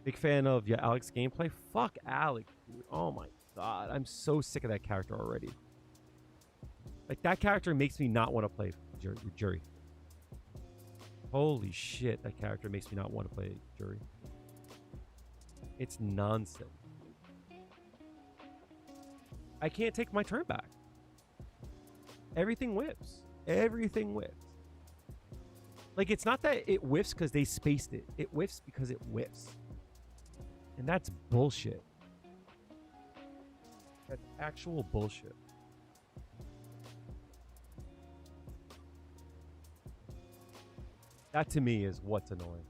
Big fan of your Alex gameplay. Fuck Alex, dude. Oh my god, I'm so sick of that character already. Like that character makes me not want to play Juri. Holy shit, that character makes me not want to play Juri. It's nonsense. I can't take my turn back. Everything whips. Everything whips. Like, it's not that it whiffs because they spaced it. It whiffs because it whiffs. And that's bullshit. That's actual bullshit. That to me is what's annoying.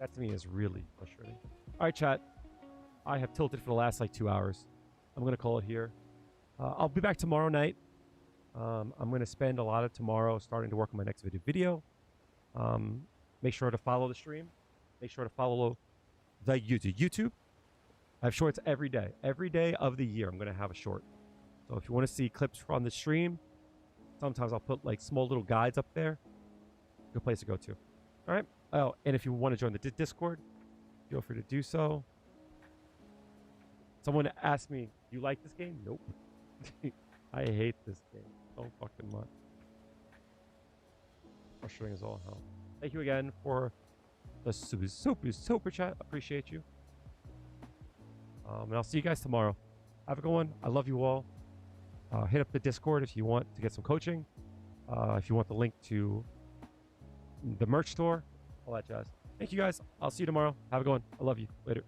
That to me is really frustrating. All right, chat. I have tilted for the last like 2 hours. I'm going to call it here. I'll be back tomorrow night. I'm going to spend a lot of tomorrow starting to work on my next video. Make sure to follow the stream. Make sure to follow the YouTube. I have shorts every day. Every day of the year, I'm going to have a short. So if you want to see clips from the stream, sometimes I'll put like small little guides up there. Good place to go to. All right. Oh, and if you want to join the Discord, feel free to do so. Someone asked me, "You like this game?" Nope. I hate this game so fucking much. Frustrating as all hell. Thank you again for the super chat. Appreciate you. And I'll see you guys tomorrow. Have a good one. I love you all. Hit up the Discord if you want to get some coaching. If you want the link to the merch store, all that jazz. Thank you guys. I'll see you tomorrow. Have a good one. I love you. Later.